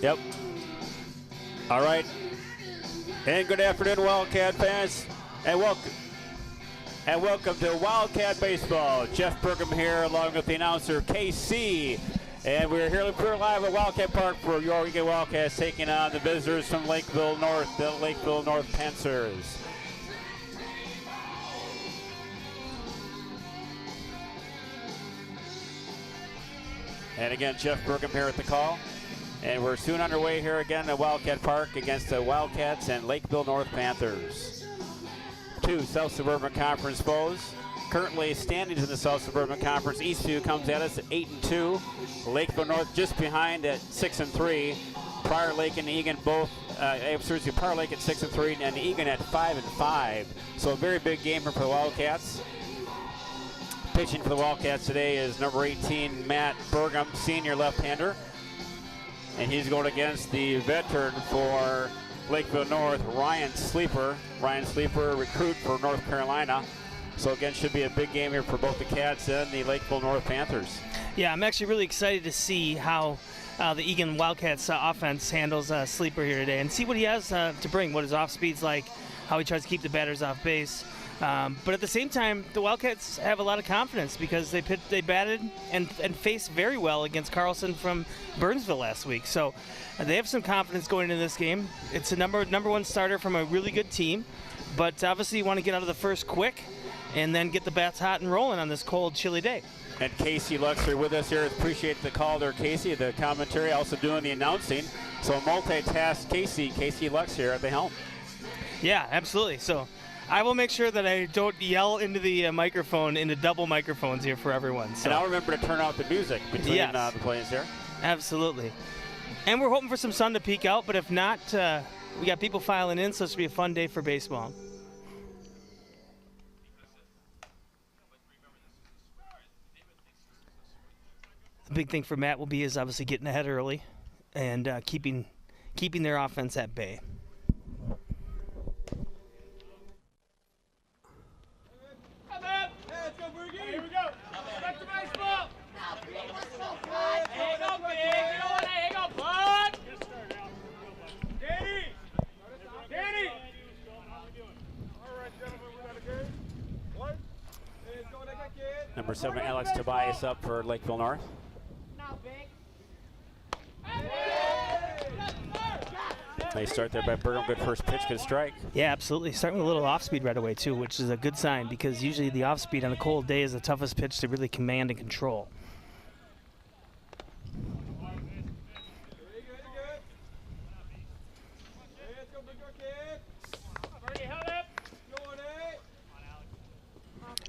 Yep. All right. And good afternoon, Wildcat fans, and welcome to Wildcat Baseball. Jeff Burkham here, along with the announcer KC, and we're here live at Wildcat Park for your Eagan Wildcats taking on the visitors from Lakeville North, the Lakeville North Panthers. And again, Jeff Burkham here at the call. And we're soon underway here again at Wildcat Park against the Wildcats and Lakeville North Panthers. Two South Suburban Conference foes. Currently standings in the South Suburban Conference. Eastview comes at us at 8-2. Lakeville North just behind at 6-3. Prior Lake and Eagan both, Prior Lake at 6-3 and Eagan at 5-5. So a very big game here for the Wildcats. Pitching for the Wildcats today is number 18, Matt Burgham, senior left-hander. And he's going against the veteran for Lakeville North, Ryan Sleeper. Ryan Sleeper, recruit for North Carolina. So again, should be a big game here for both the Cats and the Lakeville North Panthers. Yeah, I'm actually really excited to see how the Eagan Wildcats offense handles Sleeper here today and see what he has to bring, what his off-speed's like, how he tries to keep the batters off base. But at the same time, the Wildcats have a lot of confidence because they batted and faced very well against Carlson from Burnsville last week. So they have some confidence going into this game. It's a number one starter from a really good team, but obviously you want to get out of the first quick and then get the bats hot and rolling on this cold, chilly day. And Casey Lux here with us here. Appreciate the call there, Casey. The commentary, also doing the announcing. So multitask Casey Lux here at the helm. Yeah, absolutely. So I will make sure that I don't yell into the microphone, into double microphones here for everyone. So. And I'll remember to turn out the music between the plays here. Absolutely. And we're hoping for some sun to peek out, but if not, we got people filing in, so this will be a fun day for baseball. The big thing for Matt will be is obviously getting ahead early and keeping their offense at bay. Number 7, Alex Tobias up for Lakeville North. Nice start there by Burgham. Good first pitch, good strike. Yeah, absolutely. Starting with a little off-speed right away, too, which is a good sign because usually the off-speed on a cold day is the toughest pitch to really command and control.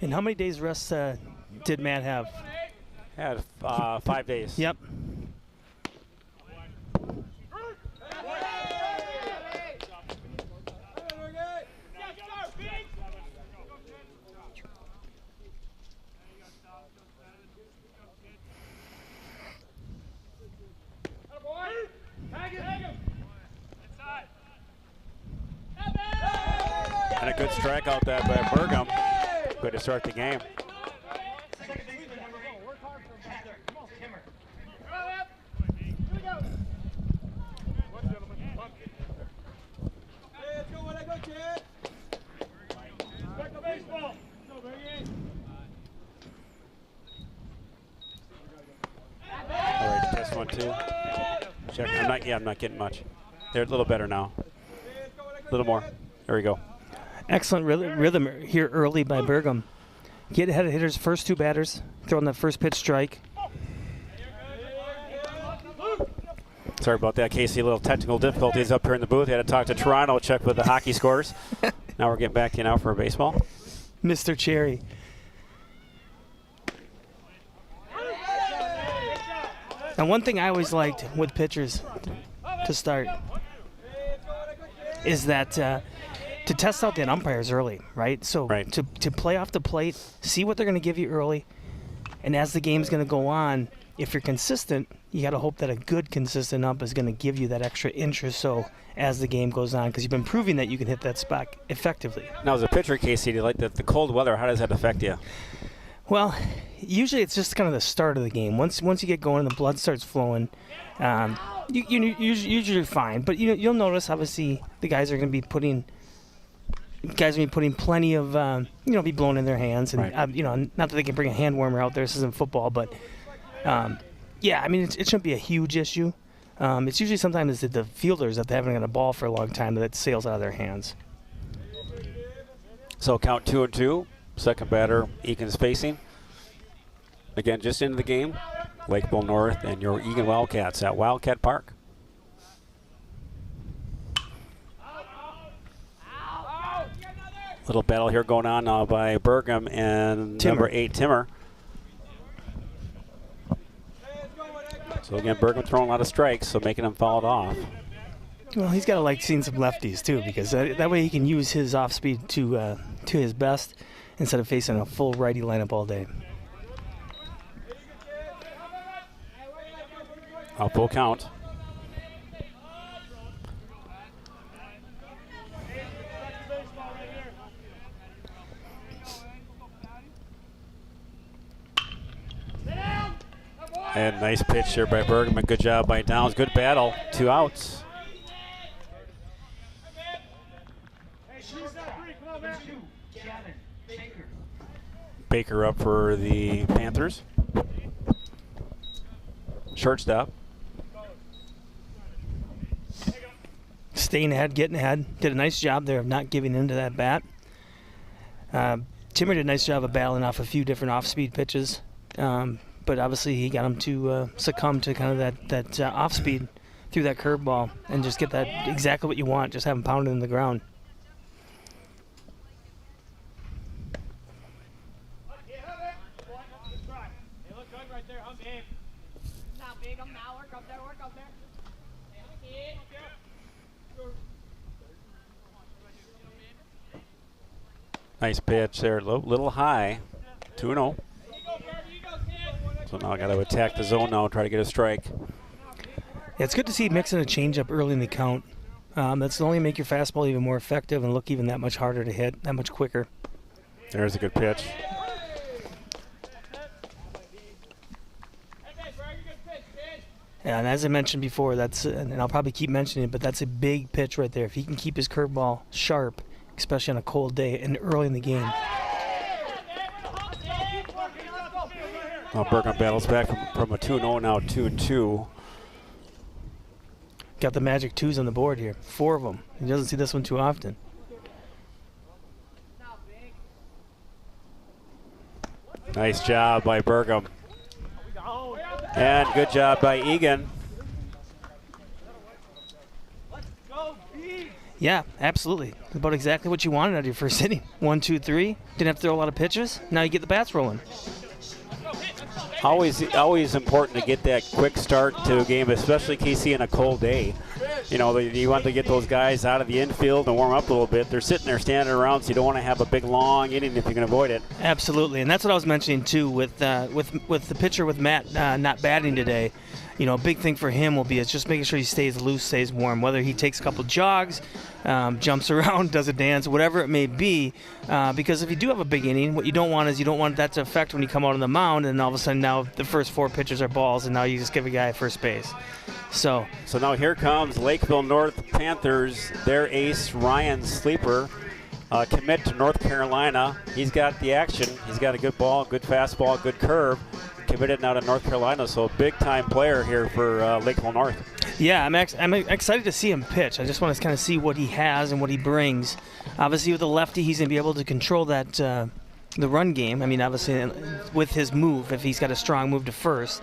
And how many days rest did Matt have? Had 5 days. Yep. And a good strikeout there by Burgham. Good to start the game. All right, test 1, 2. Check. I'm not getting much. They're a little better now. A little more. There we go. Excellent rhythm here early by Burgham. Get ahead of hitters, first 2 batters, throwing that first pitch strike. Sorry about that, Casey. A little technical difficulties up here in the booth. Had to talk to Toronto, check with the hockey scores. Now we're getting back to you now for baseball. Mr. Cherry. And one thing I always liked with pitchers to start is that to test out that umpires early, right? So to play off the plate, see what they're going to give you early, and as the game's going to go on, if you're consistent, you got to hope that a good consistent ump is going to give you that extra inch or so as the game goes on, because you've been proving that you can hit that spot effectively. Now, as a pitcher, Casey, do you like the cold weather? How does that affect you? Well, usually it's just kind of the start of the game. Once you get going and the blood starts flowing, you're usually fine. But you'll notice, obviously, the guys are going to be putting plenty of be blowing in their hands, and right. Not that they can bring a hand warmer out there. This isn't football, but yeah, I mean it shouldn't be a huge issue. It's usually sometimes the fielders that they haven't got a ball for a long time that sails out of their hands. So count 2-2. Second batter, Eagan's facing. Again, just into the game, Lakeville North and your Eagan Wildcats at Wildcat Park. Little battle here going on now by Burgum and Timmer. number 8, Timmer. So again, Burgum throwing a lot of strikes, so making him foul it off. Well, he's got to like seeing some lefties too, because that way he can use his off speed to his best instead of facing a full righty lineup all day. A full count. And nice pitch here by Bergman. Good job by Downs. Good battle. 2 outs. Baker up for the Panthers. Shortstop. Staying ahead, getting ahead. Did a nice job there of not giving into that bat. Timmer did a nice job of battling off a few different off-speed pitches. But obviously he got him to succumb to kind of that off-speed through that curveball and just get that exactly what you want, just have him pounded in the ground. Nice pitch there, little high, 2-0. So now I got to attack the zone now, try to get a strike. Yeah, it's good to see mixing a changeup early in the count. That's only make your fastball even more effective and look even that much harder to hit, that much quicker. There's a good pitch. And as I mentioned before, and I'll probably keep mentioning it, but that's a big pitch right there. If he can keep his curveball sharp, especially on a cold day and early in the game. Well, Bergman battles back from a 2-0, now 2-2. Got the magic 2s on the board here, 4 of them. He doesn't see this one too often. Nice job by Bergman. And good job by Eagan. Yeah, absolutely. About exactly what you wanted out of your first inning. 1, 2, 3. Didn't have to throw a lot of pitches. Now you get the bats rolling. Always important to get that quick start to a game, especially KC in a cold day. You want to get those guys out of the infield and warm up a little bit. They're sitting there standing around, so you don't want to have a big long inning if you can avoid it. Absolutely, and that's what I was mentioning too with the pitcher with Matt not batting today. A big thing for him will be is just making sure he stays loose, stays warm. Whether he takes a couple jogs, jumps around, does a dance, whatever it may be. Because if you do have a big inning, what you don't want that to affect when you come out on the mound, and all of a sudden now the first 4 pitches are balls, and now you just give a guy at first base. So now here comes Lakeville North Panthers. Their ace, Ryan Sleeper, commit to North Carolina. He's got the action. He's got a good ball, good fastball, good curve. Committed now to North Carolina, so a big-time player here for Lakeville North. Yeah, I'm excited to see him pitch. I just want to kind of see what he has and what he brings. Obviously, with a lefty, he's going to be able to control that the run game. I mean, obviously, with his move, if he's got a strong move to first.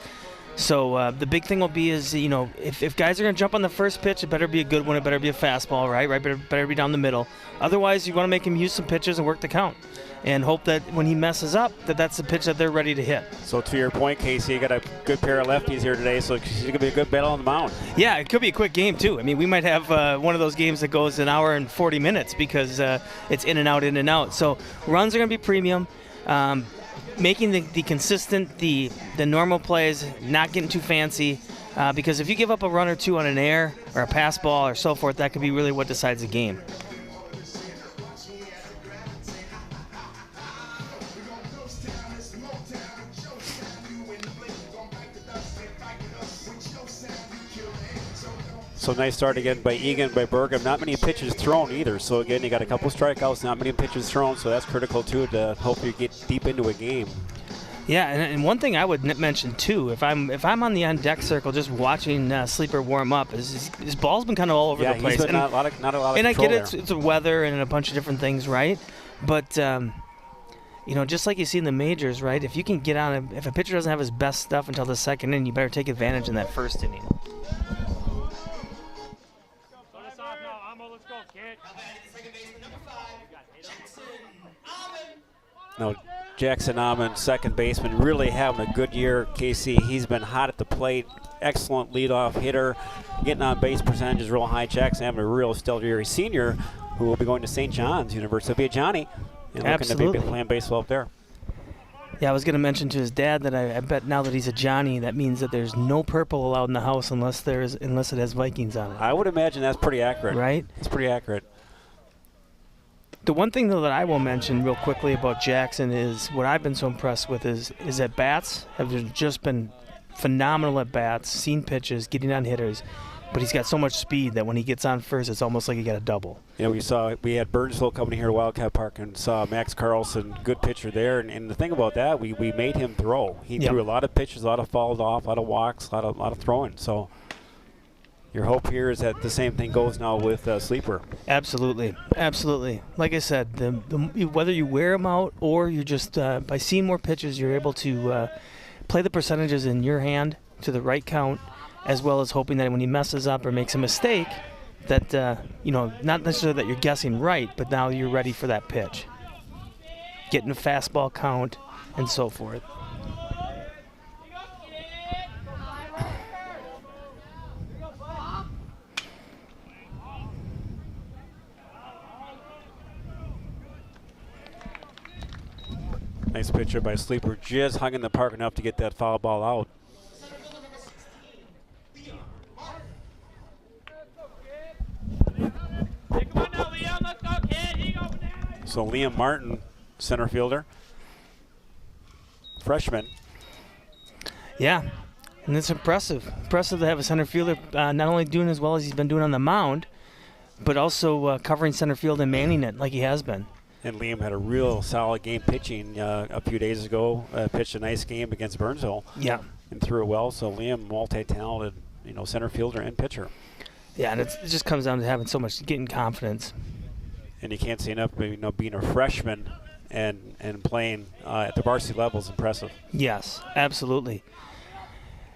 So the big thing will be is, if guys are going to jump on the first pitch, it better be a good one. It better be a fastball, right? Better be down the middle. Otherwise, you want to make him use some pitches and work the count. And hope that when he messes up, that's the pitch that they're ready to hit. So to your point, Casey, you got a good pair of lefties here today, so it's going to be a good battle on the mound. Yeah, it could be a quick game, too. I mean, we might have one of those games that goes an hour and 40 minutes because it's in and out, in and out. So runs are going to be premium. Making the consistent, the normal plays, not getting too fancy. Because if you give up a run or two on an air or a pass ball or so forth, that could be really what decides the game. So nice start again by Eagan, by Burgum. Not many pitches thrown either. So again, you got a couple strikeouts, not many pitches thrown. So that's critical too to help you get deep into a game. Yeah, and one thing I would mention too, if I'm on the on deck circle just watching Sleeper warm up, his ball's been kind of all over the place. Yeah, he's been not a lot of and I get it's the weather and a bunch of different things, right? But just like you see in the majors, right? If you can get on, if a pitcher doesn't have his best stuff until the second inning, you better take advantage in that first inning. No, Jackson Amon, second baseman, really having a good year. KC, he's been hot at the plate. Excellent leadoff hitter. Getting on base percentages real high. Jackson having a real stellar year. He's senior who will be going to St. John's University. He'll be a Johnny. And Absolutely. looking to be playing baseball up there. Yeah, I was going to mention to his dad that I bet now that he's a Johnny, that means that there's no purple allowed in the house unless it has Vikings on it. I would imagine that's pretty accurate. Right? It's pretty accurate. The one thing, though, that I will mention real quickly about Jackson is what I've been so impressed with is at bats have just been phenomenal at bats, seen pitches, getting on hitters, but he's got so much speed that when he gets on first, it's almost like he got a double. Yeah, we had Burnsville coming here to Wildcat Park and saw Max Carlson, good pitcher there. And the thing about that, we made him throw. He threw a lot of pitches, a lot of fouled off, a lot of walks, a lot of throwing. So your hope here is that the same thing goes now with Sleeper. Absolutely, absolutely. Like I said, whether you wear them out or you just by seeing more pitches, you're able to play the percentages in your hand to the right count, as well as hoping that when he messes up or makes a mistake, that not necessarily that you're guessing right, but now you're ready for that pitch, getting a fastball count, and so forth. Nice pitcher by Sleeper, just hung in the park enough to get that foul ball out. So Liam Martin, center fielder, freshman. Yeah, and it's impressive. Impressive to have a center fielder not only doing as well as he's been doing on the mound, but also covering center field and manning it like he has been. And Liam had a real solid game pitching a few days ago. Pitched a nice game against Burnsville. Yeah. And threw it well. So Liam, multi-talented, center fielder and pitcher. Yeah, and it just comes down to having so much, getting confidence. And you can't say enough, being a freshman and playing at the varsity level is impressive. Yes, absolutely.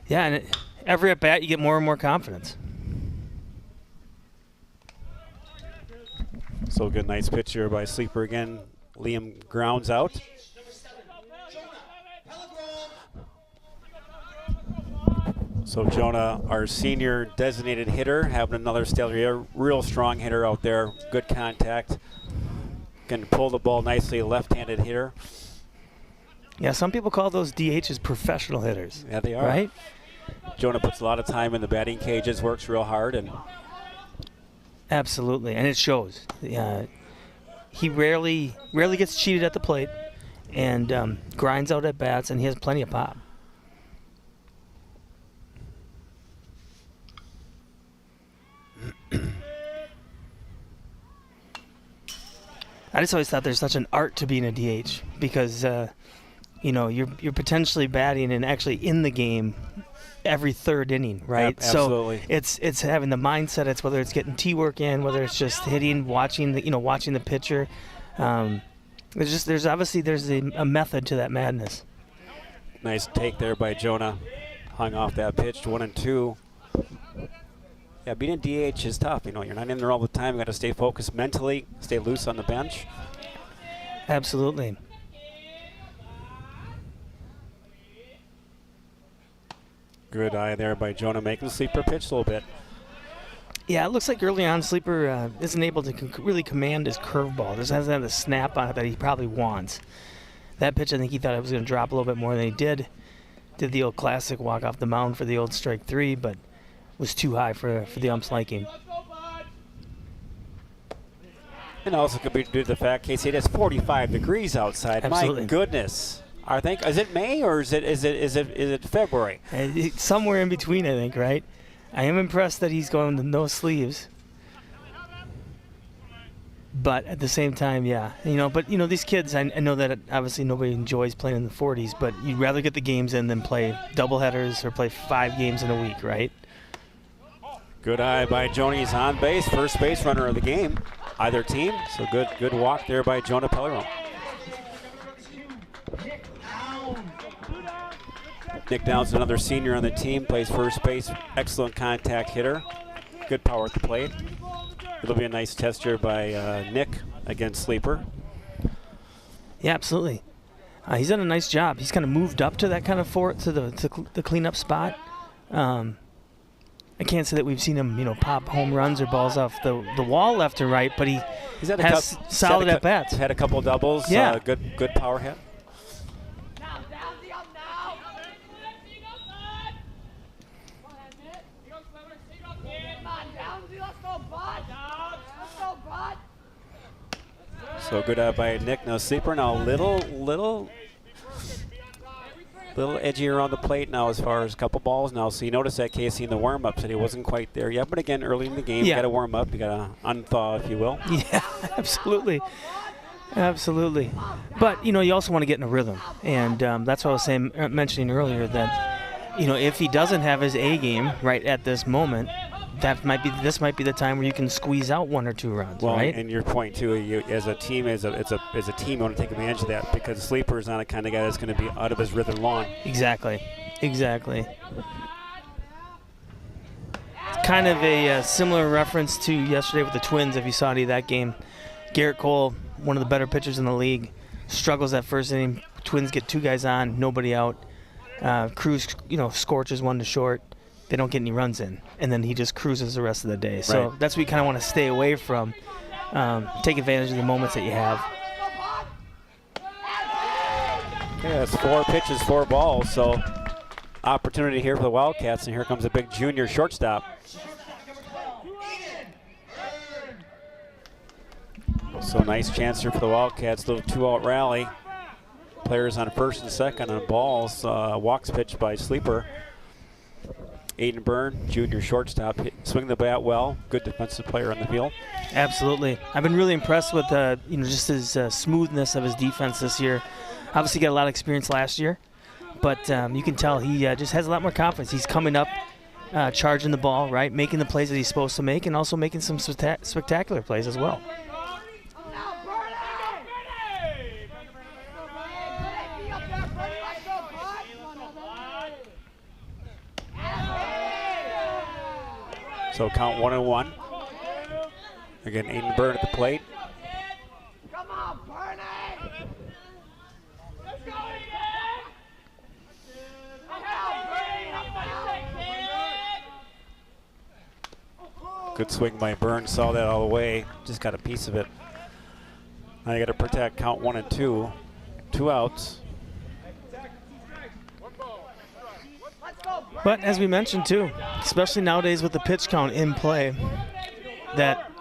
Yeah, and every at-bat you get more and more confidence. So good, nice pitch here by Sleeper again. Liam grounds out. So Jonah, our senior designated hitter, having another stellar year. Real strong hitter out there. Good contact. Can pull the ball nicely. Left-handed hitter. Yeah, some people call those DHs professional hitters. Yeah, they are. Right? Jonah puts a lot of time in the batting cages, works real hard, and absolutely, and it shows. He rarely gets cheated at the plate, and grinds out at bats, and he has plenty of pop. I just always thought there's such an art to being a DH because you're potentially batting and actually in the game every third inning, right? Absolutely. So it's having the mindset. It's whether it's getting tee work in, whether it's just hitting, watching the pitcher. There's obviously a method to that madness. Nice take there by Jonah. Hung off that pitch, 1-2. Yeah, being a DH is tough. You're not in there all the time. You got to stay focused mentally, stay loose on the bench. Absolutely. Good eye there by Jonah, making the Sleeper pitch a little bit. Yeah, it looks like early on Sleeper isn't able to really command his curveball. Doesn't have the snap on it that he probably wants. That pitch, I think he thought it was going to drop a little bit more than he did. Did the old classic walk off the mound for the old strike three, but was too high for the ump's liking. And also could be due to the fact, Casey, it is 45 degrees outside. Absolutely. My goodness. I think, is it May or is it February? Somewhere in between, I think, right? I am impressed that he's going to no sleeves. But at the same time, yeah. These kids, I know that obviously nobody enjoys playing in the 40s, but you'd rather get the games in than play doubleheaders or play 5 games in a week, right? Good eye by Joni. He's on base, first base runner of the game, either team. So good walk there by Jonah Pellerin. Nick Downs, another senior on the team, plays first base, excellent contact hitter, good power at the plate. It'll be a nice test here by Nick against Sleeper. Yeah, absolutely. He's done a nice job. He's kind of moved up to that kind of to the cleanup spot. I can't say that we've seen him, pop home runs or balls off the wall left and right, but he's has solid at bats. Had a couple doubles. Yeah, good power hit. So good by Nick. Now Sleeper now little edgier on the plate now as far as a couple balls now. So you notice that Casey in the warm-ups that he wasn't quite there yet. But again, early in the game, you got to warm up. You got to unthaw, if you will. Yeah, absolutely. Absolutely. But, you also want to get in a rhythm. And that's what I was mentioning earlier that, if he doesn't have his A game right at this moment, this might be the time where you can squeeze out 1 or 2 runs, right? And your point too, as a team, you want to take advantage of that because the Sleeper is not a kind of guy that's going to be out of his rhythm long. Exactly. Kind of a similar reference to yesterday with the Twins. If you saw any of that game, Garrett Cole, one of the better pitchers in the league, struggles that first inning. Twins get 2 guys on, nobody out. Cruz, scorches 1 to short. They don't get any runs in, and then he just cruises the rest of the day. So that's what you kind of want to stay away from. Take advantage of the moments that you have. Yeah, it's 4 pitches, 4 balls. So opportunity here for the Wildcats, and here comes a big junior shortstop. So nice chance here for the Wildcats. Little 2-out rally. Players on first and second on balls. Walks pitched by Sleeper. Aiden Byrne, junior shortstop, swing the bat well. Good defensive player on the field. Absolutely. I've been really impressed with just his smoothness of his defense this year. Obviously got a lot of experience last year, but you can tell he just has a lot more confidence. He's coming up, charging the ball, right, making the plays that he's supposed to make, and also making some spectacular plays as well. So count 1-1. Again, Aiden Byrne at the plate. Come on, Bernie! Let's go Good swing by Byrne. Saw that all the way. Just got a piece of it. Now you got to protect. Count 1 and 2. 2 outs. But as we mentioned too, especially nowadays with the pitch count in play, that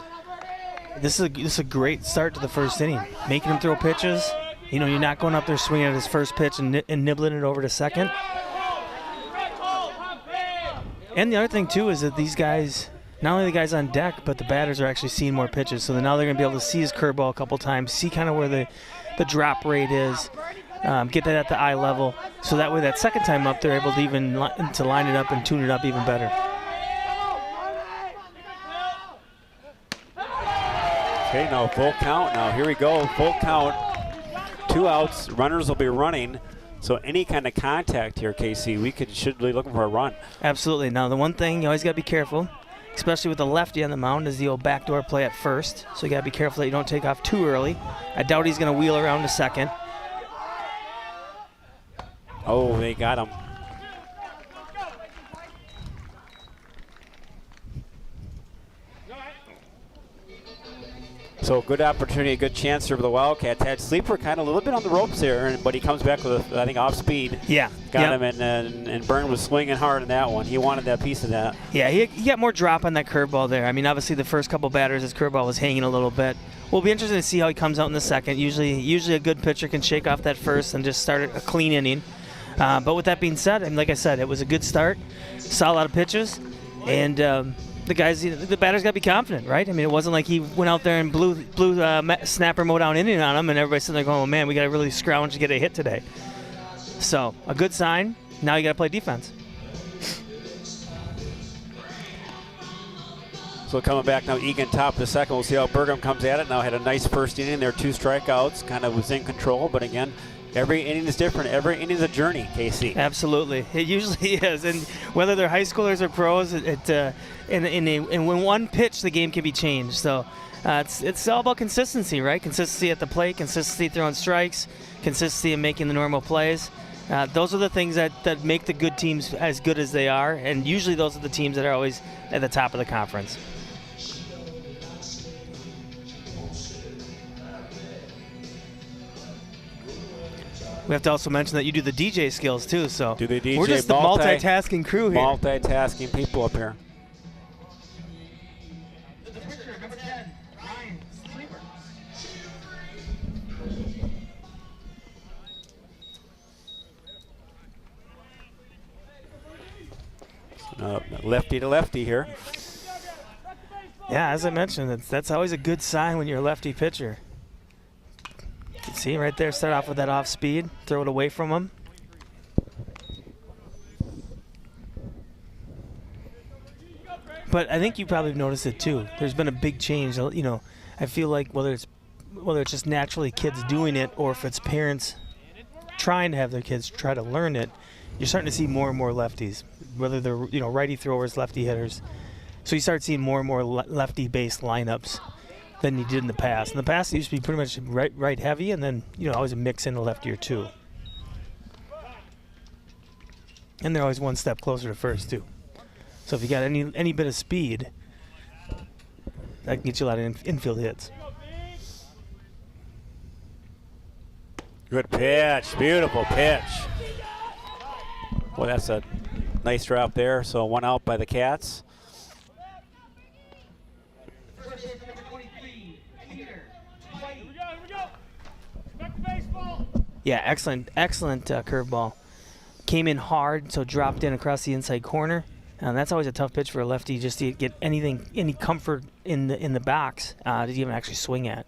this is a great start to the first inning. Making him throw pitches. You're not going up there swinging at his first pitch and nibbling it over to second. And the other thing too is that these guys, not only the guys on deck, but the batters are actually seeing more pitches. So now they're going to be able to see his curveball a couple times, see kind of where the drop rate is. Get that at the eye level, so that way that second time up they're able to even to line it up and tune it up even better. Okay, now full count. Now here we go, full count. 2 outs, runners will be running. So any kind of contact here, Casey, should be looking for a run. Absolutely. Now the one thing you always got to be careful, especially with the lefty on the mound, is the old backdoor play at first. So you got to be careful that you don't take off too early. I doubt he's going to wheel around to second. Oh, they got him. So good opportunity, good chance here for the Wildcats. Had Sleeper kind of a little bit on the ropes there, but he comes back with, I think, off speed. Yeah. Got him, and Byrne was swinging hard in that one. He wanted that piece of that. Yeah, he got more drop on that curveball there. I mean, obviously the first couple batters, his curveball was hanging a little bit. We'll be interested to see how he comes out in the second. Usually a good pitcher can shake off that first and just start a clean inning. But with that being said, and like I said, it was a good start. Saw a lot of pitches. And the guys, the batter's got to be confident, right? I mean, it wasn't like he went out there and blew snapper mow down Indian on him, and everybody's sitting there going, oh, man, we got to really scrounge to get a hit today. So a good sign. Now you got to play defense. So coming back now, Eagan top of the second. We'll see how Burgum comes at it. Now had a nice first inning there, 2 strikeouts, kind of was in control. But again, every inning is different. Every inning is a journey, KC. Absolutely. It usually is. And whether they're high schoolers or pros, in one pitch, the game can be changed. So it's all about consistency, right? Consistency at the plate, consistency throwing strikes, consistency in making the normal plays. Those are the things that make the good teams as good as they are. And usually those are the teams that are always at the top of the conference. We have to also mention that you do the DJ skills too, so do the DJ, we're just the multitasking crew here. Multitasking people up here. Lefty to lefty here. Yeah, as I mentioned, that's always a good sign when you're a lefty pitcher. You can see right there, start off with that off speed, throw it away from him. But I think you probably noticed it too. There's been a big change. You know, I feel like whether it's just naturally kids doing it or if it's parents trying to have their kids try to learn it, you're starting to see more and more lefties, whether they're righty throwers, lefty hitters. So you start seeing more and more lefty-based lineups than you did in the past. In the past, it used to be pretty much right heavy, and then always a mix in a lefty or two. And they're always one step closer to first too. So if you got any bit of speed, that can get you a lot of infield hits. Good pitch, beautiful pitch. Well, that's a nice drop there. So 1 out by the Cats. Yeah, excellent curveball. Came in hard, so dropped in across the inside corner. And that's always a tough pitch for a lefty, just to get any comfort in the box to even actually swing at.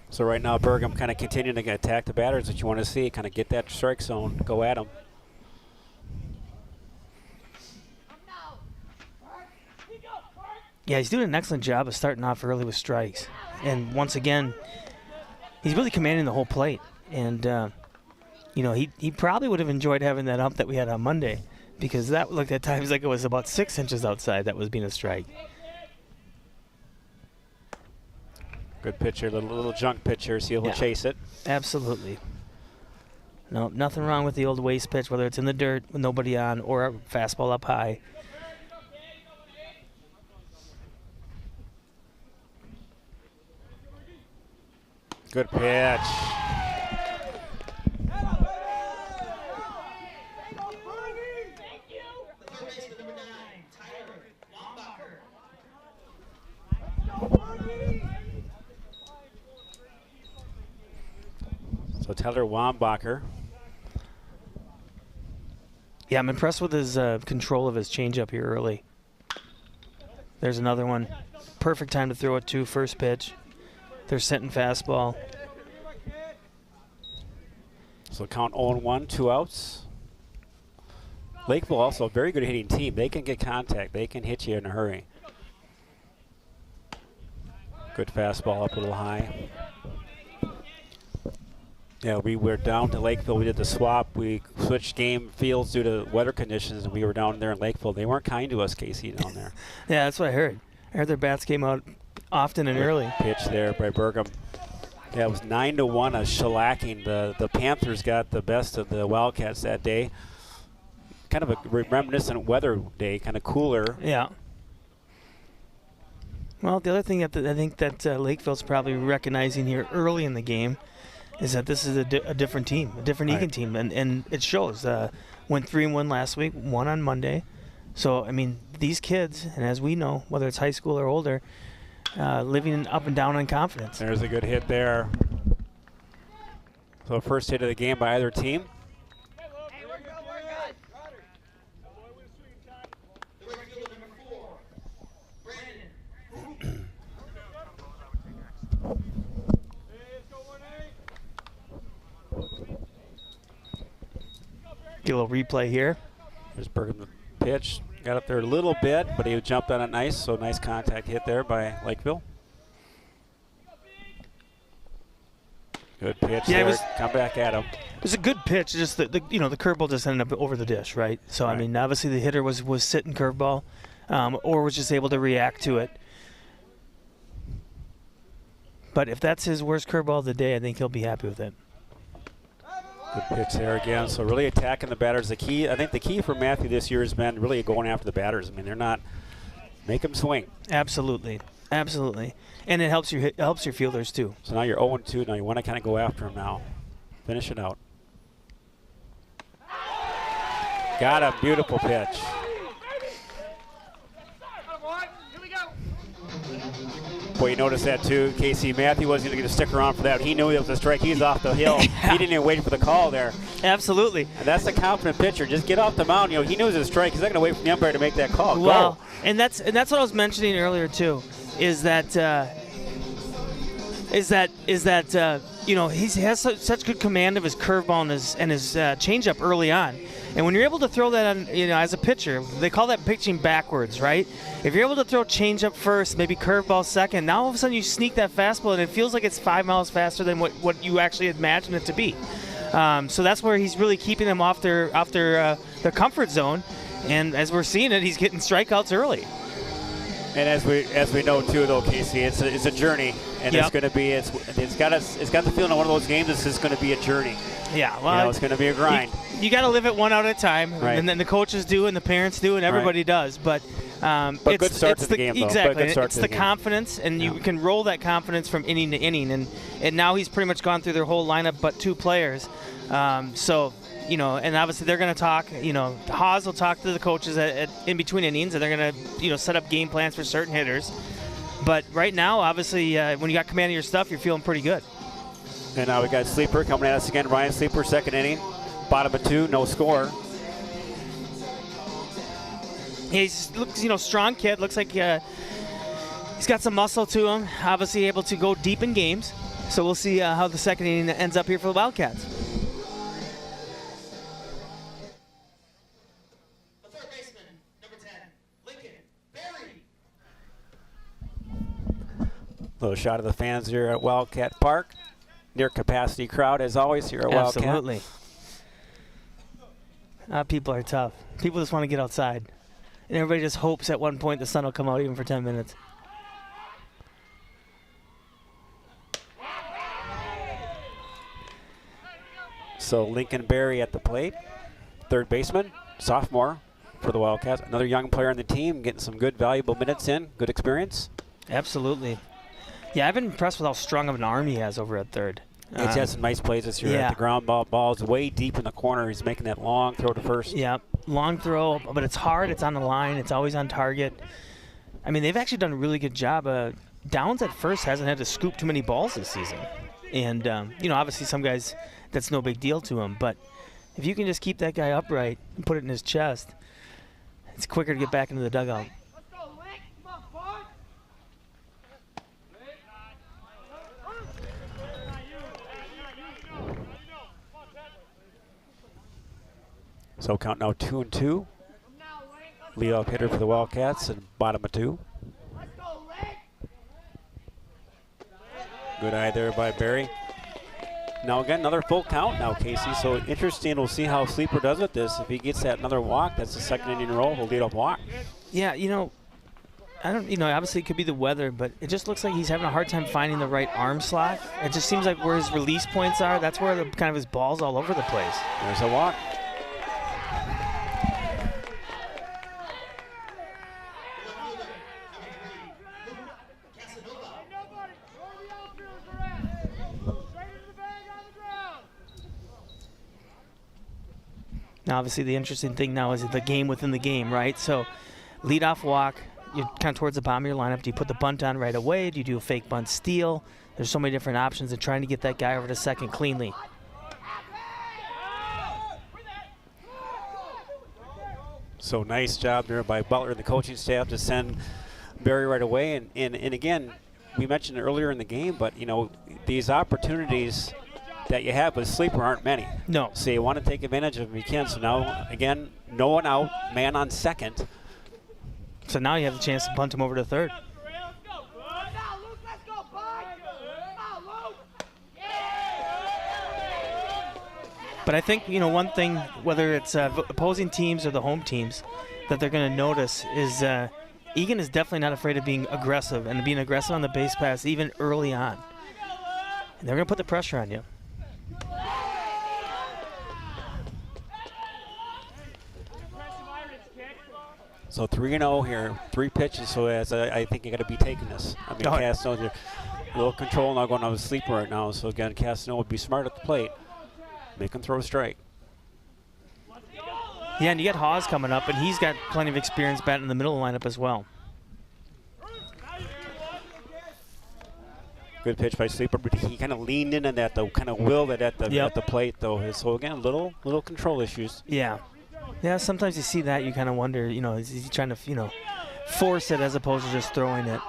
So right now, Burgum kind of continuing to attack the batters that you want to see, kind of get that strike zone, go at them. Yeah, he's doing an excellent job of starting off early with strikes. And once again, he's really commanding the whole plate. And, he probably would have enjoyed having that ump that we had on Monday, because that looked at times like it was about 6 inches outside that was being a strike. Good pitcher, little junk pitcher, so he'll chase it. Absolutely. No, nothing wrong with the old waste pitch, whether it's in the dirt with nobody on or a fastball up high. Good pitch. So Tyler Wambacher. Yeah, I'm impressed with his control of his changeup here early. There's another one. Perfect time to throw it to first pitch. They're setting fastball. So count 0-1, 2 outs. Lakeville also a very good hitting team. They can get contact. They can hit you in a hurry. Good fastball up a little high. Yeah, we were down to Lakeville. We did the swap. We switched game fields due to weather conditions, and we were down there in Lakeville. They weren't kind to us, Casey, down there. Yeah, that's what I heard. I heard their bats came out often and early. Pitch there by Burgum. Yeah, it was 9-1, a shellacking. The Panthers got the best of the Wildcats that day. Kind of a reminiscent weather day, kind of cooler. Yeah. Well, the other thing that I think that Lakeville's probably recognizing here early in the game is that this is a different team, a different Eagan team, and it shows. Went 3-1 last week, won on Monday. So, I mean, these kids, and as we know, whether it's high school or older, living up and down on confidence. There's a good hit there. So first hit of the game by either team. little replay here. There's Bergman pitch. Got up there a little bit, but he jumped on it nice. So nice contact hit there by Lakeville. Good pitch there. Come back at him. It was a good pitch. Just the curveball just ended up over the dish, right? So right. I mean, obviously the hitter was sitting curveball, or was just able to react to it. But if that's his worst curveball of the day, I think he'll be happy with it. Good pitch there again. So really attacking the batters. I think the key for Matthew this year has been really going after the batters. I mean, they're not make them swing. Absolutely, absolutely, and it helps your fielders too. So now you're 0-2. Now you want to kind of go after him now. Finish it out. Got a beautiful pitch. Boy, you notice that too, Casey. Matthew wasn't going to stick around for that. He knew it was a strike. He's off the hill. Yeah. He didn't even wait for the call there. Absolutely. And that's a confident pitcher. Just get off the mound. You know, he knew it was a strike. He's not going to wait for the umpire to make that call. Well, go. and that's what I was mentioning earlier too, is that you know, he has such good command of his curveball and his changeup early on. And when you're able to throw that on, you know, as a pitcher, they call that pitching backwards, right? If you're able to throw changeup first, maybe curveball second, now all of a sudden you sneak that fastball and it feels like it's 5 miles faster than what you actually imagined it to be. So that's where he's really keeping them off their comfort zone. And as we're seeing it, he's getting strikeouts early. And as we know too, though, Casey, it's a journey, and Yep. it's going to be it's got the feeling of one of those games. This is going to be a journey. Yeah, well, you know, it's going to be a grind. You got to live it one out at a time, Right. and then the coaches do, and the parents do, and everybody does. But good start to the game, though. Exactly, Good start it's to the the game. confidence, and you can roll that confidence from inning to inning. And now he's pretty much gone through their whole lineup, but 2 players. So. You know, and obviously they're going to talk. You know, Haas will talk to the coaches in between innings, and they're going to, you know, set up game plans for certain hitters. But right now, obviously, when you got command of your stuff, you're feeling pretty good. And now we got Sleeper coming at us again. Ryan Sleeper, second inning, bottom of 2, no score. He's looks, you know, strong kid. Looks like he's got some muscle to him. Obviously, able to go deep in games. So we'll see how the second inning ends up here for the Wildcats. Little shot of the fans here at Wildcat Park. Near capacity crowd as always here at Wildcat. Absolutely. People are tough. People just want to get outside. And everybody just hopes at one point the sun will come out even for 10 minutes. So Lincoln Berry at the plate. Third baseman, sophomore for the Wildcats. Another young player on the team getting some good valuable minutes in. Good experience. Absolutely. Yeah, I've been impressed with how strong of an arm he has over at third. He's had some nice plays this year. Yeah. At the ground ball's way deep in the corner. He's making that long throw to first. Yeah, long throw, but it's hard. It's on the line. It's always on target. I mean, they've actually done a really good job. Downs at first hasn't had to scoop too many balls this season. And, you know, obviously some guys, that's no big deal to him. But if you can just keep that guy upright and put it in his chest, it's quicker to get back into the dugout. So count now 2-2. Leadoff hitter for the Wildcats and bottom of 2. Good eye there by Barry. Now again, another full count now, Casey. So interesting. We'll see how Sleeper does with this. If he gets that another walk, that's the second inning roll. He'll lead off walk. Yeah, you know, I don't, you know, obviously it could be the weather, but it just looks like he's having a hard time finding the right arm slot. It just seems like where his release points are, that's where kind of his ball's all over the place. There's a walk. Now, obviously, the interesting thing now is the game within the game, right? So, leadoff walk, you're kind of towards the bottom of your lineup. Do you put the bunt on right away? Do you do a fake bunt steal? There's so many different options in trying to get that guy over to second cleanly. So nice job there by Butler and the coaching staff to send Barry right away. And again, we mentioned it earlier in the game, but, you know, these opportunities that you have, but sleeper aren't many. No. So you want to take advantage of them if you can. So now, again, no one out, man on second. So now you have the chance to punt him over to third. But I think, one thing, whether it's opposing teams or the home teams, that they're going to notice is Eagan is definitely not afraid of being aggressive and being aggressive on the base pass even early on. And they're going to put the pressure on you. So 3-0 here, 3 pitches. So I think you got to be taking this. I mean, Castano, a little control now going on with sleeper right now. So again, Castano would be smart at the plate. Make him throw a strike. Yeah, and you got Hawes coming up, and he's got plenty of experience batting in the middle of the lineup as well. Good pitch by sleeper, but he kind of leaned in on that, though, kind of willed it at the plate, though. So again, little control issues. Yeah. Yeah, sometimes you see that, you kind of wonder, is he trying to, force it as opposed to just throwing it.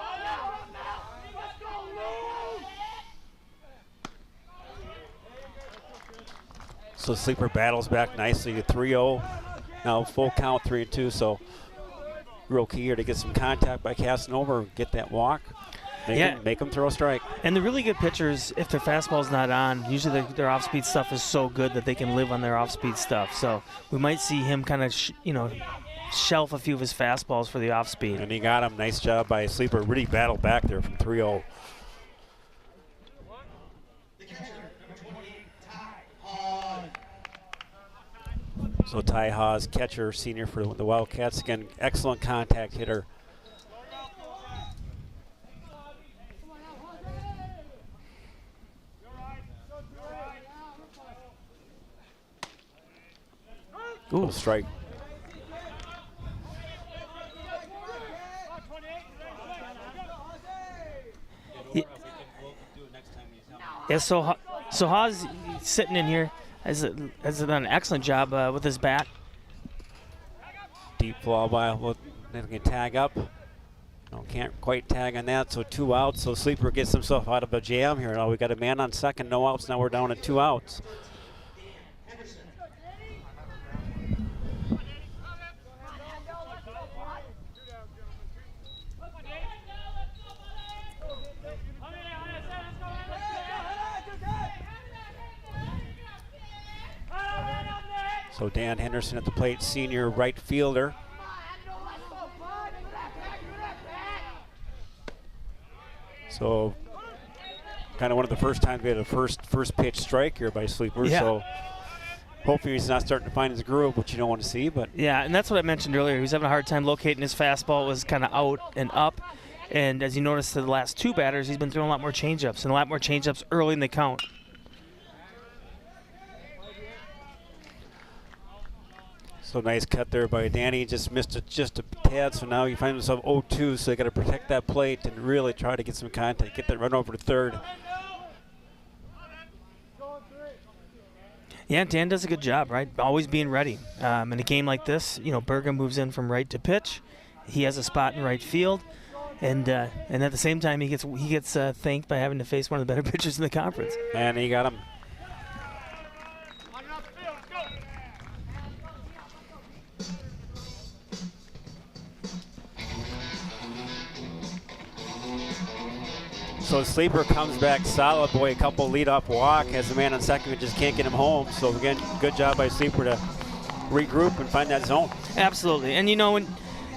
So sleeper battles back nicely, 3-0. Now full count, 3-2. So real key here to get some contact by Casanova, get that walk. Make them throw a strike. And the really good pitchers, if their fastball's not on, usually their off-speed stuff is so good that they can live on their off-speed stuff. So we might see him kind of, shelf a few of his fastballs for the off-speed. And he got him. Nice job by sleeper. Really battled back there from 3-0. So Ty Hawes, catcher, senior for the Wildcats. Again, excellent contact hitter. Ooh, strike. Yeah, so Hawes sitting in here has done an excellent job with his bat. Deep fly ball. They can tag up. No, can't quite tag on that. So 2 outs. So sleeper gets himself out of a jam here. Now we got a man on second, no outs. Now we're down to 2 outs. So Dan Henderson at the plate, senior right fielder. So kind of one of the first times we had a first pitch strike here by sleeper. Yeah. So hopefully he's not starting to find his groove, which you don't want to see. But yeah, and that's what I mentioned earlier. He was having a hard time locating his fastball. It was kind of out and up. And as you notice, the last 2 batters, he's been throwing a lot more changeups, and a lot more changeups early in the count. So nice cut there by Danny. Just missed it just a tad. So now you find himself 0-2. So you got to protect that plate and really try to get some contact. Get that run over to third. Yeah, Dan does a good job, right? Always being ready. In a game like this, Berga moves in from right to pitch. He has a spot in right field, and at the same time he gets thanked by having to face one of the better pitchers in the conference. And he got him. So sleeper comes back solid. Boy, a couple leadoff walk. Has a man on second who just can't get him home. So again, good job by sleeper to regroup and find that zone. Absolutely. And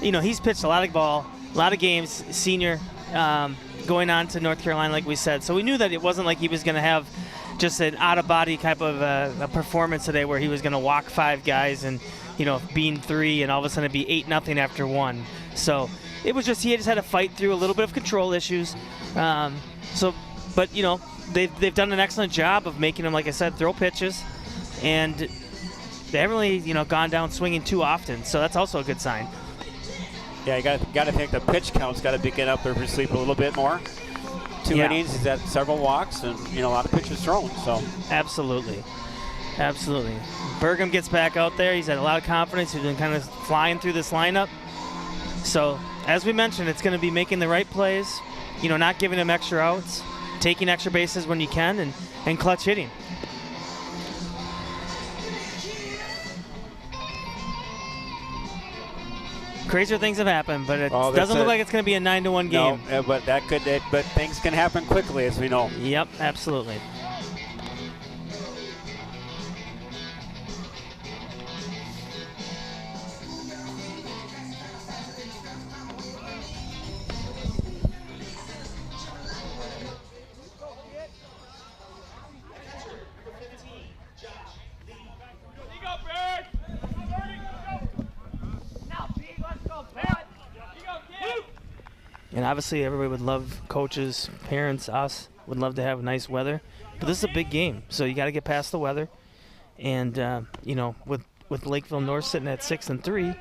he's pitched a lot of ball, a lot of games, senior, going on to North Carolina, like we said. So we knew that it wasn't like he was going to have just an out-of-body type of a performance today where he was going to walk 5 guys and, being 3 and all of a sudden it'd be 8-0 after 1. So it was just, he just had to fight through a little bit of control issues. But they've done an excellent job of making him, like I said, throw pitches, and they haven't really, gone down swinging too often. So that's also a good sign. Yeah, you got to think the pitch count's got to be getting up there for sleeper a little bit more. 2 innings, he's had several walks, and a lot of pitches thrown. So absolutely. Burgum gets back out there. He's had a lot of confidence. He's been kind of flying through this lineup. So as we mentioned, it's going to be making the right plays. Not giving him extra outs, taking extra bases when you can, and clutch hitting. Crazier things have happened, but it doesn't look like it's going to be a 9-1 game. No, but but things can happen quickly, as we know. Yep, absolutely. And obviously everybody would love, coaches, parents, us, would love to have nice weather. But this is a big game, so you got to get past the weather. And, you know, with Lakeville North sitting at 6-3,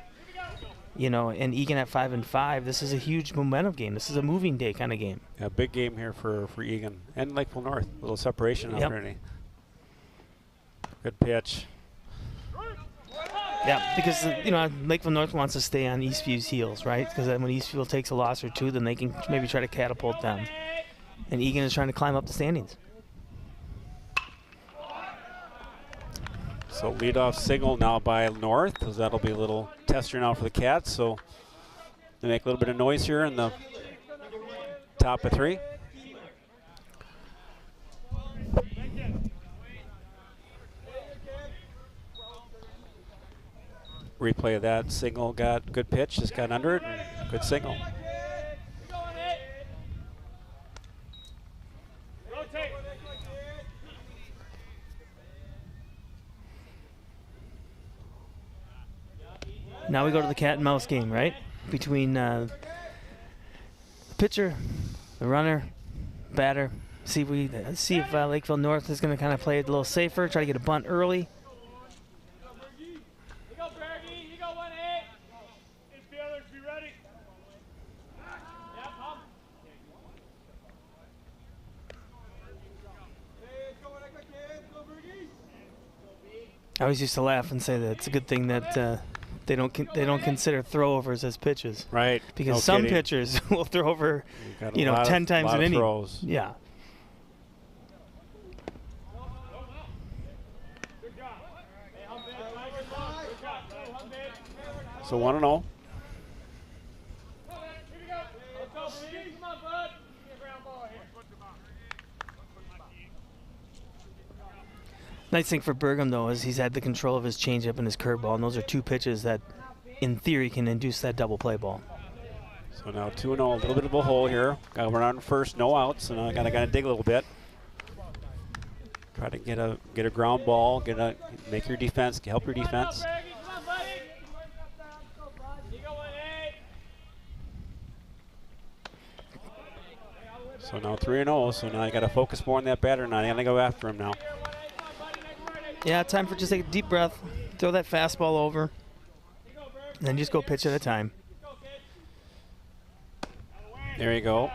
you know, and Eagan at 5-5, this is a huge momentum game. This is a moving day kind of game. Yeah, big game here for Eagan and Lakeville North. A little separation opportunity. Good pitch. Yeah, because, you know, Lakeville North wants to stay on Eastview's heels, right? Because then when Eastview takes a loss or two, then they can maybe try to catapult them. And Eagan is trying to climb up the standings. So leadoff signal now by North, because that'll be a little tester now for the Cats. So they make a little bit of noise here in the top of 3. Replay of that signal, got good pitch, just got under it, and good signal. Now we go to the cat and mouse game, right? Between the pitcher, the runner, batter. See if Lakeville North is going to kind of play it a little safer, try to get a bunt early. I always used to laugh and say that it's a good thing that they don't consider throwovers as pitches, right? Because some pitchers will throw over, 10 times an inning. Throws. Yeah. So 1-0. Nice thing for Burgum, though, is he's had the control of his changeup and his curveball, and those are two pitches that, in theory, can induce that double play ball. So now 2-0, a little bit of a hole here. Got to run on first, no outs, so now I got to dig a little bit. Try to get a ground ball, make your defense, help your defense. So now 3-0, so now you got to focus more on that batter now. You got to go after him now. Yeah, time for just take a deep breath, throw that fastball over, and then just go pitch at a time. There you go.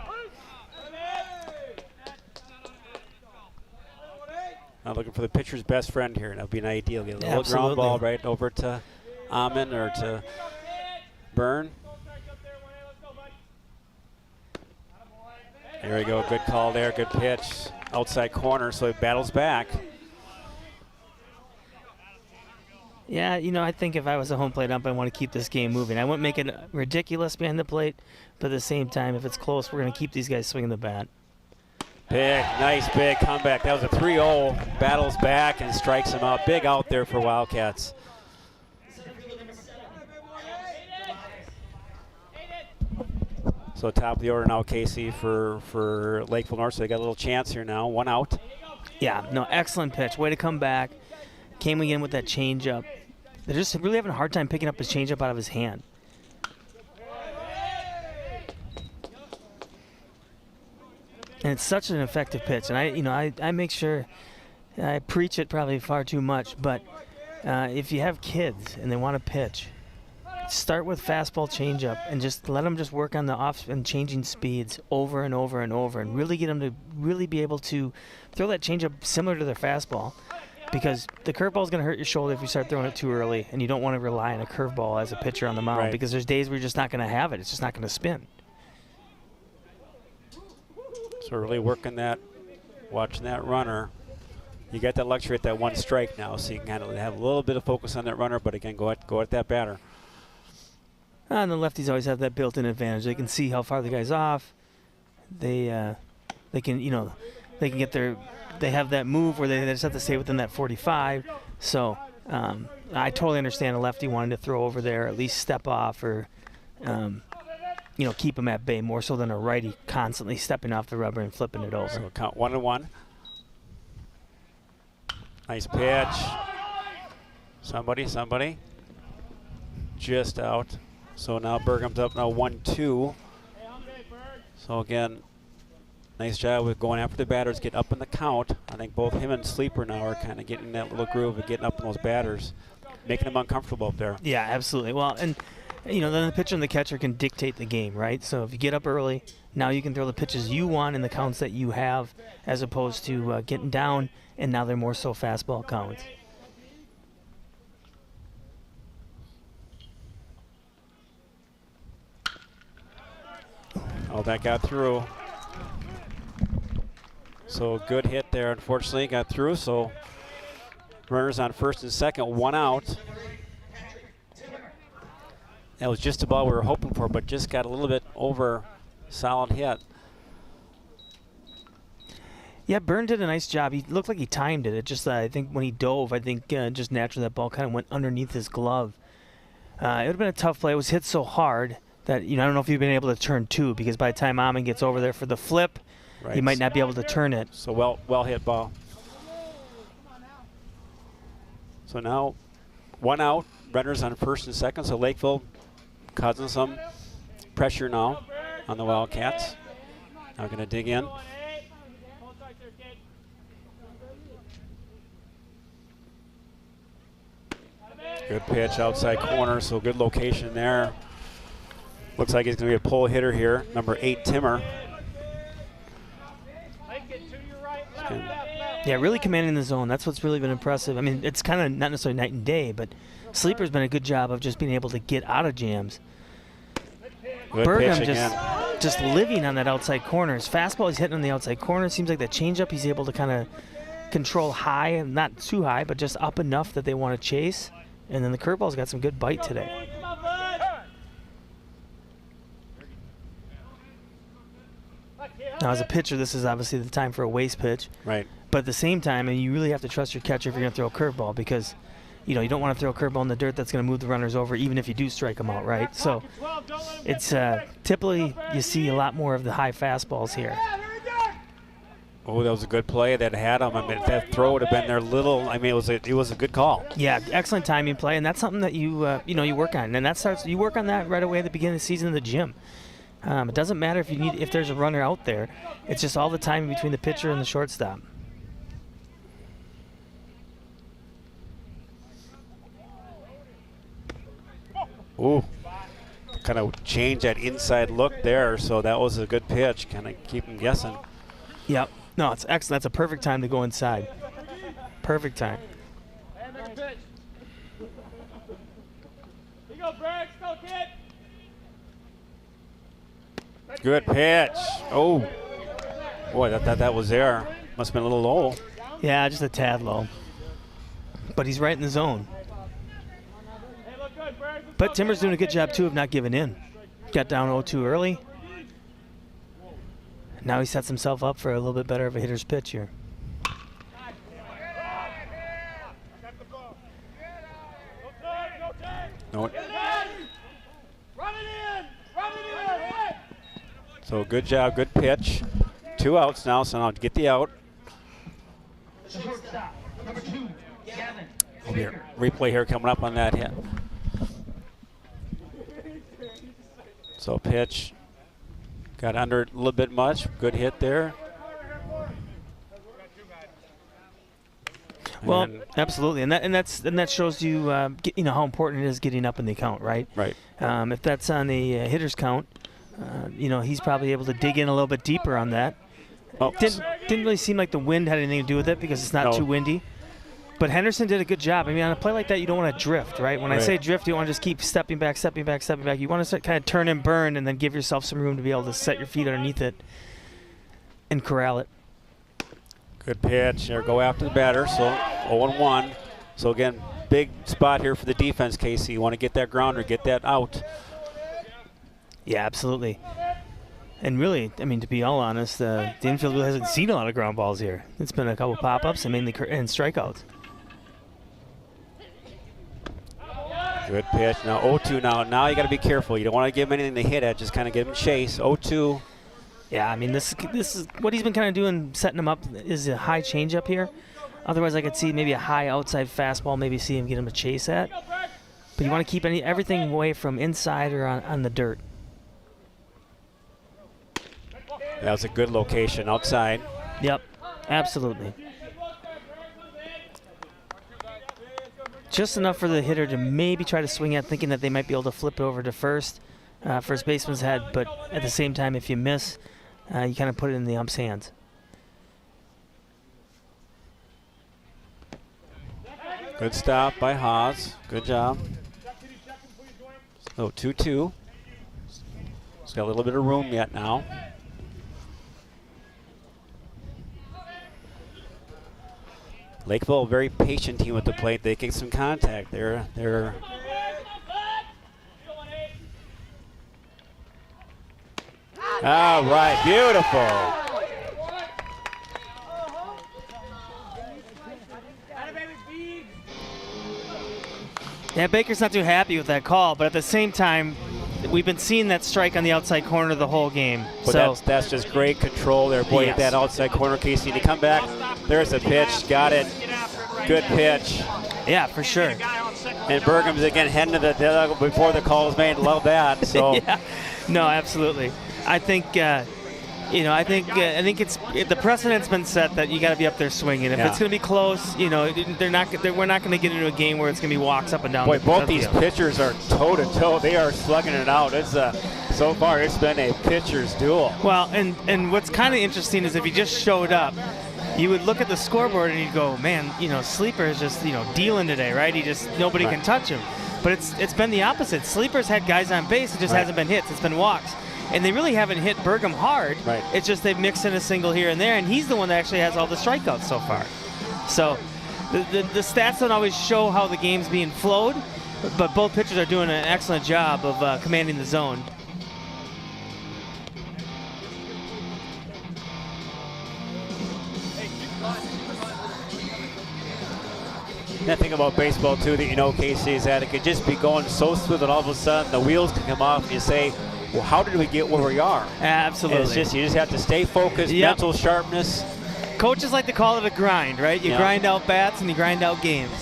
Now looking for the pitcher's best friend here. That would be an ideal. Get a little ground ball right over to Amon or to Byrne. There we go. Good call there. Good pitch. Outside corner, so he battles back. Yeah, I think if I was a home plate ump, I want to keep this game moving. I wouldn't make it ridiculous behind the plate, but at the same time, if it's close, we're going to keep these guys swinging the bat. Nice big comeback. That was a 3-0. Battles back and strikes him out. Big out there for Wildcats. So top of the order now, Casey, for Lakeville North. So they got a little chance here now. 1 out. Yeah, no, excellent pitch. Way to come back. Came again with that changeup. They're just really having a hard time picking up his changeup out of his hand. And it's such an effective pitch. And I make sure I preach it probably far too much, but if you have kids and they want to pitch, start with fastball changeup and just let them just work on the off and changing speeds over and over and over, and really get them to really be able to throw that changeup similar to their fastball. Because the curveball is going to hurt your shoulder if you start throwing it too early, and you don't want to rely on a curveball as a pitcher on the mound, because there's days where you're just not going to have it. It's just not going to spin. So really working that, watching that runner. You got that luxury at that 1 strike now, so you can kind of have a little bit of focus on that runner, but again, go at that batter. And the lefties always have that built-in advantage. They can see how far the guy's off. They can, they can get their, they have that move where they just have to stay within that 45. So I totally understand a lefty wanting to throw over there, at least step off or, keep him at bay more so than a righty constantly stepping off the rubber and flipping it over. So count 1-1. Nice pitch. Somebody. Just out. So now Burgham's up now 1-2. So again, nice job with going after the batters, getting up in the count. I think both him and Sleeper now are kind of getting in that little groove of getting up in those batters, making them uncomfortable up there. Yeah, absolutely. Well, and then the pitcher and the catcher can dictate the game, right? So if you get up early, now you can throw the pitches you want in the counts that you have, as opposed to getting down, and now they're more so fastball counts. Oh, that got through. So good hit there. Unfortunately, got through. So runners on first and second, 1 out. That was just about what we were hoping for, but just got a little bit over solid hit. Yeah, Byrne did a nice job. He looked like he timed it. It just, I think when he dove, just naturally that ball kind of went underneath his glove. It would have been a tough play. It was hit so hard that, I don't know if you've been able to turn two, because by the time Amon gets over there for the flip, he might not be able to turn it. So well hit ball. So now 1 out, runners on first and second. So Lakeville causing some pressure now on the Wildcats. Now going to dig in. Good pitch outside corner, so good location there. Looks like he's going to be a pull hitter here, number 8, Timmer. Yeah, really commanding the zone. That's what's really been impressive. I mean, it's kind of not necessarily night and day, but Sleeper's been a good job of just being able to get out of jams. Good Burgham pitch again. just living on that outside corner. His fastball, he's hitting on the outside corner. It seems like that changeup, he's able to kind of control high, and not too high, but just up enough that they want to chase. And then the curveball's got some good bite today. Now, as a pitcher, this is obviously the time for a waste pitch. Right. But at the same time, and you really have to trust your catcher if you're going to throw a curveball, because you don't want to throw a curveball in the dirt that's going to move the runners over, even if you do strike them out, right? So it's typically you see a lot more of the high fastballs here. Oh, that was a good play that had him. I mean, if that throw would have been there little. I mean, it was a good call. Yeah, excellent timing play, and that's something that you work on, and you work on that right away at the beginning of the season in the gym. It doesn't matter if there's a runner out there. It's just all the time between the pitcher and the shortstop. Ooh, kind of change that inside look there. So that was a good pitch. Kind of keep him guessing. Yep. No, it's excellent. That's a perfect time to go inside. Perfect time. Good pitch. Oh, boy, that was there. Must have been a little low. Yeah, just a tad low. But he's right in the zone. But Timmer's doing a good job, too, of not giving in. Got down 0-2 early. Now he sets himself up for a little bit better of a hitter's pitch here. No. So good job, good pitch. 2 outs now, so now to get the out. Replay here coming up on that hit. So pitch. Got under it a little bit much. Good hit there. Well, absolutely, and that shows you how important it is getting up in the count, right? Right. If that's on the hitter's count, he's probably able to dig in a little bit deeper on that. Oh. Didn't really seem like the wind had anything to do with it because it's not too windy. But Henderson did a good job. I mean, on a play like that, you don't want to drift, right? When I say drift, you don't want to just keep stepping back. You want to kind of turn and burn and then give yourself some room to be able to set your feet underneath it and corral it. Good pitch. There, go after the batter. So 0-1. So again, big spot here for the defense, Casey. You want to get that grounder, get that out. Yeah, absolutely. And really, I mean, to be all honest, the infield really hasn't seen a lot of ground balls here. It's been a couple pop-ups and mainly and strikeouts. Good pitch. Now 0-2 now. Now you got to be careful. You don't want to give him anything to hit at. Just kind of give him chase. 0-2. Yeah, I mean, this is what he's been kind of doing, setting him up, is a high changeup here. Otherwise, I could see maybe a high outside fastball, maybe see him get him a chase at. But you want to keep everything away from inside or on the dirt. That was a good location outside. Yep, absolutely. Just enough for the hitter to maybe try to swing at, thinking that they might be able to flip it over to first baseman's head. But at the same time, if you miss, you kind of put it in the ump's hands. Good stop by Haas. Good job. So 2-2. He's got a little bit of room yet now. Lakeville, a very patient team at the plate. They get some contact. They're all right, beautiful. Yeah, Baker's not too happy with that call, but at the same time, we've been seeing that strike on the outside corner the whole game. But so that's just great control there. Boy, yes. That outside corner, Casey, to come back. There's a pitch. Got it. Good pitch. Yeah, for sure. And Bergham's again heading to the dugout before the call is made. Love that. So yeah. No, absolutely. I think I think it's the precedent's been set that you got to be up there swinging. If it's going to be close, we're not going to get into a game where it's going to be walks up and down. Boy, both these pitchers are toe to toe. They are slugging it out. It's so far it's been a pitcher's duel. Well, and what's kind of interesting is if he just showed up, you would look at the scoreboard and you'd go, man, Sleeper is just dealing today, right? Nobody can touch him. But it's been the opposite. Sleeper's had guys on base. It just hasn't been hits. It's been walks. And they really haven't hit Bergham hard. Right. It's just they've mixed in a single here and there, and he's the one that actually has all the strikeouts so far. So the stats don't always show how the game's being flowed, but both pitchers are doing an excellent job of commanding the zone. That thing about baseball too that Casey, is that it could just be going so smooth that all of a sudden the wheels can come off and you say, well, how did we get where we are? Absolutely. And you just have to stay focused, mental sharpness. Coaches like to call it a grind, right? You grind out bats and you grind out games.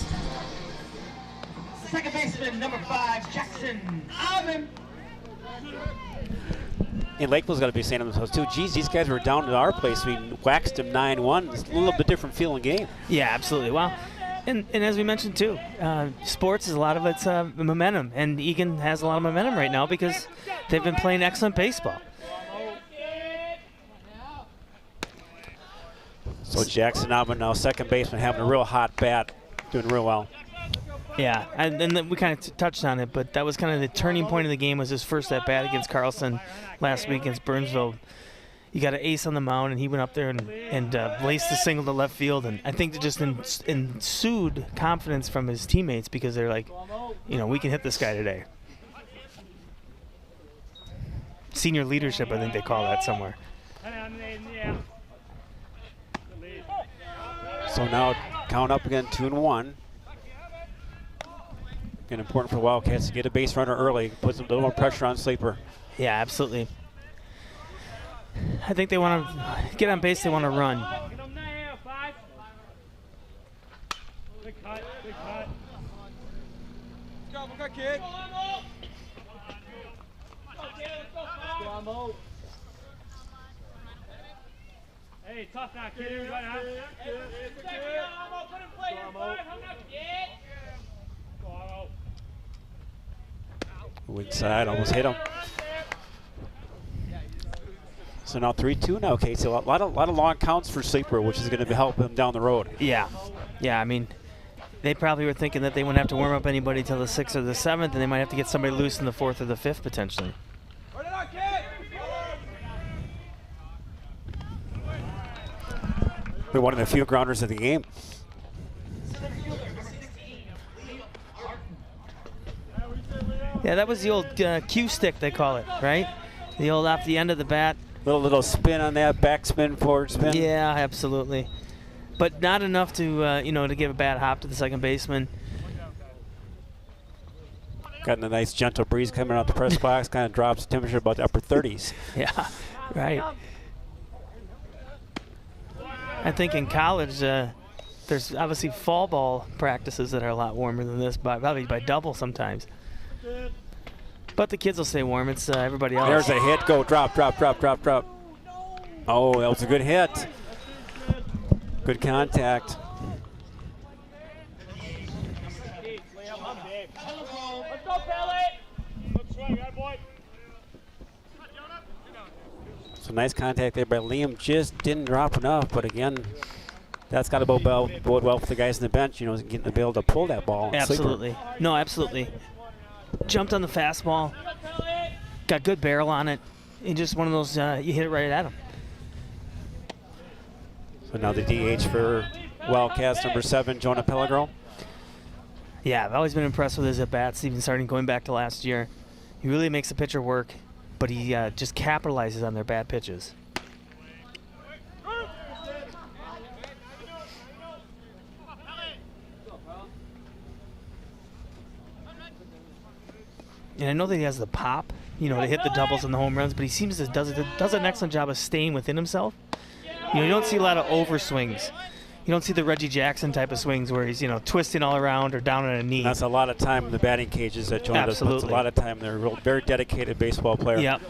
Second baseman, number 5, Jackson Alvin. And Lakeville's got to be saying to themselves too, geez, these guys were down at our place. We waxed them 9-1. It's a little bit different feeling game. Yeah, absolutely. Well, and as we mentioned too, sports is a lot of it's momentum, and Eagan has a lot of momentum right now because they've been playing excellent baseball. So Jackson Alvin now second baseman, having a real hot bat, doing real well. Yeah, and then we kind of touched on it, but that was kind of the turning point of the game. Was his first at bat against Carlson last week against Burnsville. You got an ace on the mound, and he went up there and laced the single to left field. And I think it just ensued confidence from his teammates because they're like, we can hit this guy today. Senior leadership, I think they call that somewhere. So now count up again, 2-1. Again, important for Wildcats to get a base runner early, puts a little more pressure on Sleeper. Yeah, absolutely. I think they want to get on base. They want to run. Good cut. Go, kid. Hey, tough now, kid. Inside, almost hit him. So now 3-2 now, Casey. A lot of long counts for Sleeper, which is going to help him down the road. Yeah. I mean, they probably were thinking that they wouldn't have to warm up anybody till the 6th or the 7th, and they might have to get somebody loose in the 4th or the 5th potentially. They're one of the few grounders of the game. Yeah, that was the old cue stick, they call it, right? The old off the end of the bat. Little spin on that, back spin, forward spin. Yeah, absolutely. But not enough to, to give a bad hop to the second baseman. Got a nice gentle breeze coming out the press box, kind of drops the temperature about the upper 30s. Yeah, right. I think in college, there's obviously fall ball practices that are a lot warmer than this, probably by double sometimes. But the kids will stay warm. It's everybody else. There's a hit. Go, drop. Oh, that was a good hit. Good contact. So nice contact there by Liam. Just didn't drop enough, but again, that's got to bode well for the guys on the bench, getting to be able to pull that ball. Absolutely. No, absolutely. Jumped on the fastball. Got good barrel on it. And just one of those, you hit it right at him. So now the DH for Wildcats, number 7, Jonah Pellegro. Yeah, I've always been impressed with his at-bats, even starting going back to last year. He really makes the pitcher work, but he just capitalizes on their bad pitches. And I know that he has the pop, to hit the doubles and the home runs, but he seems to does an excellent job of staying within himself. You don't see a lot of overswings. You don't see the Reggie Jackson type of swings where he's, twisting all around or down on a knee. That's a lot of time in the batting cages that Jonah does. Puts a lot of time. They're a very dedicated baseball player. Yep.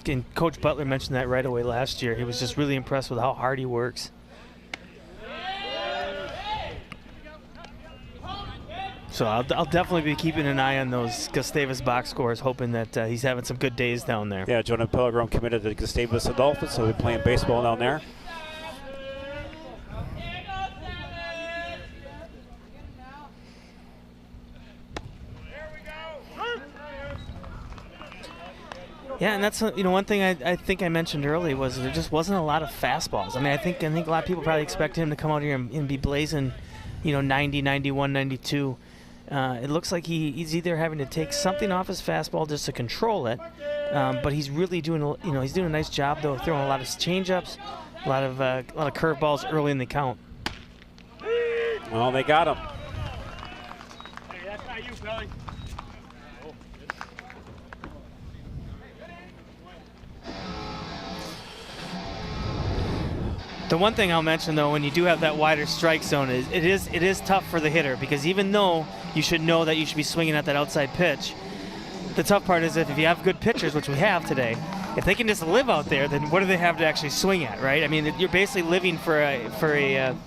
And Coach Butler mentioned that right away last year. He was just really impressed with how hard he works. So I'll definitely be keeping an eye on those Gustavus box scores, hoping that he's having some good days down there. Yeah, Jonah Pellegrom committed to Gustavus Adolphus, so he'll be playing baseball down there. Yeah, and that's one thing I think I mentioned earlier was there just wasn't a lot of fastballs. I mean, I think a lot of people probably expect him to come out here and be blazing, 90, 91, 92. It looks like he's either having to take something off his fastball just to control it, but he's really doing he's doing a nice job though, throwing a lot of changeups, a lot of curveballs early in the count. Well, they got him. Hey, that's not you, Billy. The one thing I'll mention though, when you do have that wider strike zone, is it is tough for the hitter, because even though you should know that you should be swinging at that outside pitch, the tough part is if you have good pitchers, which we have today, if they can just live out there, then what do they have to actually swing at, right? I mean, you're basically living for a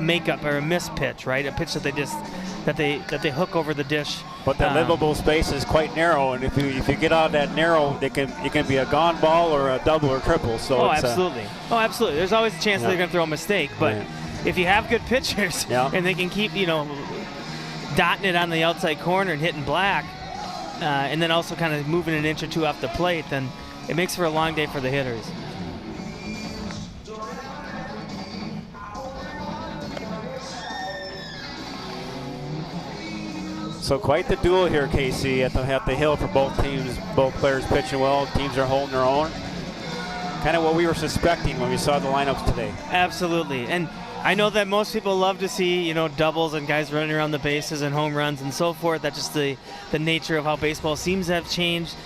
makeup or a miss pitch, right? A pitch that they hook over the dish. But that livable space is quite narrow, and if you get out of that narrow, it can be a gone ball or a double or triple. So absolutely. Absolutely. There's always a chance that they're going to throw a mistake, but if you have good pitchers and they can keep dotting it on the outside corner and hitting black, and then also kind of moving an inch or two off the plate, then it makes for a long day for the hitters. So quite the duel here, Casey, at the hill for both teams. Both players pitching well. Teams are holding their own. Kind of what we were suspecting when we saw the lineups today. Absolutely. And I know that most people love to see, doubles and guys running around the bases and home runs and so forth. That's just the nature of how baseball seems to have changed.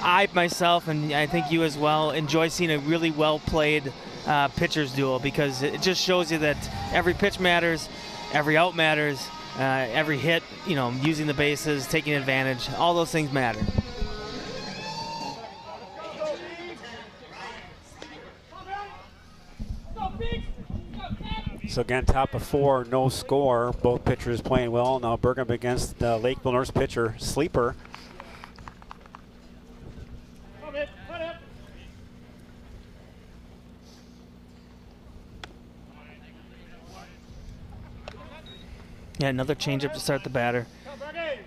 I myself, and I think you as well, enjoy seeing a really well-played pitcher's duel, because it just shows you that every pitch matters, every out matters, every hit, using the bases, taking advantage, all those things matter. So again, top of 4, no score. Both pitchers playing well. Now Burgham against Lakeville North's pitcher, Sleeper. Yeah, another changeup to start the batter.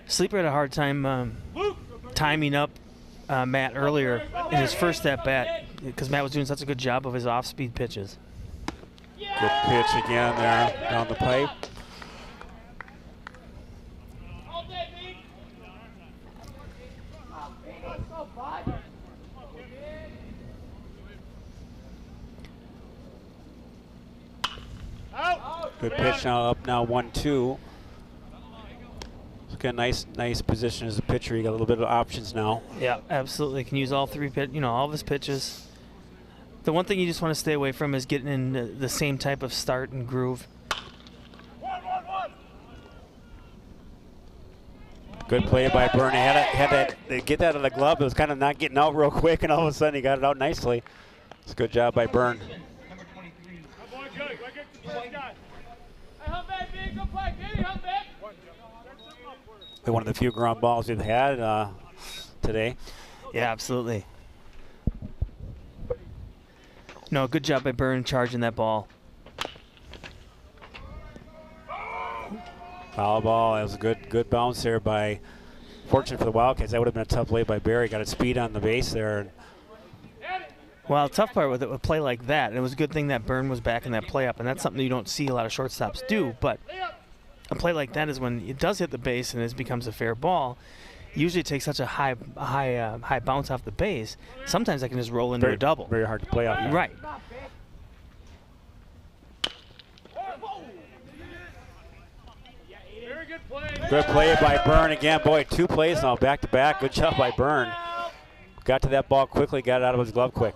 Sleeper had a hard time timing up Matt earlier in his first at-bat, because Matt was doing such a good job of his off-speed pitches. Good pitch again there down the pipe. Good pitch now, up now 1-2. Got a nice position as a pitcher. You got a little bit of options now. Yeah, absolutely. Can use all three all of his pitches. The one thing you just want to stay away from is getting in the same type of start and groove. Good play by Byrne. Had to get that out of the glove. It was kind of not getting out real quick, and all of a sudden he got it out nicely. It's a good job by Byrne. One of the few ground balls we've had today. Yeah, absolutely. No, good job by Byrne charging that ball. Foul ball. That was a good bounce there by. Fortunate for the Wildcats, that would have been a tough play by Barry. Got its speed on the base there. Well, tough part with it, a play like that, and it was a good thing that Byrne was back in that play up, and that's something you don't see a lot of shortstops do. But a play like that is when it does hit the base and it becomes a fair ball. Usually it takes such a high bounce off the base. Sometimes I can just roll into a double. Very hard to play off that. Right. Good play by Byrne again. Boy, 2 plays now back to back. Good job by Byrne. Got to that ball quickly, got it out of his glove quick.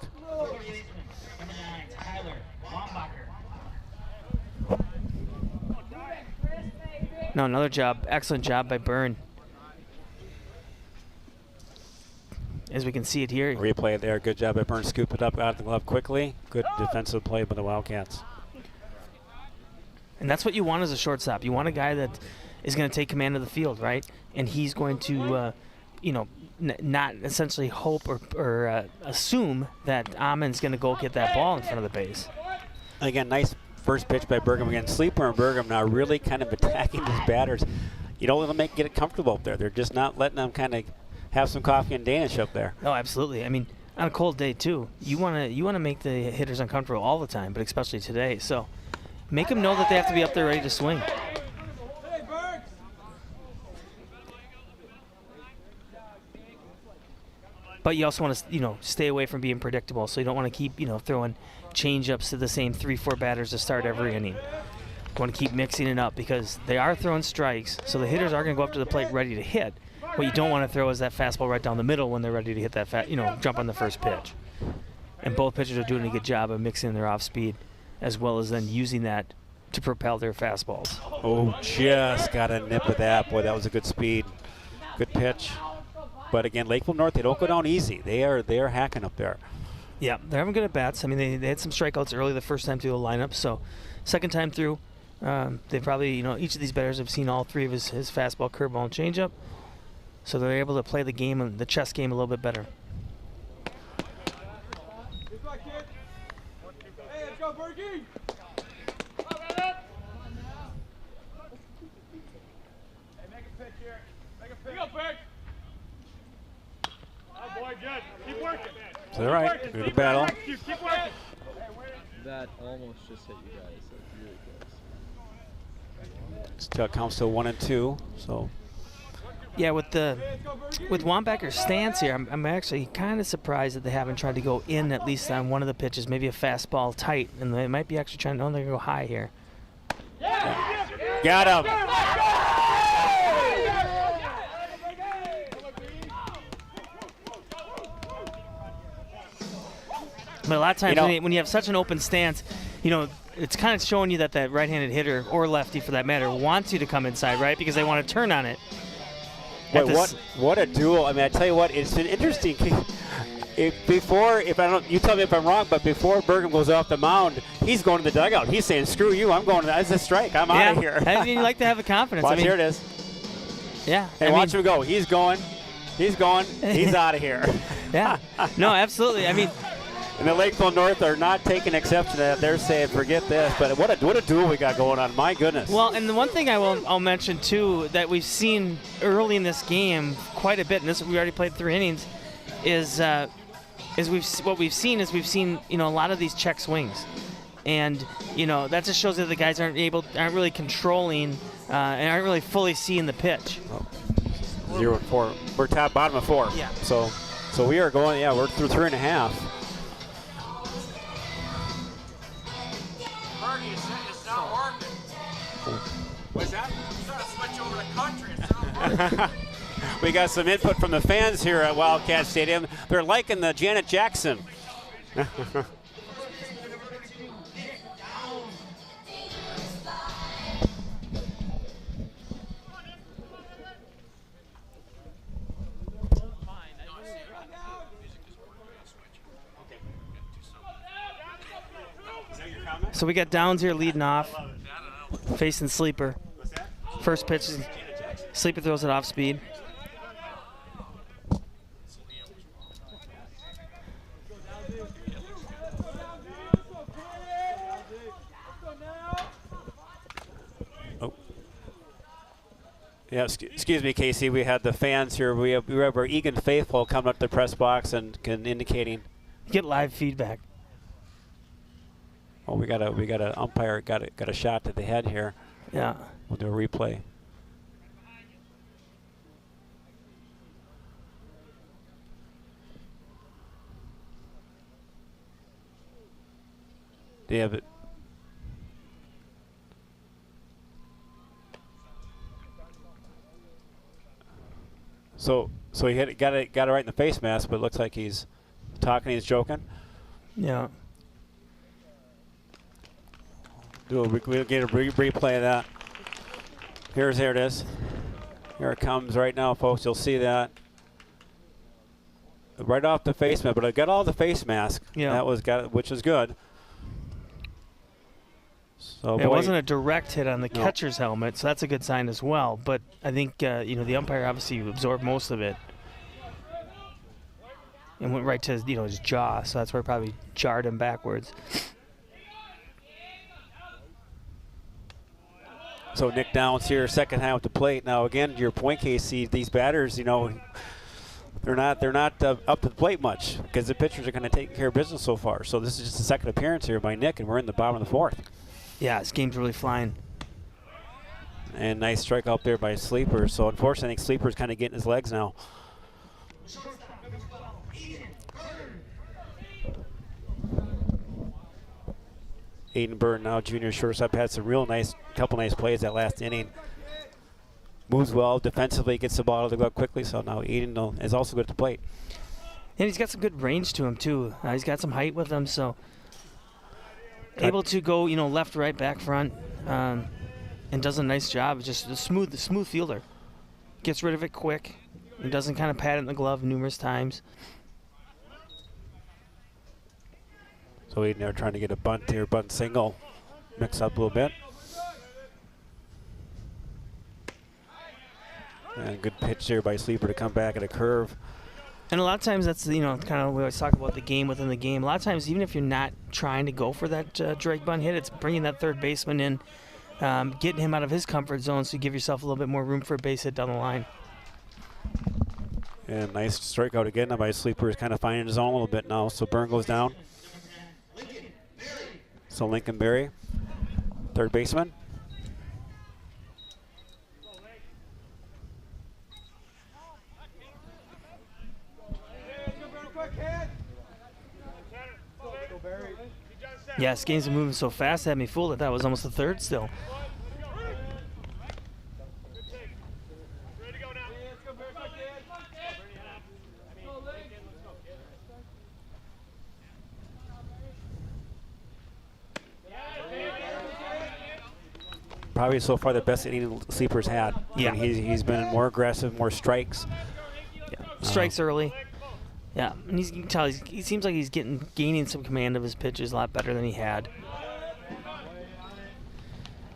No, another job. Excellent job by Byrne. As we can see it here. Replay it there. Good job by Byrne. Scoop it up out of the glove quickly. Good defensive play by the Wildcats. And that's what you want as a shortstop. You want a guy that is going to take command of the field, right? And he's going to, not essentially hope or assume that Amon's going to go get that ball in front of the base. Again, nice first pitch by Burgum. Again, Sleeper and Burgum now really kind of attacking these batters. You don't let them get it comfortable up there. They're just not letting them kind of have some coffee and Danish up there. Oh, absolutely. I mean, on a cold day too, you want to make the hitters uncomfortable all the time, but especially today. So make them know that they have to be up there ready to swing. But you also want to, stay away from being predictable. So you don't want to keep, throwing change-ups to the same 3-4 batters to start every inning. You want to keep mixing it up because they are throwing strikes, so the hitters are going to go up to the plate ready to hit. What you don't want to throw is that fastball right down the middle when they're ready to hit that jump on the first pitch. And both pitchers are doing a good job of mixing their off-speed as well as then using that to propel their fastballs. Oh, just got a nip of that. Boy, that was a good speed. Good pitch. But again, Lakeville North, they don't go down easy. They are hacking up there. Yeah, they're having good at-bats. I mean, they had some strikeouts early the first time through the lineup. So second time through, they probably, each of these batters have seen all three of his fastball, curveball, and changeup. So they're able to play the game, the chess game, a little bit better. Hey, let's go, Bergie! Hey, make a pitch here. Make a pitch. Go, Berg! Oh, boy, good. Keep working. Is that right? Good battle. Keep working. That almost just hit you guys. That's really close. Still counts to 1-2. So. Yeah, with Wambacker's stance here, I'm actually kind of surprised that they haven't tried to go in at least on one of the pitches, maybe a fastball tight, and they might be actually trying to, they're going to go high here. Yeah. Got him. But a lot of times when you have such an open stance, it's kind of showing you that that right-handed hitter, or lefty for that matter, wants you to come inside, right? Because they want to turn on it. Boy, what a duel. I mean, I tell you what, it's been interesting. You tell me if I'm wrong, but before Burgum goes off the mound, he's going to the dugout. He's saying, screw you, I'm going, that's a strike, I'm out of here. I mean, you like to have the confidence. Watch, here it is. Yeah. Hey, watch him go. He's going, he's out of here. Yeah. No, absolutely. I mean, and the Lakeville North are not taking exception to that. They're saying, forget this. But what a duel we got going on. My goodness. Well, and the one thing I'll mention, too, that we've seen early in this game quite a bit, and we already played 3 innings, is we've seen a lot of these check swings. And, that just shows that the guys aren't really controlling and aren't really fully seeing the pitch. 0-4. We're bottom of 4. Yeah. So we are going, we're through 3.5. It's not working. What's that? Trying to switch over to country or something. We got some input from the fans here at Wildcat Stadium. They're liking the Janet Jackson. So we got Downs here leading off, facing Sleeper. First pitch, Sleeper throws it off speed. Oh. Yeah, excuse me, Casey. We had the fans here. We have our Eagan faithful coming up to the press box and indicating. Get live feedback. Oh, we got a umpire got a shot to the head here. Yeah. We'll do a replay. Do you have it? So he got it right in the face mask, but it looks like he's talking. He's joking. Yeah. We'll get a replay of that. Here it is. Here it comes right now, folks. You'll see that. Right off the face mask, but I got all the face mask. Yeah. Which is good. So it wasn't a direct hit on the catcher's helmet, so that's a good sign as well. But I think the umpire obviously absorbed most of it and went right to his jaw, so that's where it probably jarred him backwards. So Nick Downs here, second time at the plate. Now again, to your point, Casey, these batters, they're not up to the plate much because the pitchers are kind of taking care of business so far. So this is just the second appearance here by Nick, and we're in the bottom of the fourth. Yeah, this game's really flying. And nice strikeout there by Sleeper. So unfortunately, I think Sleeper's kind of getting his legs now. Aiden Byrne now, junior shortstop, had some couple nice plays that last inning. Moves well defensively, gets the ball to the glove quickly. So now Aiden is also good at the plate. And he's got some good range to him too. He's got some height with him, so able to go, left, right, back, front, and does a nice job. Just a smooth fielder. Gets rid of it quick. He doesn't kind of pat it in the glove numerous times. So Aiden there trying to get a bunt here, bunt single, mix up a little bit. And good pitch there by Sleeper to come back at a curve. And a lot of times that's, kind of, we always talk about the game within the game. A lot of times, even if you're not trying to go for that drag bunt hit, it's bringing that third baseman in, getting him out of his comfort zone so you give yourself a little bit more room for a base hit down the line. And nice strikeout again by Sleeper. Is kind of finding his own a little bit now. So Byrne goes down. So Lincoln Berry, third baseman. Yes, games are moving so fast, it had me fooled. I thought it was almost the third still. Probably so far the best inning Sleeper's had. Yeah. I mean, he's been more aggressive, more strikes. Yeah. Strikes early. Yeah, and you can tell he seems like he's gaining some command of his pitches a lot better than he had.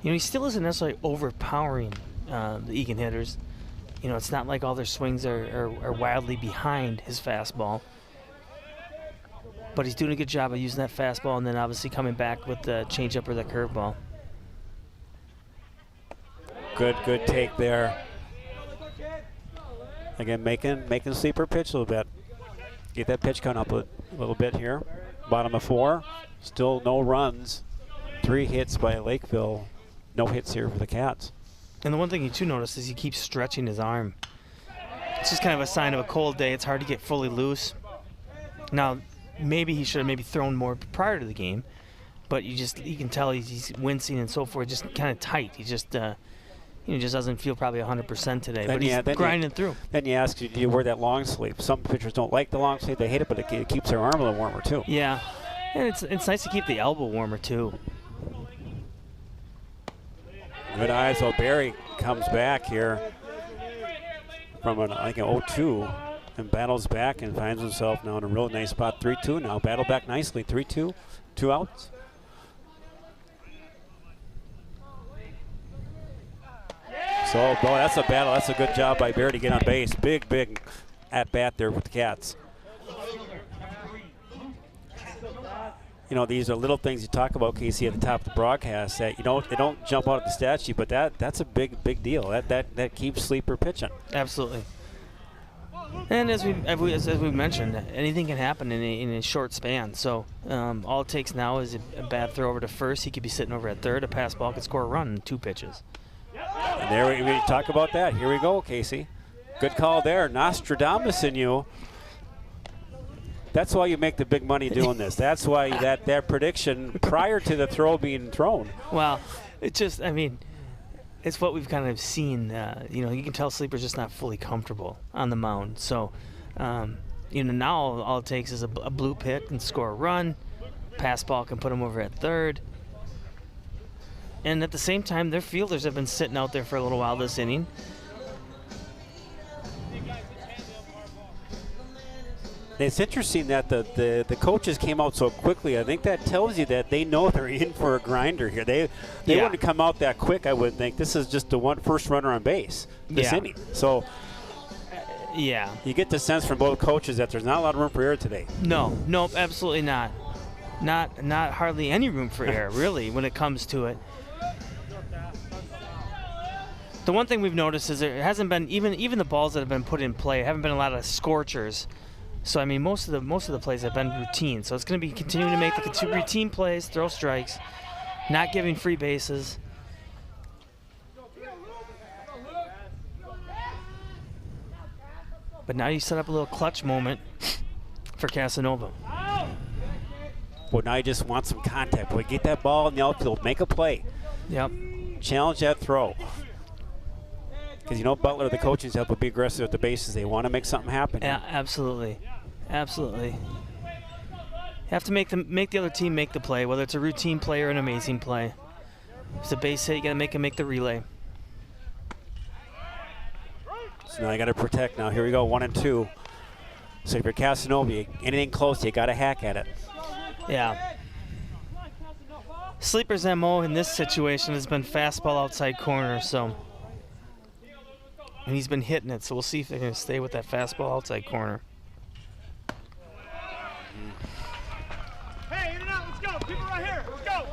He still isn't necessarily overpowering the Eagan hitters. It's not like all their swings are wildly behind his fastball. But he's doing a good job of using that fastball and then obviously coming back with the changeup or the curveball. Good take there. Again, making Sleeper pitch a little bit. Get that pitch coming up a little bit here. Bottom of four. Still no runs. 3 hits by Lakeville. No hits here for the Cats. And the one thing you too notice is he keeps stretching his arm. It's just kind of a sign of a cold day. It's hard to get fully loose. Now, maybe he should have thrown more prior to the game. but you can tell he's wincing and so forth, just kind of tight. He just just doesn't feel probably 100% today, but he's grinding through. Then you ask, do you wear that long sleeve? Some pitchers don't like the long sleeve; they hate it, but it keeps their arm a little warmer too. Yeah, and it's nice to keep the elbow warmer too. Good eyes. So Barry comes back here from an 0-2 and battles back and finds himself now in a real nice spot. 3-2 now. Battle back nicely. 3-2. 2 outs. So, boy, that's a battle. That's a good job by Barry to get on base. Big at bat there with the Cats. You know, these are little things you talk about, Casey, at the top of the broadcast that they don't jump out at the stat sheet, but that's a big deal. That keeps Sleeper pitching. Absolutely. And as we mentioned, anything can happen in a short span. So all it takes now is a bad throw over to first. He could be sitting over at third. A pass ball could score a run in 2 pitches. And there we talk about that. Here we go, Casey. Good call there. Nostradamus in you. That's why you make the big money doing this. That's why that prediction prior to the throw being thrown. Well, it's what we've kind of seen. You can tell Sleeper's just not fully comfortable on the mound. So, now all it takes is a blue pit and score a run. Pass ball can put him over at third. And at the same time, their fielders have been sitting out there for a little while this inning. It's interesting that the coaches came out so quickly. I think that tells you that they know they're in for a grinder here. They wouldn't come out that quick, I would think. This is just the first runner on base this inning. So yeah, you get the sense from both coaches that there's not a lot of room for error today. No, absolutely not. Not hardly any room for error, really, when it comes to it. The one thing we've noticed is there hasn't been even the balls that have been put in play haven't been a lot of scorchers. So I mean, most of the plays have been routine. So it's going to be continuing to make the routine plays, throw strikes, not giving free bases. But now you set up a little clutch moment for Casanova. Well, now you just want some contact. Boy, get that ball in the outfield, make a play. Yep. Challenge that throw. Because Butler, the coaching staff, would be aggressive at the bases. They want to make something happen. Yeah, absolutely. You have to make the other team make the play, whether it's a routine play or an amazing play. If it's a base hit, you got to make the relay. So now you got to protect. Now here we go, 1-2. So if you're Casanova, anything close, you got to hack at it. Yeah. Sleeper's MO in this situation has been fastball outside corner, and he's been hitting it, so we'll see if they're going to stay with that fastball outside corner. Hey, in and out, let's go. People right here, let's go.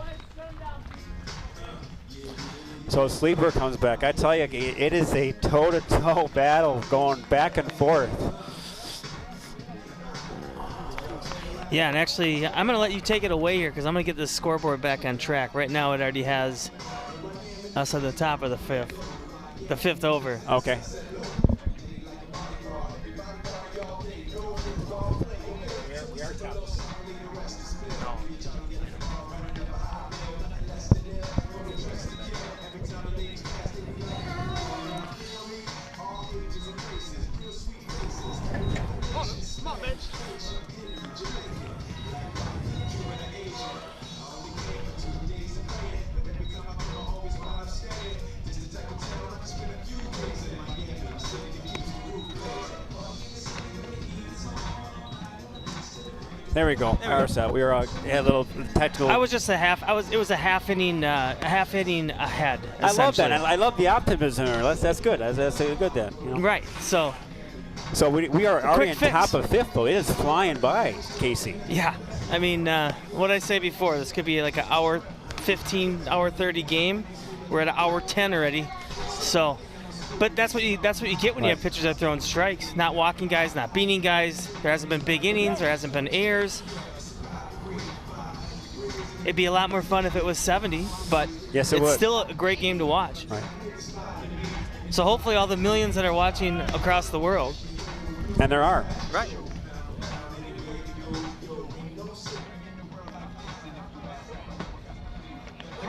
So Sleeper comes back. I tell you, it is a toe-to-toe battle going back and forth. Yeah, and actually, I'm going to let you take it away here because I'm going to get this scoreboard back on track. Right now, it already has us at the top of the fifth. The fifth over. Okay. Come on, bitch. There we go. Our set. We were had a little technical. I was just a half. It was a half inning ahead. I love that. I love the optimism. That's good. That's good then. Right. So we are already on top of fifth though. It is flying by, Casey. Yeah. I mean, what did I say before? This could be like an hour 15, hour 30 game. We're at an hour 10 already. So. But that's what you get when you have pitchers that are throwing strikes, not walking guys, not beating guys. There hasn't been big innings, there hasn't been errors. It'd be a lot more fun if it was 70, but yes, it's still a great game to watch. Right. So hopefully all the millions that are watching across the world. And there are. Right.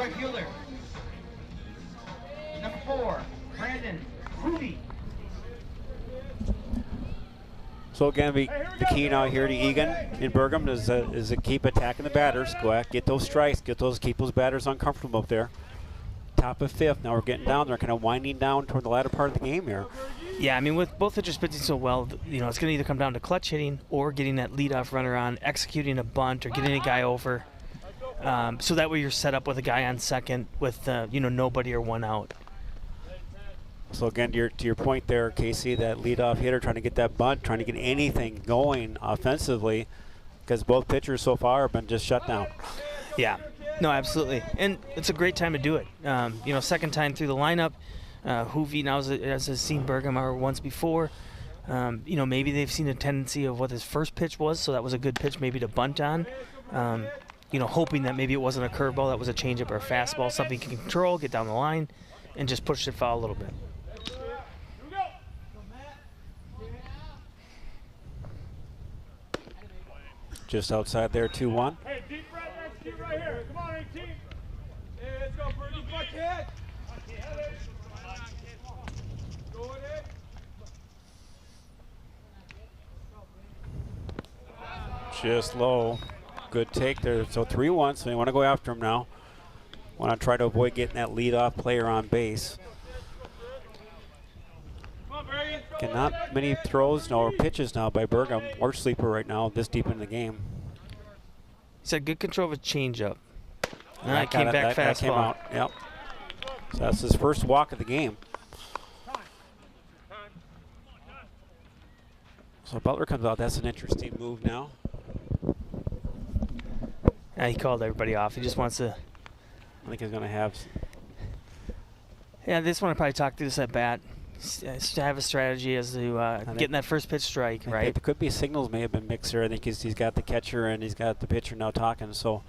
right fielder. Number 4, Brandon Rudy. So again, the key now here to Eagan in Bergham is to keep attacking the batters. Go out, get those strikes, keep those batters uncomfortable up there. Top of 5th. Now we're getting down. They're kind of winding down toward the latter part of the game here. Yeah, I mean, with both pitchers pitching so well, you know, it's going to either come down to clutch hitting or getting that leadoff runner on, executing a bunt, or getting a guy over. So that way you're set up with a guy on second with, you know, nobody or one out. So again, to your point there, Casey, that leadoff hitter trying to get that bunt, trying to get anything going offensively, because both pitchers so far have been just shut down. Yeah, no, absolutely. And it's a great time to do it. You know, second time through the lineup. Hoovie now has seen Berghammer once before. You know, maybe they've seen a tendency of what his first pitch was, so that was a good pitch maybe to bunt on. You know, hoping that maybe it wasn't a curveball, that was a changeup or a fastball, something you can control, get down the line, and just push it foul a little bit. Just outside there, 2-1. Hey, deep breath, execute right here. Come on, 18. Hey, let's go for a deep bucket. Go ahead. Just low. Good take there. So 3-1, so you want to go after him now. Want to try to avoid getting that leadoff player on base. Again, not many throws or pitches now by Bergham or Sleeper right now this deep in the game. He's had good control of a changeup. And that came back fastball. That came out, yep. So that's his first walk of the game. So Butler comes out. That's an interesting move now. Yeah, he called everybody off. He just wants to. I think he's going to have. Yeah, this one I probably talk through this at bat. To have a strategy as to getting that first pitch strike, right? There could be signals may have been mixed here. I think he's got the catcher and he's got the pitcher now talking. So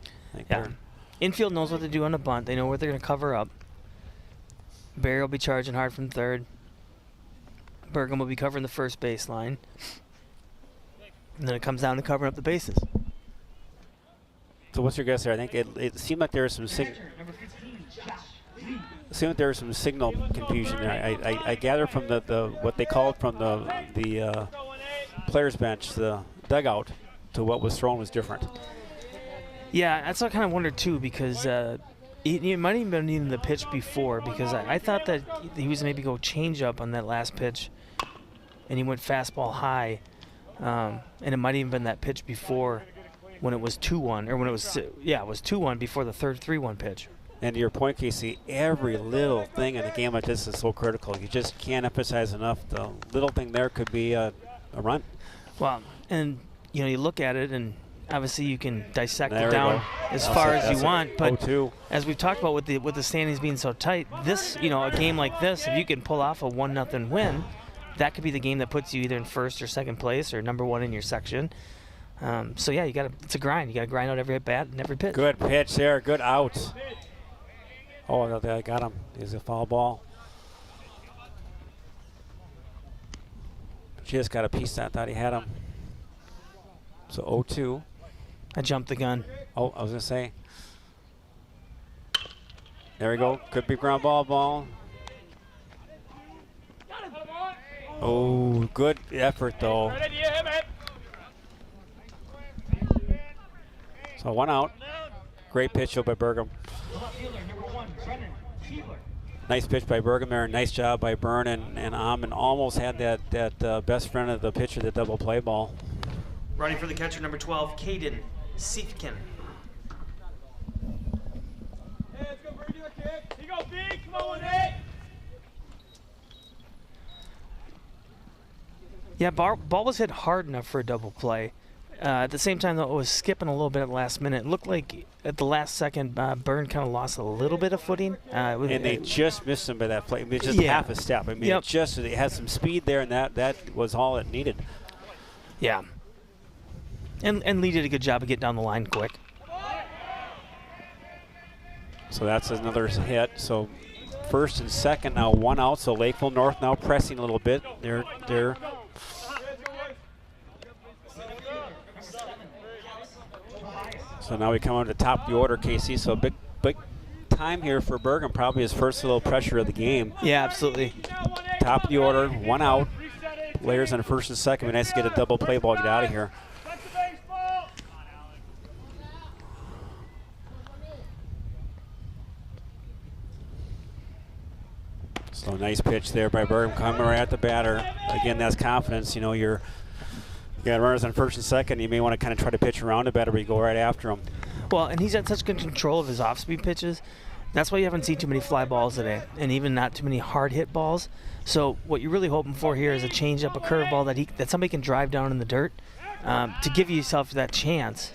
I think yeah. Infield knows what to do on the bunt. They know where they're going to cover up. Barry will be charging hard from third. Bergham will be covering the first baseline. And then it comes down to covering up the bases. So what's your guess there? I think it seemed like there was some signal confusion there. I gather from the what they called from the players bench, the dugout, to what was thrown was different. Yeah, that's what I kind of wondered too, because it might even been even the pitch before, because I thought that he was maybe go change up on that last pitch, and he went fastball high, and it might even been that pitch before when it was 2-1, or when it was, yeah, it was 2-1 before the third 3-1 pitch. And to your point, Casey, every little thing in a game like this is so critical. You just can't emphasize enough. The little thing there could be a run. Well, and you know, you look at it, and obviously you can dissect There it down as far as you want. But 0-2. as we've talked about with the standings being so tight, this, you know, a game like this, if you can pull off a 1-0 win, that could be the game that puts you either in first or second place or number one in your section. So yeah, it's a grind. You got to grind out every at bat and every pitch. Good pitch there. Good out. Oh, I got him. He's a foul ball. Just got a piece that. Thought he had him. So 0-2. I jumped the gun. Oh, I was going to say. There we go. Could be ground ball. Oh, good effort, though. So 1 out. Great pitch by Bergham. Nice pitch by Bergham there. Nice job by Byrne and Amon. Almost had that best friend of the pitcher, the double play ball. Running for the catcher, number 12, Caden Siefkin. Hey, let's go, Brady, the kick. He go big. Come on with it. Yeah, ball was hit hard enough for a double play. At the same time, though, it was skipping a little bit at the last minute. It looked like at the last second, Byrne kind of lost a little bit of footing. And they just missed him by that play. I mean, just half a step. I mean, it had some speed there, and that was all it needed. Yeah. And Lee did a good job of getting down the line quick. So that's another hit. So first and second now 1 out. So Lakeville North now pressing a little bit. They're So now we come on to the top of the order, Casey. So big time here for Bergam, probably his first little pressure of the game. Yeah, absolutely. Top of the order, 1 out. Players on first and second. Be nice to get a double play ball, get out of here. So nice pitch there by Bergam, coming right at the batter. Again, that's confidence. You know, you got runners on first and second. You may want to kind of try to pitch around the batter, but you go right after him. Well, and he's got such good control of his off-speed pitches. That's why you haven't seen too many fly balls today, and even not too many hard hit balls. So what you're really hoping for here is a changeup, a curveball that somebody can drive down in the dirt to give yourself that chance.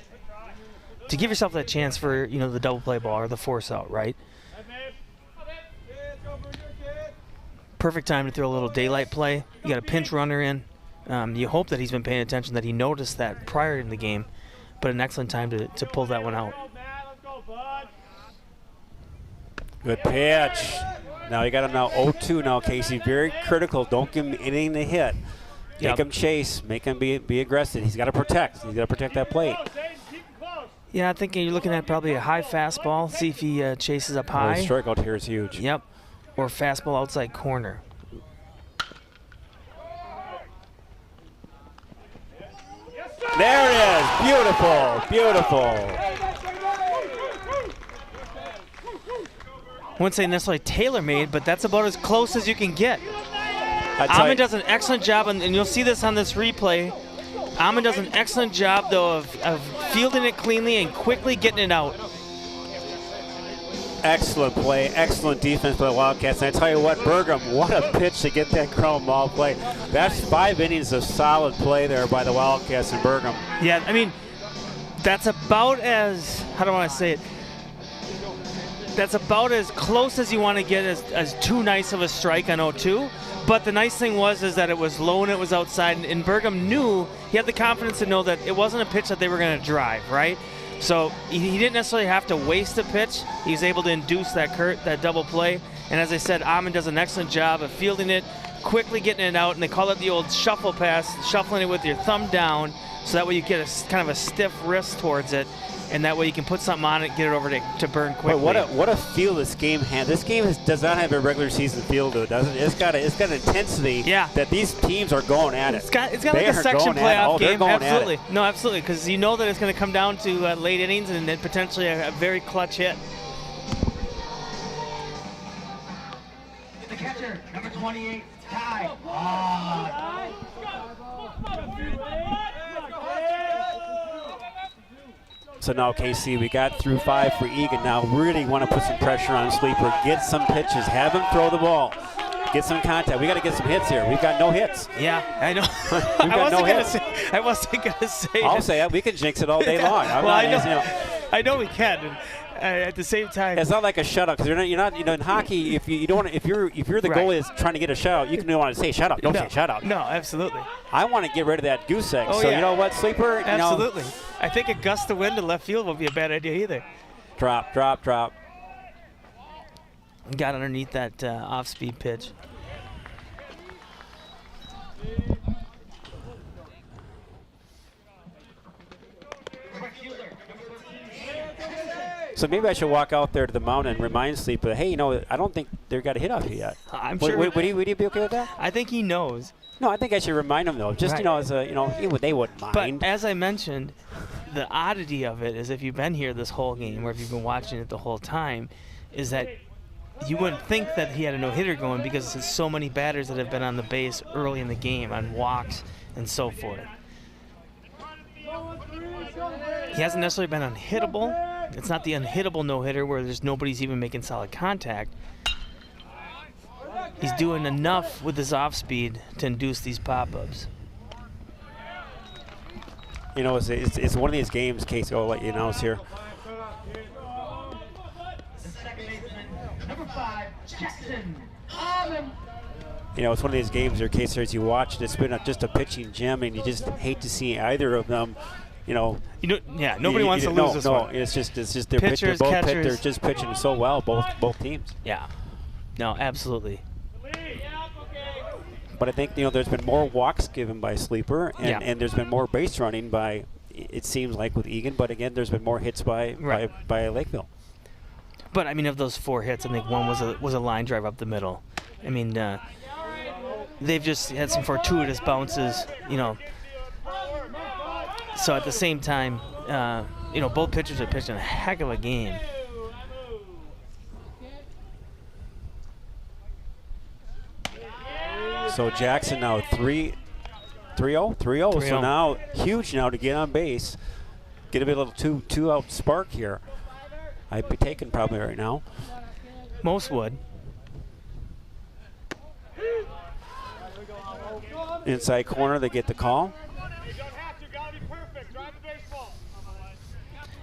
To give yourself that chance for the double play ball or the force out, right? Perfect time to throw a little daylight play. You got a pinch runner in. You hope that he's been paying attention, that he noticed that prior in the game, but an excellent time to pull that one out. Good pitch. Now you got him now 0-2 now, Casey. Very critical. Don't give him anything to hit. Make him chase. Make him be aggressive. He's got to protect. He's got to protect that plate. Yeah, I think you're looking at probably a high fastball. See if he chases up high. The strikeout here is huge. Yep. Or fastball outside corner. There it is. Beautiful. Beautiful. I wouldn't say necessarily tailor-made, but that's about as close as you can get. Amon does an excellent job, and you'll see this on this replay. Amon does an excellent job, though, of fielding it cleanly and quickly getting it out. Excellent play, excellent defense by the Wildcats. And I tell you what, Bergam, what a pitch to get that ground ball play. That's 5 innings of solid play there by the Wildcats and Bergam. Yeah, I mean, that's about as, how do I want to say it? That's about as close as you want to get as too nice of a strike on 0-2. But the nice thing is that it was low and it was outside. And Bergam knew, he had the confidence to know that it wasn't a pitch that they were going to drive, right? So he didn't necessarily have to waste a pitch. He was able to induce that double play. And as I said, Amon does an excellent job of fielding it, quickly getting it out, and they call it the old shuffle pass, shuffling it with your thumb down, so that way you get a kind of a stiff wrist towards it, and that way you can put something on it, get it over to burn quickly. But what a feel this game had. This game does not have a regular season feel to it, does it? It's got an intensity that these teams are going at it. It's got like a section playoff game. Absolutely. No, absolutely, because you know that it's going to come down to late innings and then potentially a very clutch hit. The catcher, number 28, Ty. So now, KC, we got through 5 for Eagan. Now really want to put some pressure on Sleeper. Get some pitches. Have him throw the ball. Get some contact. We got to get some hits here. We've got no hits. Yeah, I know. We've got no hits. I wasn't going to say I'll say it. We can jinx it all day long. I know we can. At the same time, it's not like a shutout, because you're not in hockey. If you're the goalie that's trying to get a shutout, you can want to say shutout. Don't say shutout. No, absolutely. I want to get rid of that goose egg. Oh, so yeah. you know what, Sleeper? Absolutely. I think a gust of wind to left field won't be a bad idea either. Drop. Got underneath that off-speed pitch. So maybe I should walk out there to the mound and remind Sleeper, hey, I don't think they've got a hit off you yet. I'm sure. Would he be okay with that? I think he knows. No, I think I should remind him, though. Just, right. As they wouldn't mind. But as I mentioned, the oddity of it is, if you've been here this whole game or if you've been watching it the whole time, is that you wouldn't think that he had a no-hitter going, because there's so many batters that have been on the base early in the game on walks and so forth. He hasn't necessarily been unhittable. It's not the unhittable no-hitter where there's nobody's even making solid contact. He's doing enough with his off-speed to induce these pop-ups. It's one of these games, Casey, I'll let you announce here. The second baseman, number 5, Jackson. It's one of these games here, Casey, as you watch it, it's been just a pitching gem, and you just hate to see either of them. Nobody wants to lose this one. It's just Pitchers, catchers. They're just pitching so well, both teams. Yeah. No, absolutely. But I think there's been more walks given by Sleeper, and there's been more base running by, it seems like, with Eagan. But again, there's been more hits by Lakeville. But I mean, of those 4 hits, I think one was a line drive up the middle. I mean, they've just had some fortuitous bounces, you know. So at the same time, you know, both pitchers are pitching a heck of a game. So Jackson now 3-0. So now huge now to get on base. Get a bit of a two out spark here. I'd be taken probably right now. Most would. Inside corner, they get the call.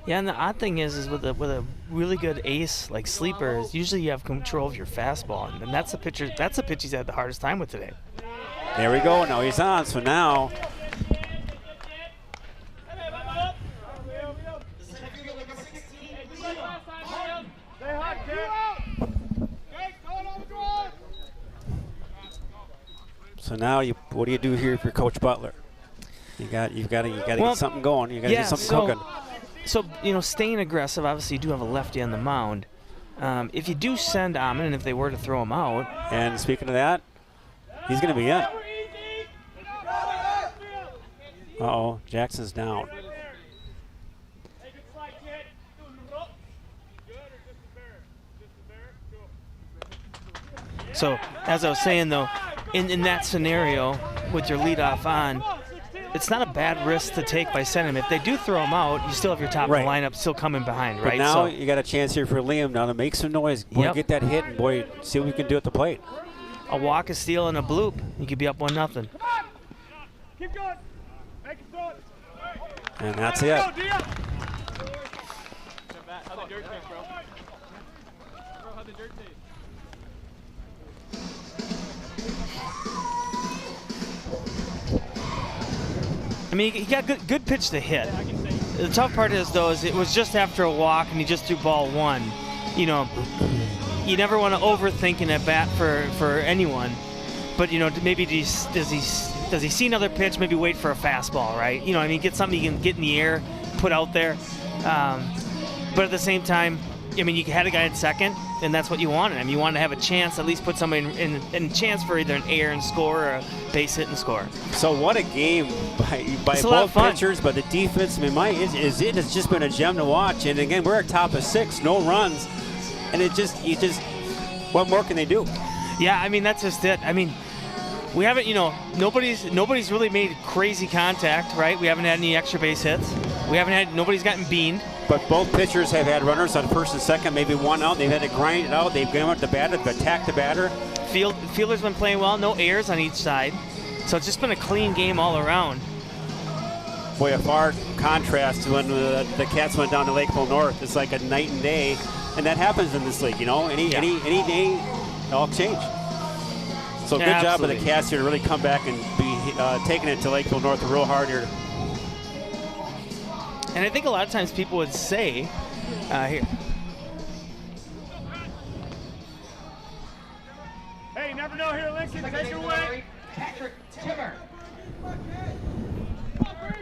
Yeah, and the odd thing is with a really good ace like Sleeper, is usually you have control of your fastball, and that's the pitch he's had the hardest time with today. There we go. Now he's on. So now. So now what do you do here if you're Coach Butler? You've got to get something going. You got to get something cooking. So, you know, staying aggressive, obviously you do have a lefty on the mound. If you do send Amon, and if they were to throw him out. And speaking of that, he's going to be in. Uh-oh, Jackson's down. So, as I was saying, though, in that scenario, with your leadoff on, it's not a bad risk to take by sending him. If they do throw him out, you still have your top of the lineup still coming behind, right? But now you got a chance here for Liam now to make some noise. Boy, get that hit, and boy, see what we can do at the plate. A walk, a steal, and a bloop. You could be up 1-0. Keep going. Make it throw. And that's it. How the dirt taste, bro? How the dirt taste? I mean, he got good pitch to hit. The tough part is, though, is it was just after a walk and he just threw ball 1. You know, you never want to overthink an at bat for anyone. But, you know, maybe does he see another pitch? Maybe wait for a fastball, right? You know, I mean, get something you can get in the air, put out there. But at the same time, I mean, you had a guy at second, and that's what you wanted. I mean, you wanted to have a chance, at least put somebody in chance for either an error and score or a base hit and score. So what a game by both pitchers, but the defense, I mean, it has just been a gem to watch. And again, we're at top of 6, no runs, and what more can they do? Yeah, I mean, that's just it. I mean, we haven't, you know, nobody's really made crazy contact, right? We haven't had any extra base hits. Nobody's gotten beamed. But both pitchers have had runners on first and second, maybe 1 out. They've had to grind it out. They've gone to the batter, they've attacked the batter. Fielder's been playing well, no errors on each side. So it's just been a clean game all around. Boy, a far contrast to when the Cats went down to Lakeville North. It's like a night and day, and that happens in this league, you know. Any day, it'll change. So good job of the Cats here to really come back and be taking it to Lakeville North real hard here. And I think a lot of times people would say, here. Hey, never know here, Lincoln. Take it away. Patrick Timmer.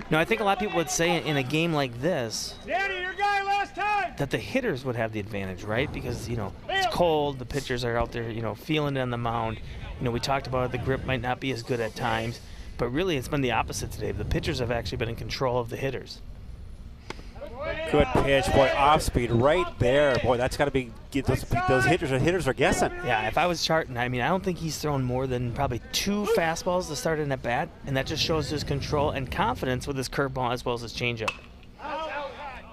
No, I think a lot of people would say in a game like this, Danny, your guy last time, that the hitters would have the advantage, right? Because, you know, it's cold, the pitchers are out there, you know, feeling it on the mound. You know, we talked about it, the grip might not be as good at times, but really it's been the opposite today. The pitchers have actually been in control of the hitters. Good pitch, boy, off speed right there. Boy, that's got to be, those hitters are guessing. Yeah, if I was charting, I mean, I don't think he's thrown more than probably 2 fastballs to start an at bat, and that just shows his control and confidence with his curveball as well as his changeup.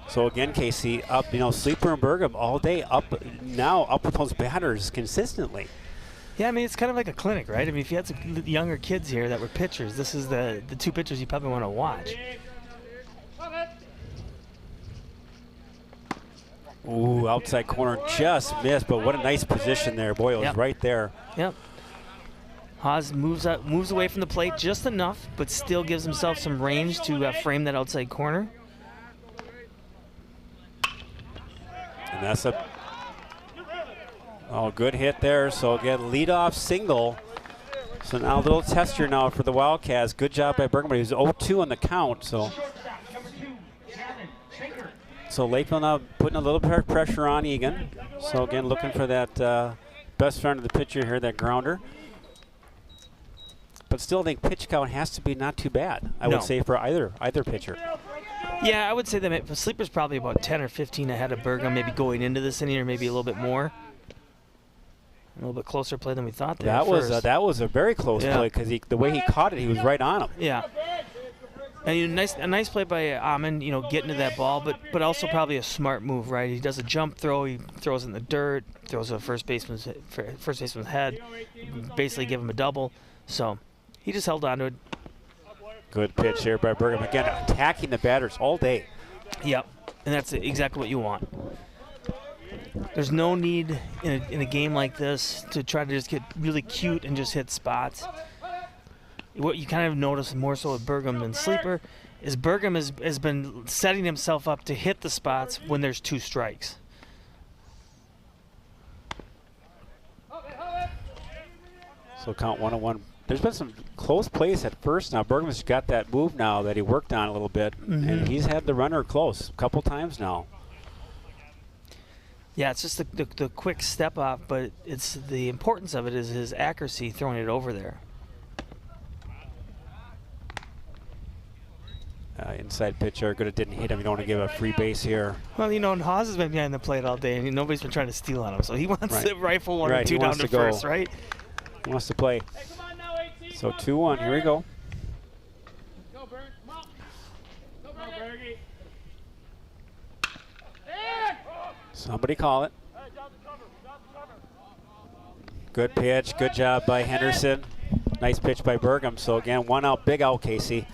So again, Casey, up, you know, Sleeper and Burgum all day up with those batters consistently. Yeah, I mean, it's kind of like a clinic, right? I mean, if you had some younger kids here that were pitchers, this is the 2 pitchers you probably want to watch. Ooh, outside corner just missed, but what a nice position there. Boy, it was right there. Yep. Haas moves away from the plate just enough, but still gives himself some range to frame that outside corner. And that's good hit there. So again, leadoff single. So now a little test here now for the Wildcats. Good job by Bergman. He was 0-2 on the count. So Lakeville now putting a little bit of pressure on Eagan. So again, looking for that best friend of the pitcher here, that grounder. But still, I think pitch count has to be not too bad, I would say, for either pitcher. Yeah, I would say that Sleeper's probably about 10 or 15 ahead of Burgum, maybe going into this inning, or maybe a little bit more. A little bit closer play than we thought there. That was a very close play, because the way he caught it, he was right on him. Yeah. And a nice play by Amon, getting to that ball, but also probably a smart move, right? He does a jump throw, he throws it in the dirt, throws a first baseman's head, basically give him a double. So he just held on to it. Good pitch here by Burgum. Again, attacking the batters all day. Yep, and that's exactly what you want. There's no need in a game like this to try to just get really cute and just hit spots. What you kind of notice more so with Burgum than Sleeper is Burgum has been setting himself up to hit the spots when there's 2 strikes. So count 1-1. There's been some close plays at first now. Burgum's got that move now that he worked on a little bit, and he's had the runner close a couple times now. Yeah, it's just the quick step off, but it's the importance of it is his accuracy throwing it over there. Inside pitcher, good. It didn't hit him. You don't want to give a free base here. Well, and Haas has been behind the plate all day, and nobody's been trying to steal on him, so he wants to rifle 1 or 2 down to first, right? He wants to play. So 2-1. Here we go. Go, Bert. Come on. Go, Bergie. Somebody call it. Good pitch. Good job by Henderson. Nice pitch by Burgum. So again, 1 out, big out, Casey.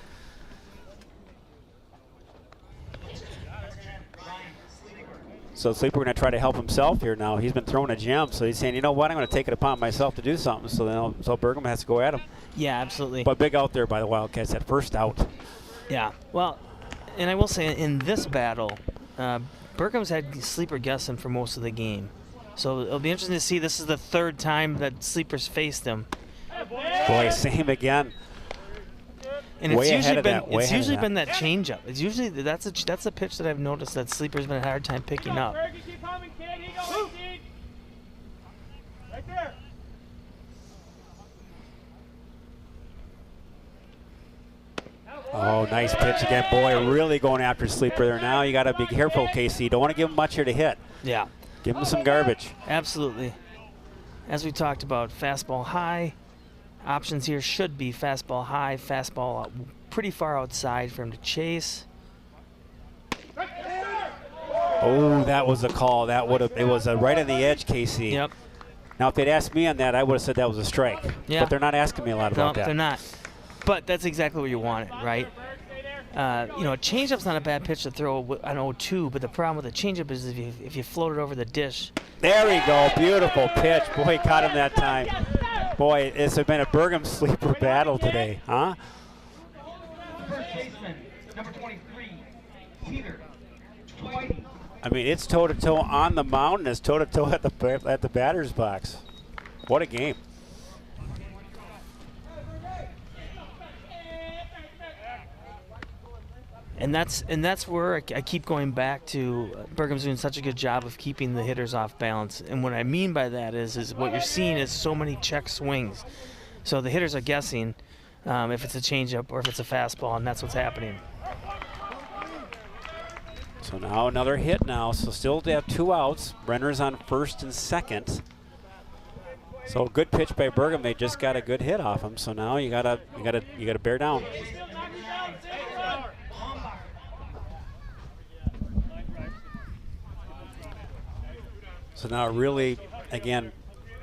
So Sleeper going to try to help himself here now. He's been throwing a gem, so he's saying, you know what, I'm going to take it upon myself to do something. So Burgum has to go at him. Yeah, absolutely. But big out there by the Wildcats, that first out. Yeah, well, and I will say in this battle, Burgum's had Sleeper guessing for most of the game. So it'll be interesting to see. This is the 3rd time that Sleeper's faced him. Boy, same again. And it's usually been that changeup. It's usually that's a pitch that I've noticed that Sleeper's been a hard time picking up. Right there. Oh, nice pitch again. Boy, really going after Sleeper there. Now you got to be careful, Casey. You don't want to give him much here to hit. Yeah. Give him some garbage. Absolutely. As we talked about, fastball high. Options here should be fastball high, fastball pretty far outside for him to chase. Oh, that was a call. It was right on the edge, Casey. Yep. Now, if they'd asked me on that, I would have said that was a strike. Yeah. But they're not asking me a lot about that. No, they're not. But that's exactly where you want it, right? A changeup's not a bad pitch to throw on 0-2, but the problem with a changeup is if you float it over the dish. There we go. Beautiful pitch. Boy, caught him that time. Boy, it's been a Burgum Sleeper battle today, huh? First baseman, number 23, Peter Whitey. I mean, it's toe-to-toe on the mound, and it's toe-to-toe at the batter's box. What a game. And that's where I keep going back to Burgum's doing such a good job of keeping the hitters off balance. And what I mean by that is what you're seeing is so many check swings. So the hitters are guessing if it's a changeup or if it's a fastball, and that's what's happening. So now another hit now. So still to have 2 outs. Brenner's on first and second. So good pitch by Burgum. They just got a good hit off him. So now you gotta bear down. So now really, again,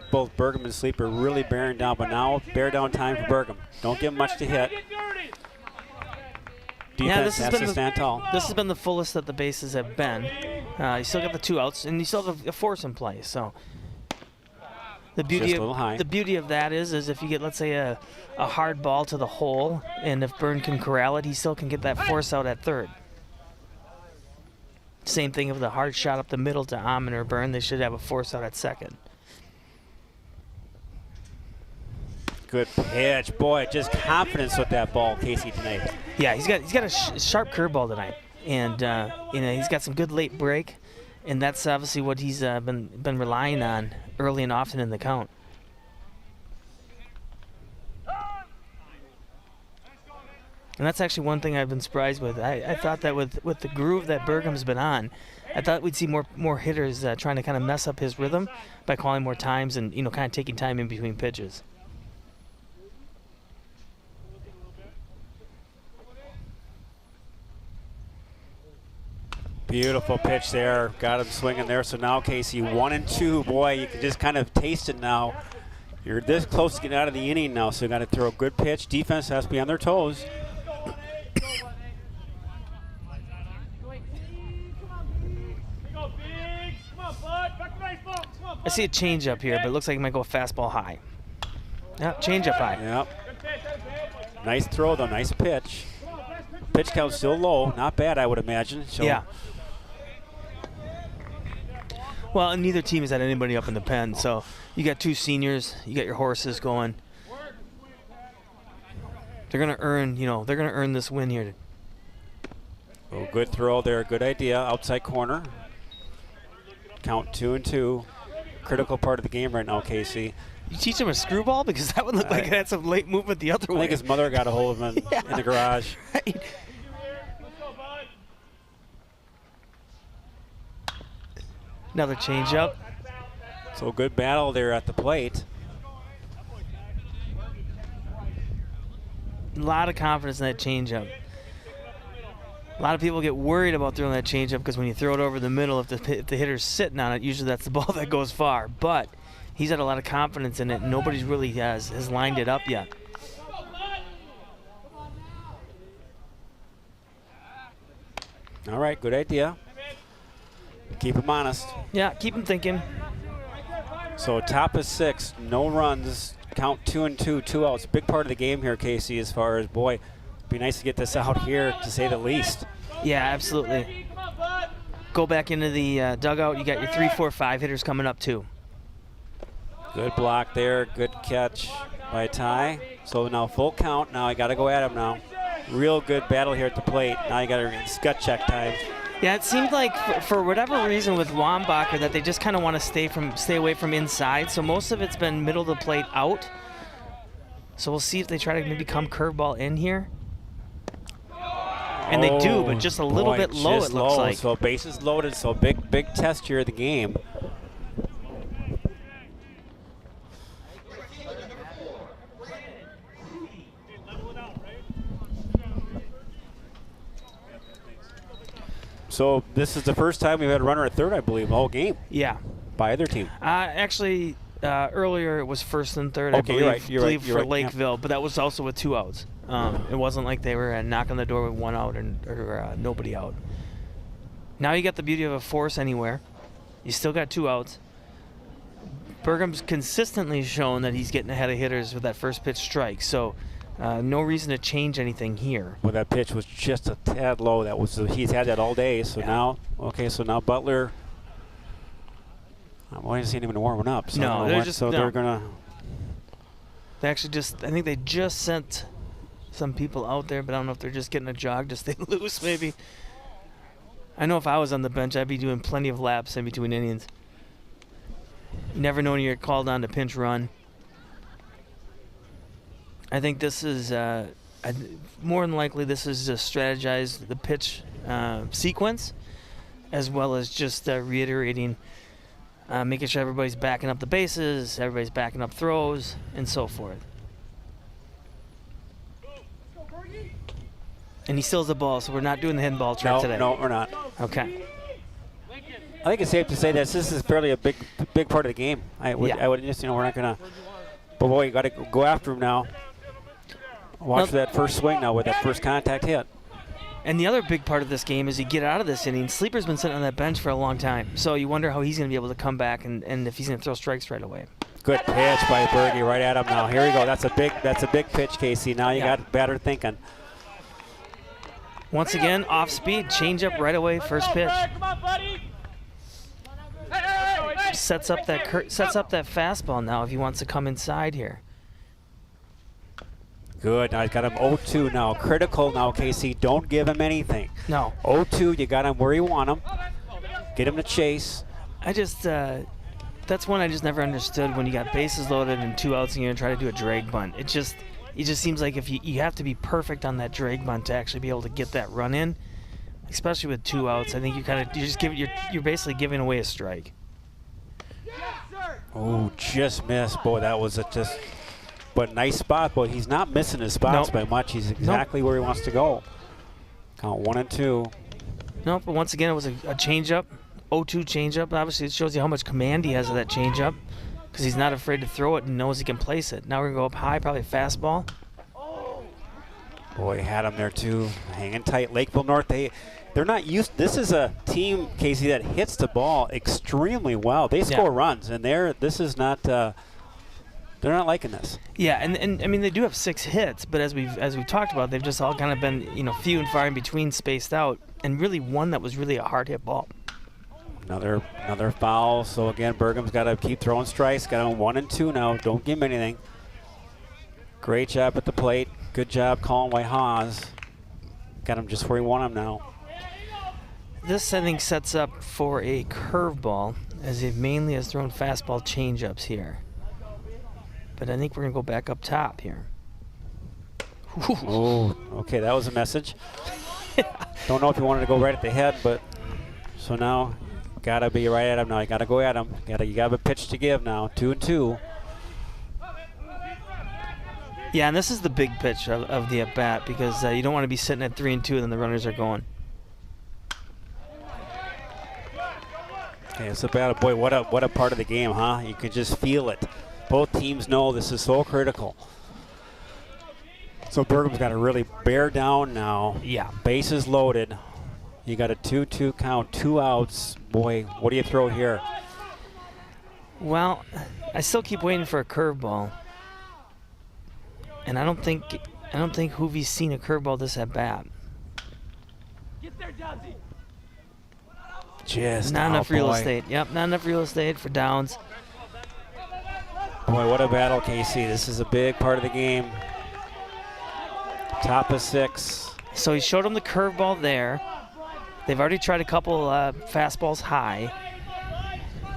both Burgum and Sleeper really bearing down, but now bear down time for Burgum. Don't give him much to hit. Defense has to stand tall. This has been the fullest that the bases have been. You still got the 2 outs, and you still have a force in play. So the beauty of that is if you get, let's say, a hard ball to the hole, and if Byrne can corral it, he still can get that force out at third. Same thing with the hard shot up the middle to Amon or Byrne. They should have a force out at second. Good pitch. Boy, just confidence with that ball, Casey, tonight. Yeah, he's got a sharp curveball tonight. and he's got some good late break, and that's obviously what he's been relying on early and often in the count. And that's actually one thing I've been surprised with. I thought that with the groove that Bergham's been on, I thought we'd see more hitters trying to kind of mess up his rhythm by calling more times and kind of taking time in between pitches. Beautiful pitch there. Got him swinging there. So now Casey 1-2. Boy, you can just kind of taste it now. You're this close to getting out of the inning now, so you got to throw a good pitch. Defense has to be on their toes. I see a changeup here, but it looks like it might go fastball high. Yep, changeup high. Yep. Nice throw, though. Nice pitch. Pitch count still low. Not bad, I would imagine. So yeah. Well, and neither team has had anybody up in the pen, so you got two seniors. You got your horses going. They're gonna earn, they're gonna earn this win here. Oh, good throw there. Good idea. Outside corner. Count 2-2. Critical part of the game right now, Casey. You teach him a screwball? Because that would look like it had some late movement the other way. I think his mother got a hold of him in the garage. Right. Another changeup. So good battle there at the plate. A lot of confidence in that changeup. A lot of people get worried about throwing that changeup because when you throw it over the middle, if the hitter's sitting on it, usually that's the ball that goes far. But he's had a lot of confidence in it. Nobody's really has lined it up yet. All right, good idea. Keep him honest. Yeah, keep him thinking. So top of 6, no runs, count 2-2, 2 outs. Big part of the game here, Casey, as far as, boy, it'd be nice to get this out here, to say the least. Yeah, absolutely. Go back into the dugout. You got your 3, 4, 5 hitters coming up too. Good block there, good catch by Ty. So now full count. Now I got to go at him now. Real good battle here at the plate. Now you got to gut check time. Yeah, it seemed like for whatever reason with Wambacher that they just kind of want to stay away from inside. So most of it's been middle of the plate out. So we'll see if they try to maybe come curveball in here. And they do, but just a little bit low, it looks like. So bases loaded, so big test here of the game. So this is the first time we've had a runner at third, I believe, the whole game. Yeah. By either team. Actually, earlier it was first and third, I believe, for Lakeville, but that was also with 2 outs. It wasn't like they were knocking on the door with 1 out or nobody out. Now you got the beauty of a force anywhere. You still got 2 outs. Bergham's consistently shown that he's getting ahead of hitters with that first pitch strike, so no reason to change anything here. Well, that pitch was just a tad low. He's had that all day. So now, now Butler. Why isn't he even warming up? So no, they're gonna. They actually I think they just sent some people out there, but I don't know if they're just getting a jog to stay loose, maybe. I know if I was on the bench, I'd be doing plenty of laps in between innings. You never know when you're called on to pinch run. I think this is more than likely this is to strategize the pitch sequence, as well as just reiterating, making sure everybody's backing up the bases, everybody's backing up throws, and so forth. And he steals the ball, so we're not doing the hidden ball trick today. No, we're not. Okay. I think it's safe to say that this is fairly a big part of the game. I would just, we're not gonna. But boy, you got to go after him now. Watch that first swing now with that first contact hit. And the other big part of this game is you get out of this inning. Sleeper's been sitting on that bench for a long time, so you wonder how he's going to be able to come back and if he's going to throw strikes right away. Good pitch by Berge right at him now. Here we go. That's a big pitch, Casey. Now you got batter thinking. Once again, off speed, changeup right away, first pitch. Sets up that fastball now if he wants to come inside here. Good. I got him 0-2 now. Critical now, Casey. Don't give him anything. No. 0-2. You got him where you want him. Get him to chase. I just, that's one I just never understood when you got bases loaded and 2 outs and you're going to try to do a drag bunt. It just seems like if you have to be perfect on that drag bunt to actually be able to get that run in, especially with 2 outs. I think you're basically giving away a strike. Oh, just missed. Boy, that was but nice spot. Boy, he's not missing his spots by much. He's exactly where he wants to go. Count 1-2. Nope, but once again, it was a changeup. 0-2 changeup. Obviously, it shows you how much command he has of that changeup because he's not afraid to throw it and knows he can place it. Now we're going to go up high, probably a fastball. Boy, had him there too. Hanging tight. Lakeville North, they're not used. This is a team, Casey, that hits the ball extremely well. They score runs, and this is not. They're not liking this. Yeah, and I mean they do have 6 hits, but as we've talked about, they've just all kind of been few and far in between, spaced out, and really one that was really a hard hit ball. Another foul. So again, Bergham's got to keep throwing strikes. Got him 1-2 now. Don't give him anything. Great job at the plate. Good job calling by Haas. Got him just where you want him now. This, I think, sets up for a curveball, as he mainly has thrown fastball changeups here. But I think we're going to go back up top here. Oh, okay, that was a message. Don't know if you wanted to go right at the head, but so now got to be right at him now. You got to go at him. You got a pitch to give now. 2-2. Yeah, and this is the big pitch of the at-bat because you don't want to be sitting at 3-2 and then the runners are going. Okay, it's a battle. Boy, what a part of the game, huh? You can just feel it. Both teams know this is so critical. So Bergham's got to really bear down now. Yeah. Bases loaded. You got a 2-2 count, 2 outs. Boy, what do you throw here? Well, I still keep waiting for a curveball. And I don't think Hoovie's seen a curveball this at bat. Just not enough real estate. Yep, not enough real estate for downs. Boy, what a battle, Casey. This is a big part of the game. Top of 6. So he showed him the curveball there. They've already tried a couple fastballs high.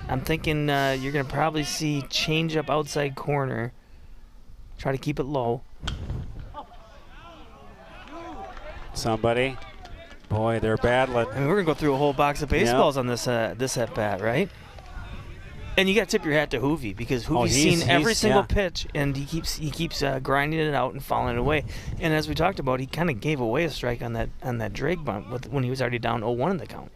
I'm thinking you're going to probably see changeup outside corner. Try to keep it low. Somebody. Boy, they're battling. I mean, we're going to go through a whole box of baseballs on this at-bat, right? And you got to tip your hat to Hoovie because Hoovie's seen every single pitch, and he keeps grinding it out and fouling it away. And as we talked about, he kind of gave away a strike on that drag bunt when he was already down 0-1 in the count.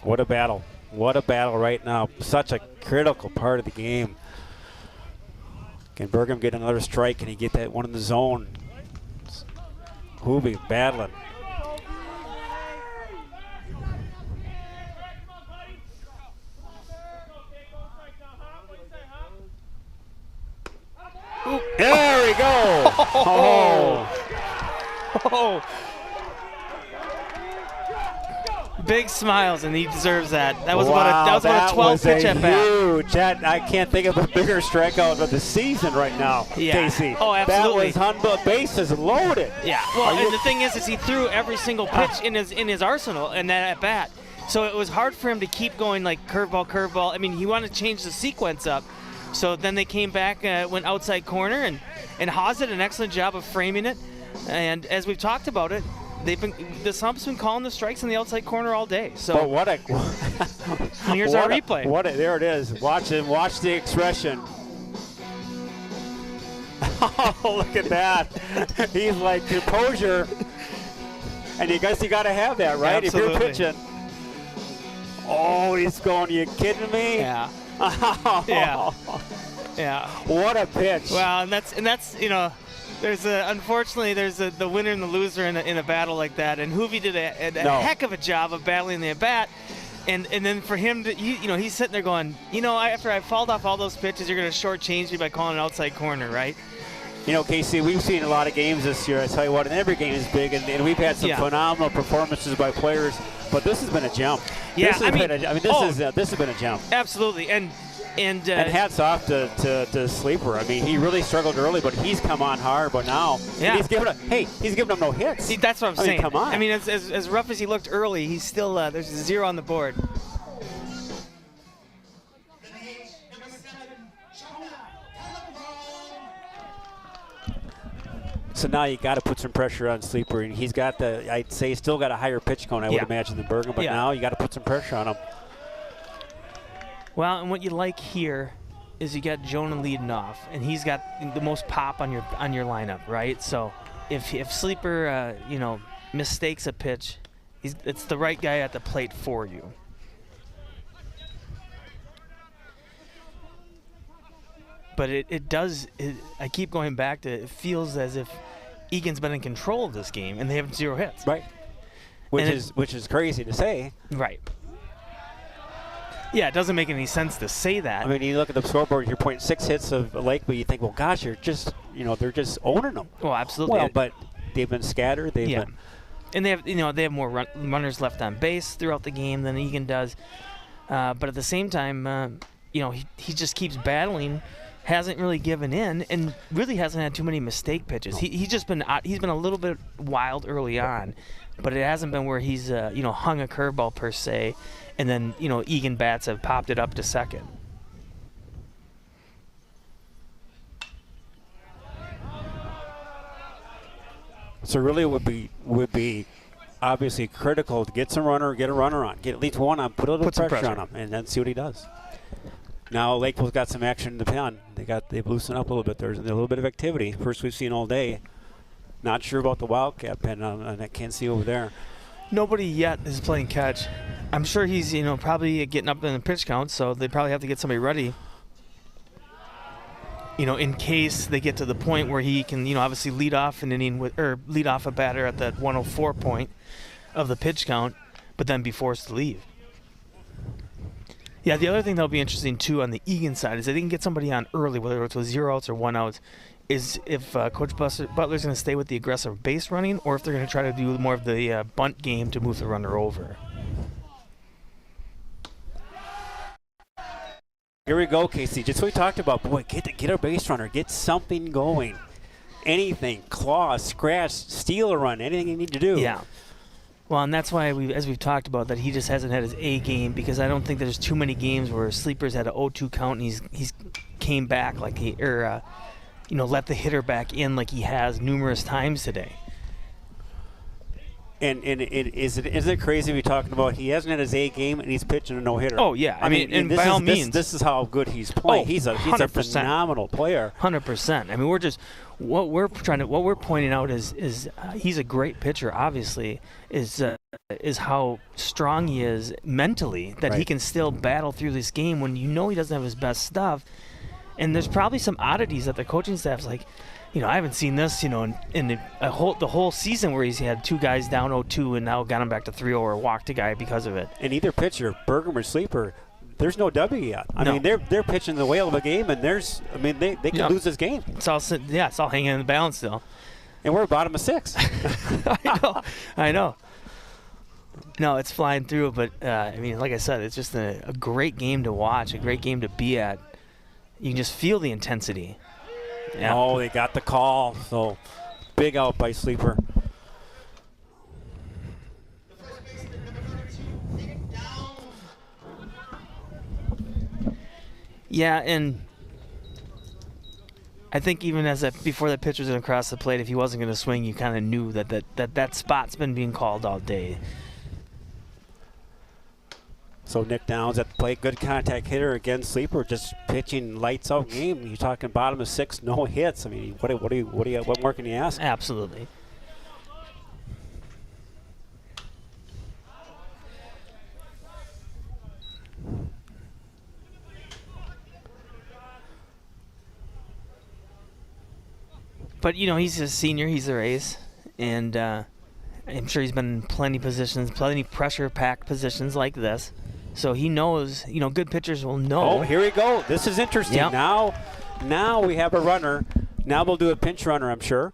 What a battle. What a battle right now. Such a critical part of the game. Can Bergham get another strike? Can he get that one in the zone? Hoovie battling. There we go. Oh. Big smiles, and he deserves that. That was about a 12 pitch at bat. Huge. I can't think of a bigger strikeout of the season right now, Casey. Oh, absolutely. That was bases loaded. Yeah. Well, and the thing is he threw every single pitch in his arsenal in that at bat. So it was hard for him to keep going like curveball. I mean, he wanted to change the sequence up. So then they came back, went outside corner, and Haas did an excellent job of framing it. And as we've talked about it, the Sump's been calling the strikes in the outside corner all day. So here's our replay. There it is. Watch him. Watch the expression. Oh, look at that. He's like composure. And you guys, you got to have that, right? Absolutely. If you're pitching. Oh, he's going, you kidding me? Yeah. Yeah. What a pitch. Well, and that's unfortunately there's the winner and the loser in a battle like that, and Hoovie did a heck of a job of battling the at bat, and then for him to he's sitting there going, after I fouled off all those pitches, you're going to shortchange me by calling an outside corner, right? You know, Casey, we've seen a lot of games this year. I tell you what, and every game is big, and we've had some phenomenal performances by players. But this has been a jump. Yeah, this has been a jump. Absolutely, and hats off to Sleeper. I mean, he really struggled early, but he's come on hard. But now he's giving them no hits. See, that's what I'm saying. Come on. I mean, as rough as he looked early, he's still there's a 0 on the board. So now you got to put some pressure on Sleeper, and he's got I'd say he's still got a higher pitch count, I would imagine, than Bergen, but now you got to put some pressure on him. Well, and what you like here is you got Jonah leading off, and he's got the most pop on your lineup, right? So if Sleeper mistakes a pitch, it's the right guy at the plate for you. But I keep going back to it feels as if Eagan's been in control of this game, and they have 0 hits. Right. Which is crazy to say. Right. Yeah, it doesn't make any sense to say that. I mean, you look at the scoreboard, you're pointing 6 hits of Lakeville, you think, well, gosh, they're just owning them. Oh, absolutely. Well, but they've been scattered. They've been. And they have more runners left on base throughout the game than Eagan does. But at the same time, he just keeps battling. Hasn't really given in, and really hasn't had too many mistake pitches. He's been a little bit wild early on, but it hasn't been where he's hung a curveball per se, and then Eagan bats have popped it up to second. So really, it would be obviously critical to get a runner on, get at least one on, put a little pressure on him, and then see what he does. Now Lakeville's got some action in the pen. They've loosened up a little bit. There's a little bit of activity. First we've seen all day. Not sure about the Wildcat pen. I can't see over there. Nobody yet is playing catch. I'm sure he's probably getting up in the pitch count, so they probably have to get somebody ready. In case they get to the point where he can obviously lead off an inning lead off a batter at that 104 point of the pitch count, but then be forced to leave. Yeah, the other thing that'll be interesting, too, on the Eagan side is that they can get somebody on early, whether it's with 0 outs or 1 out, is if Coach Butler's going to stay with the aggressive base running or if they're going to try to do more of the bunt game to move the runner over. Here we go, Casey. Just what we talked about. Boy, get our base runner. Get something going. Anything. Claw, scratch, steal a run. Anything you need to do. Yeah. Well, and that's why, as we've talked about, that he just hasn't had his A game, because I don't think there's too many games where Sleeper's had an 0-2 count and he's came back like let the hitter back in like he has numerous times today. And isn't it crazy we're talking about he hasn't had his A game and he's pitching a no-hitter? Oh, yeah. I mean, and by all means. This is how good he's playing. He's a phenomenal player. 100%. I mean, what we're pointing out is he's a great pitcher, obviously, is how strong he is mentally, that he can still battle through this game when he doesn't have his best stuff. And there's probably some oddities that the coaching staff's like, I haven't seen this, in the whole season where he's had 2 guys down 0-2 and now got him back to 3-0 or walked a guy because of it. And either pitcher, Bergen or Sleeper, there's no W yet. I mean, they're pitching the whale of a game, and they can lose this game. It's all hanging in the balance still. And we're bottom of 6. I know. No, it's flying through, but like I said, it's just a great game to watch, a great game to be at. You can just feel the intensity. Yeah. Oh, they got the call. So big out by Sleeper. Yeah, and I think even before the pitcher was going to cross the plate, if he wasn't going to swing, you kind of knew that spot's been being called all day. So Nick Downs at the plate, good contact hitter against Sleeper, just pitching lights out game. You're talking bottom of 6, no hits. I mean, what more can you ask? Absolutely. But he's a senior, he's their ace, and I'm sure he's been in plenty pressure-packed positions like this. So he knows, good pitchers will know. Oh, here we go. This is interesting. Yep. Now we have a runner. Now we'll do a pinch runner, I'm sure.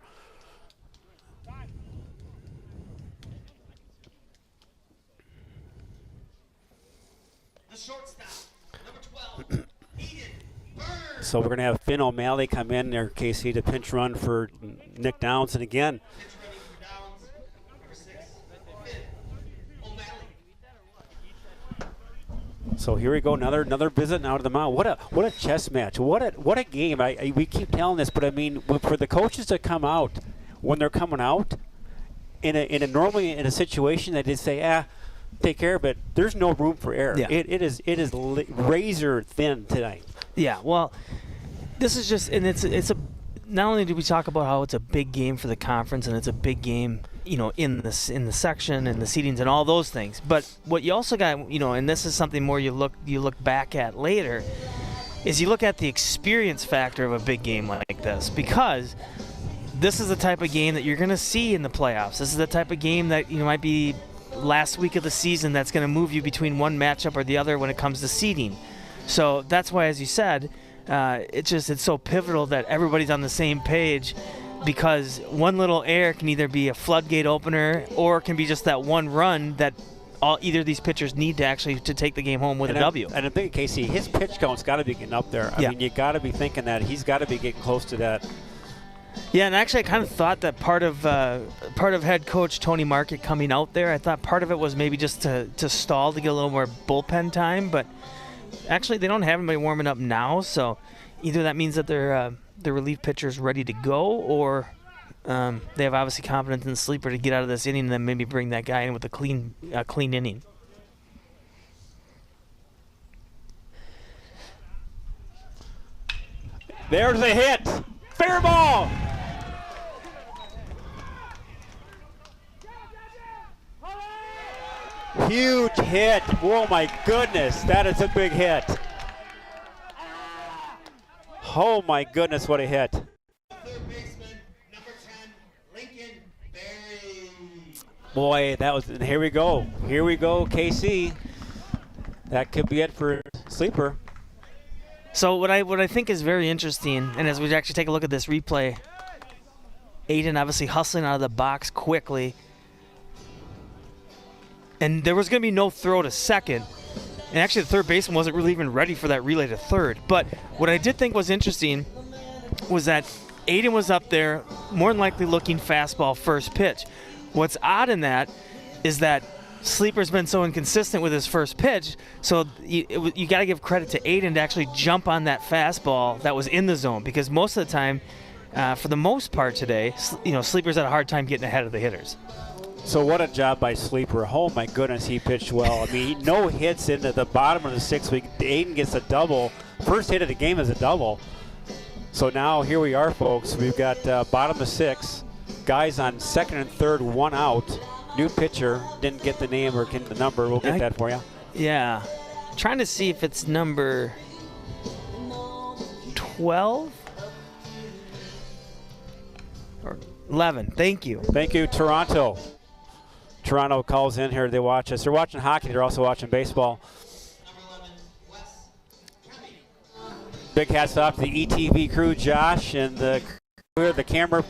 The shortstop, number 12, Eagan Burns. So we're going to have Finn O'Malley come in there, Casey, to pinch run for Nick Downs. And again, Pitch running for Downs, number 6, Finn O'Malley. so here we go, another visit now to the mound. What a chess match! What a game! We keep telling this, but I mean, for the coaches to come out when they're coming out normally in a situation, they just say, take care of it. There's no room for error. Yeah. It is razor thin tonight. Yeah, well, this is just, and it's a. Not only do we talk about how it's a big game for the conference and it's a big game, in the section and the seedings and all those things, but what you also got, and this is something more you look back at later, is you look at the experience factor of a big game like this, because this is the type of game that you're going to see in the playoffs. This is the type of game that might be last week of the season that's going to move you between one matchup or the other when it comes to seeding. So that's why, as you said, it's so pivotal that everybody's on the same page, because one little error can either be a floodgate opener or it can be just that one run that either of these pitchers need to take the game home with a W. And I'm thinking, Casey, his pitch count's got to be getting up there. I mean, you got to be thinking that he's got to be getting close to that. Yeah, and actually I kind of thought that part of head coach Tony Market coming out there, I thought part of it was maybe just to stall to get a little more bullpen time, but actually they don't have anybody warming up now, so either that means that their relief pitcher's ready to go, or they have obviously confidence in the sleeper to get out of this inning and then maybe bring that guy in with a clean inning. There's a hit. Fair ball. Huge hit. Oh my goodness, that is a big hit. Oh my goodness, what a hit. Third baseman, number 10, Lincoln Berry. Boy, here we go. Here we go, KC. That could be it for sleeper. So what I think is very interesting, and as we actually take a look at this replay, Aiden obviously hustling out of the box quickly. And there was going to be no throw to second. And actually the third baseman wasn't really even ready for that relay to third. But what I did think was interesting was that Aiden was up there, more than likely looking fastball first pitch. What's odd in that is that Sleeper's been so inconsistent with his first pitch, so you got to give credit to Aiden to actually jump on that fastball that was in the zone, because most of the time, for the most part today, Sleeper's had a hard time getting ahead of the hitters. So what a job by Sleeper. Oh my goodness, he pitched well. I mean, no hits into the bottom of the 6th week. Aiden gets a double. First hit of the game is a double. So now here we are, folks. We've got bottom of 6, guys on second and third, one out. New pitcher, didn't get the name or get the number. We'll get that for you. Yeah. Trying to see if it's number 12 or 11. Thank you. Thank you, Toronto. Toronto calls in here. They watch us. They're watching hockey. They're also watching baseball. Number 11, Wes Kennedy. Big hats off to the ETV crew, Josh, and the camera.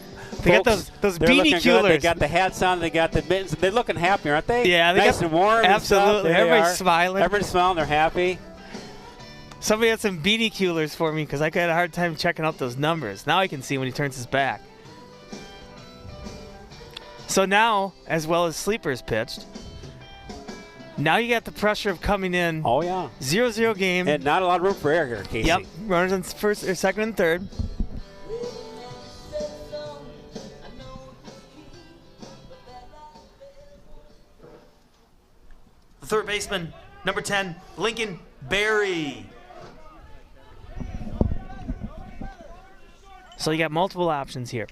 They got folks. those They're beanie looking coolers. Good. They got the hats on. They got the mittens. They're looking happy, aren't they? Yeah, they nice got, and warm. absolutely. And stuff. There Everybody's smiling. Everybody's smiling. They're happy. Somebody had some beanie coolers for me because I had a hard time checking out those numbers. Now I can see when he turns his back. So now, as well as Sleeper's pitched, now you got the pressure of coming in. Oh, yeah. 0-0 game. And not a lot of room for error here, Casey. Yep. Runners on first or second and third. The third baseman, number 10, Lincoln Berry. So you got multiple options here.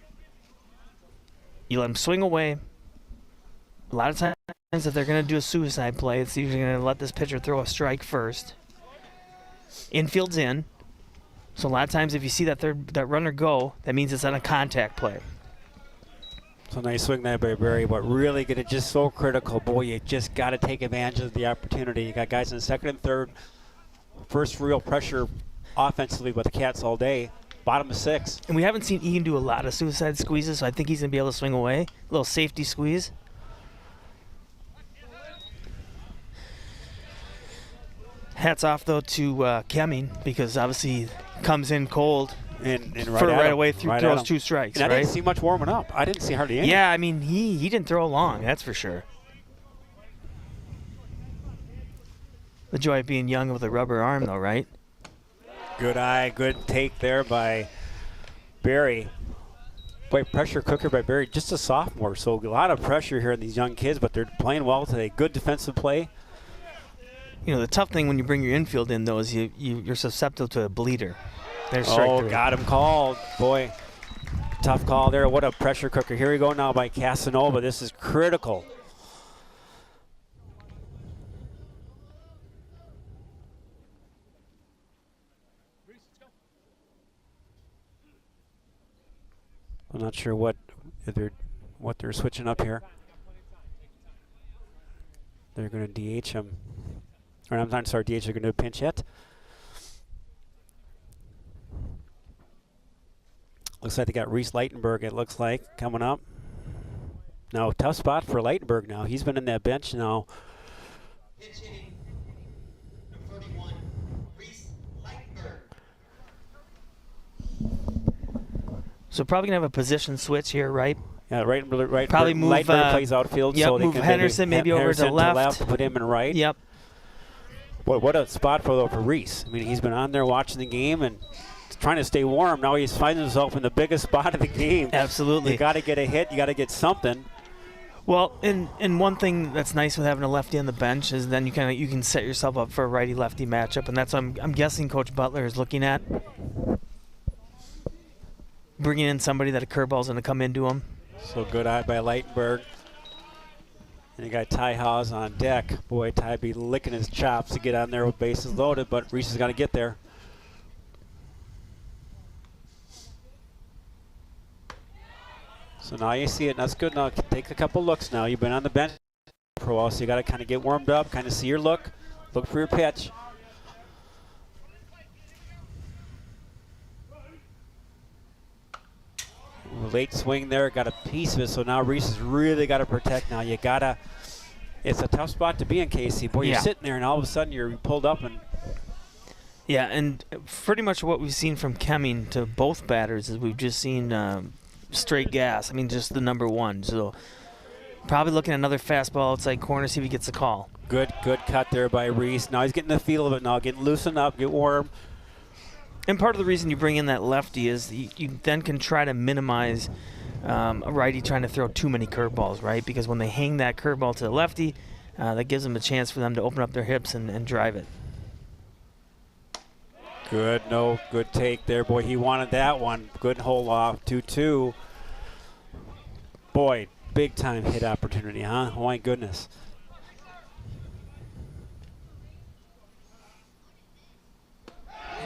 You let him swing away. A lot of times if they're going to do a suicide play, it's usually going to let this pitcher throw a strike first. Infield's in. So a lot of times if you see that runner go, that means it's on a contact play. So nice swing there by Berry, but really getting just so critical. Boy, you just got to take advantage of the opportunity. You got guys in second and third. First real pressure offensively with the Cats all day. bottom of 6. And we haven't seen Eagan do a lot of suicide squeezes, so I think he's going to be able to swing away. A little safety squeeze. Hats off, though, to Kemming, because obviously comes in cold And right away through throws 2 strikes. And I didn't see much warming up. I didn't see hardly any. Yeah, I mean, he didn't throw long, that's for sure. The joy of being young with a rubber arm, though, right? Good eye, good take there by Barry. Boy, pressure cooker by Barry, just a sophomore. So a lot of pressure here on these young kids, but they're playing well today. Good defensive play. You know, the tough thing when you bring your infield in, though, is you're susceptible to a bleeder. There's strike 3. Got him called. Boy, tough call there. What a pressure cooker. Here we go now by Casanova. This is critical. I'm not sure what they're switching up here. They're going to DH him. Or I'm sorry, DH are going to do a pinch hit. Looks like they got Reese Leitenberg, it looks like, coming up. Now, tough spot for Leitenberg now. He's been in that bench now. Pitch hitting, number 31, Reese Leitenberg. So probably going to have a position switch here, right? Yeah, right. Probably move. Leitenberg plays outfield, yep, so they move can Henderson maybe over to left. Put him in right. Yep. Boy, what a spot for Reese. I mean, he's been on there watching the game and trying to stay warm. Now he's finding himself in the biggest spot of the game. Absolutely. You got to get a hit. You got to get something. Well, and one thing that's nice with having a lefty on the bench is then you can set yourself up for a righty-lefty matchup, and that's what I'm guessing Coach Butler is looking at. Bringing in somebody that a curveball's going to come into him. So good eye by Leitenberg. And you got Ty Haas on deck. Boy, Ty be licking his chops to get on there with bases loaded, but Reese has got to get there. So now you see it, and that's good. Now take a couple looks now. You've been on the bench for a while, so you got to kind of get warmed up, kind of see your look for your pitch. Late swing there, got a piece of it, so now Reese has really got to protect now. You got to, it's a tough spot to be in, Casey. Boy, you're sitting there, and all of a sudden you're pulled up. And yeah, and pretty much what we've seen from Kemming to both batters is we've just seen straight gas. I mean, just the number 1. So probably looking at another fastball outside corner, see if he gets a call. Good cut there by Reese. Now he's getting the feel of it now, getting loosened up, get warm. And part of the reason you bring in that lefty is you then can try to minimize a righty trying to throw too many curveballs, right? Because when they hang that curveball to the lefty, that gives them a chance for them to open up their hips and drive it. Good take there. Boy, he wanted that one. Good hold off, 2-2. Boy, big time hit opportunity, huh? Oh my goodness.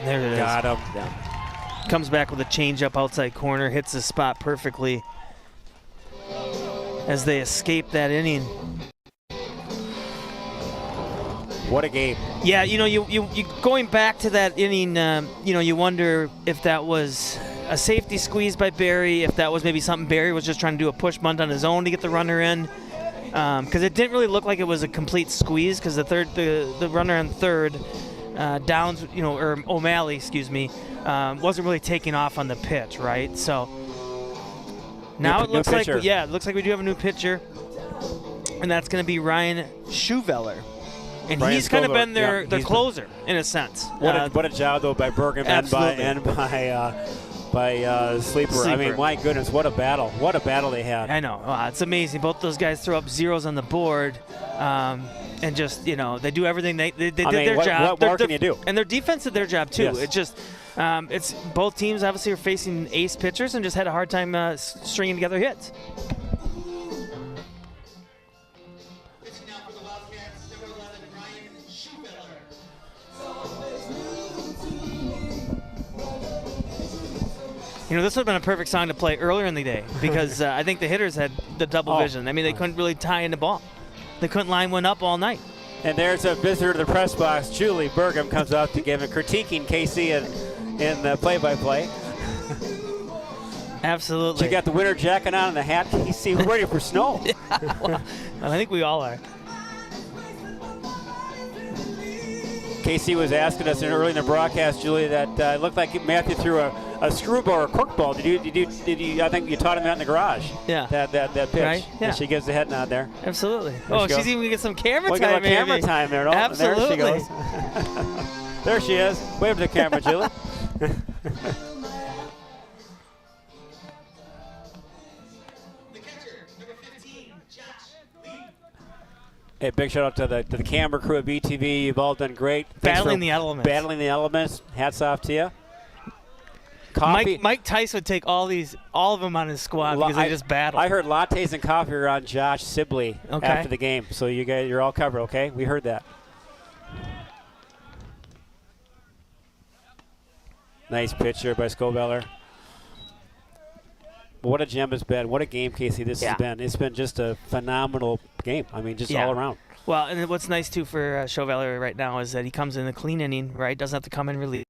There it is. Got him. Yeah. Comes back with a changeup outside corner, hits the spot perfectly as they escape that inning. What a game. Yeah, you going back to that inning, you wonder if that was a safety squeeze by Barry, if that was maybe something Barry was just trying to do a push bunt on his own to get the runner in. Because it didn't really look like it was a complete squeeze because the runner on third, Downs, or O'Malley, wasn't really taking off on the pitch, right? So now it looks like, it looks like we do have a new pitcher, and that's going to be Ryan Schuveller. And Brian he's kind of been their closer in a sense. What a job though by Bergam and by Sleeper. I mean, my goodness, what a battle! What a battle they had. I know, it's amazing. Both those guys throw up zeros on the board, and just they do everything. They did their job. What more can you do? And their defense did their job too. Yes. It's just it's both teams obviously are facing ace pitchers and just had a hard time stringing together hits. Pitching now for the Wildcats, number 11, Ryan Schuveller. This would have been a perfect song to play earlier in the day because I think the hitters had the double vision. I mean, they couldn't really tie in the ball. They couldn't line one up all night. And there's a visitor to the press box. Julie Bergam comes out to give a critiquing Casey in the play-by-play. Absolutely. You got the winter jacket on and the hat, Casey. We're ready for snow. Well, I think we all are. Casey was asking us early in the broadcast, Julie, that it looked like Matthew threw a screwball or a corkball. Did you? I think you taught him that in the garage. Yeah. That pitch. Right? Yeah. And she gives the head nod there. Absolutely. There she goes. She's even gonna get some camera We time. got a camera maybe. time there. Absolutely. There she goes. There she is. Wave to the camera, Julie. The catcher, number 15, Josh Lee. Hey, big shout out to the camera crew at BTV. You've all done great. Thanks Battling for the elements. Battling the elements. Hats off to you. Coffee. Mike Tice would take all of them on his squad because they just battle. I heard lattes and coffee are on Josh Sibley after the game. So you guys, you're all covered, okay? We heard that. Nice pitch there by Scobeller. What a gem it's been. What a game, Casey, this has been. It's been just a phenomenal game. I mean, just all around. Well, and what's nice, too, for Chauveler right now is that he comes in a clean inning, right? Doesn't have to come in relief.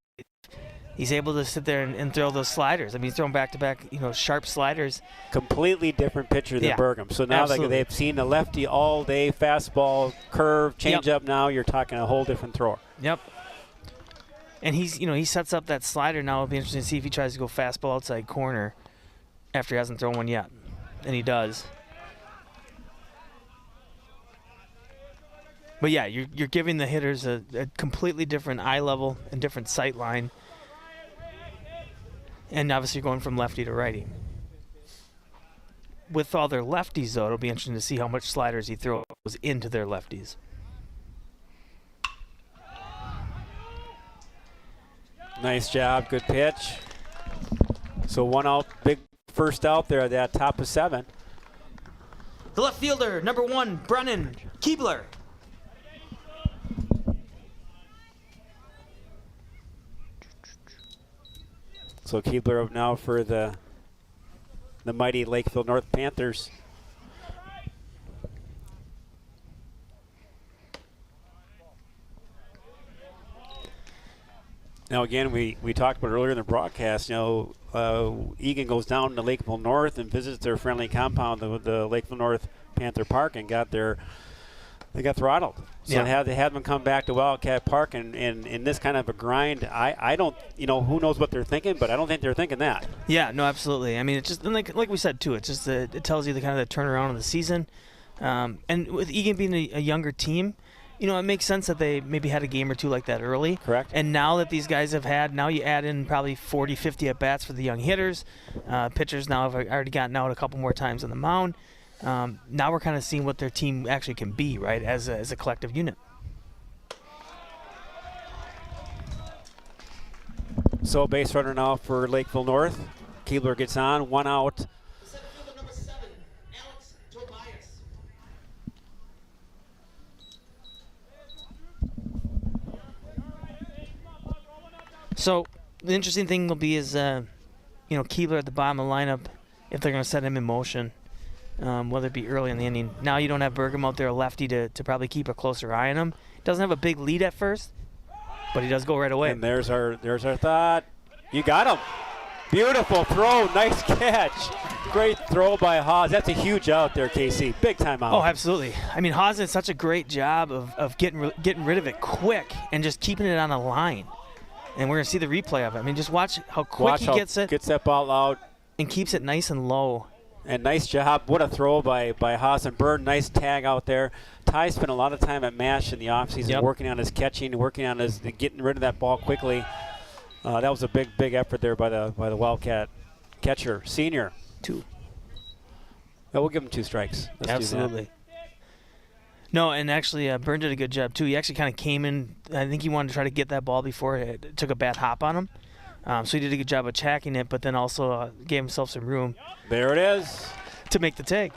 He's able to sit there and throw those sliders. I mean, he's throwing back-to-back, sharp sliders. Completely different pitcher than Burgum. So now they've seen the lefty all day, fastball, curve, change-up. Now you're talking a whole different thrower. Yep. And he sets up that slider now. It'll be interesting to see if he tries to go fastball outside corner after he hasn't thrown one yet. And he does. But yeah, you're giving the hitters a completely different eye level and different sight line. And obviously you're going from lefty to righty. With all their lefties, though, it'll be interesting to see how much sliders he throws into their lefties. Nice job. Good pitch. So 1 out, big first out there at that top of 7. The left fielder, number 1, Brennan Keebler. So Keebler up now for the mighty Lakeville North Panthers. Now again, we talked about earlier in the broadcast, Eagan goes down to Lakeville North and visits their friendly compound, the Lakeville North Panther Park, and they got throttled. So they had them come back to Wildcat Park, and in this kind of a grind, I don't, who knows what they're thinking, but I don't think they're thinking that. Yeah, no, absolutely. I mean, it's just like we said too. It's just it tells you the kind of the turnaround of the season, and with Eagan being a younger team, it makes sense that they maybe had a game or two like that early. Correct. And now that these guys have had, now you add in probably 40, 50 at bats for the young hitters. Pitchers now have already gotten out a couple more times on the mound. Now we're kind of seeing what their team actually can be, right, as a collective unit. So base runner now for Lakeville North. Keebler gets on, 1 out. Center fielder number 7, Alex Tobias. So the interesting thing will be is, Keebler at the bottom of the lineup, if they're going to set him in motion, whether it be early in the inning. Now you don't have Burgum out there, a lefty, to probably keep a closer eye on him. Doesn't have a big lead at first, but he does go right away. And there's our thought. You got him. Beautiful throw. Nice catch. Great throw by Haas. That's a huge out there, KC. Big time out. Oh, absolutely. I mean, Haas did such a great job of getting rid of it quick and just keeping it on the line. And we're going to see the replay of it. I mean, just watch how quick he gets it. Gets that ball out. And keeps it nice and low. And nice job. What a throw by Haas and Bird. Nice tag out there. Ty spent a lot of time at MASH in the offseason working on his catching, working on his getting rid of that ball quickly. That was a big effort there by the Wildcat catcher, senior. 2. Well, we'll give him 2 strikes. Let's Absolutely. do that. No, and actually, Byrne did a good job, too. He actually kind of came in. I think he wanted to try to get that ball before it took a bad hop on him. So he did a good job of checking it, but then also gave himself some room. There it is. To make the take.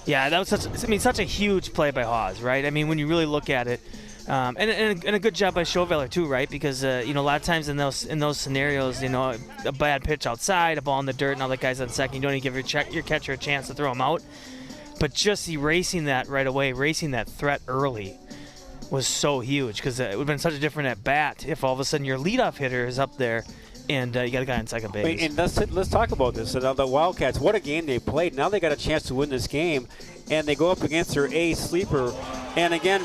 Yeah, that was such a huge play by Haas, right? I mean, when you really look at it, and a good job by Chauveler too, right? Because a lot of times in those scenarios, a bad pitch outside, a ball in the dirt, and all that guy's on second, you don't even give your catcher a chance to throw him out. But just erasing that right away, erasing that threat early, was so huge, because it would have been such a different at bat if all of a sudden your leadoff hitter is up there and you got a guy on second base. And let's talk about this. The Wildcats, what a game they played. Now they got a chance to win this game, and they go up against their A sleeper. And again,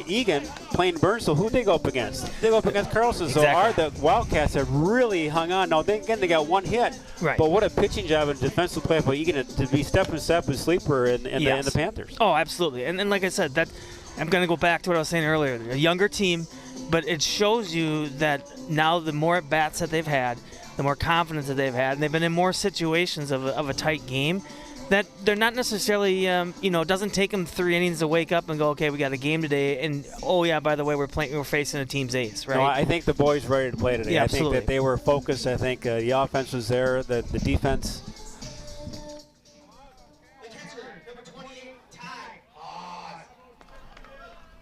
Eagan playing Burnsville. Who they go up against? They go up against Carlson. Exactly. So the Wildcats have really hung on. Now, they got one hit, Right. but what a pitching job and defensive play by Eagan to be step and sleeper in Yes. the Panthers. Oh, absolutely. And like I said, that I'm going to go back to what I was saying earlier. A younger team, but it shows you that now the more at-bats that they've had, the more confidence that they've had, and they've been in more situations of a tight game, that they're not necessarily, it doesn't take them 3 innings to wake up and go, okay, we got a game today, and oh yeah, by the way, we're facing a team's ace, right? No, I think the boys ready to play today. Yeah, I think absolutely. that they were focused. I think the offense was there, the defense. The catcher, number 28, Ty Haas.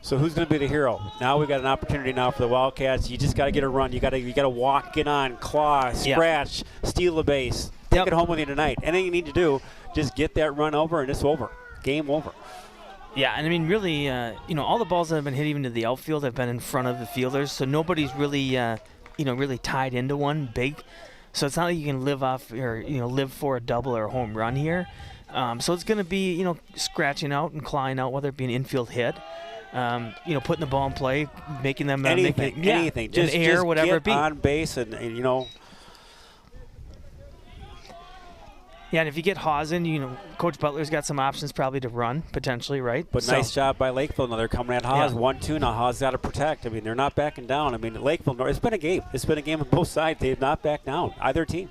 So who's going to be the hero? Now we got an opportunity now for the Wildcats. You just got to get a run. You got to walk, get on, claw, scratch, steal the base. Take it home with you tonight. Anything you need to do, just get that run over, and it's over. Game over. Yeah, and I mean, really, all the balls that have been hit even to the outfield have been in front of the fielders, so nobody's really, really tied into one big. So it's not like you can live off or live for a double or a home run here. So it's going to be scratching out and clawing out, whether it be an infield hit, putting the ball in play, making them anything, anything, just whatever get it be on base and. Yeah, and if you get Haas in, Coach Butler's got some options probably to run, potentially, right? But nice job by Lakeville. Now they're coming at Haas. 1-2 now. Haas got to protect. I mean, they're not backing down. I mean, Lakeville North, it's been a game. It's been a game on both sides. They have not backed down, either team.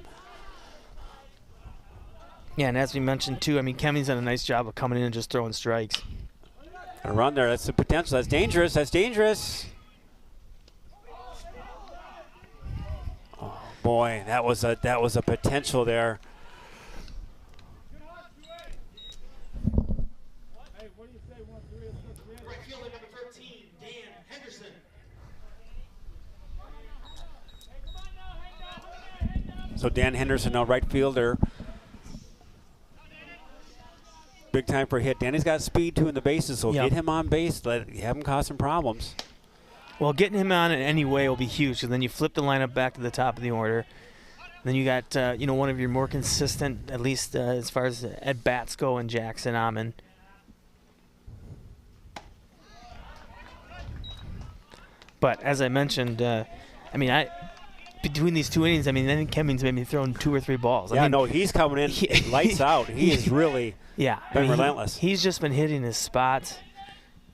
Yeah, and as we mentioned, too, I mean, Kemming's done a nice job of coming in and just throwing strikes. A run there. That's the potential. That's dangerous. That's dangerous. Oh, boy, that was a potential there. Right fielder, number 13, Dan Henderson. So Dan Henderson, now right fielder. Big time for a hit. Danny's got speed too in the bases, so get him on base. Have him cause some problems. Well, getting him on in any way will be huge. So then you flip the lineup back to the top of the order. Then you got one of your more consistent, at least as far as at bats go, and Jackson Amon. But as I mentioned, between these 2 innings, I think Kemming's maybe thrown 2 or 3 balls. He's coming in lights out. He is really been relentless. He's just been hitting his spots,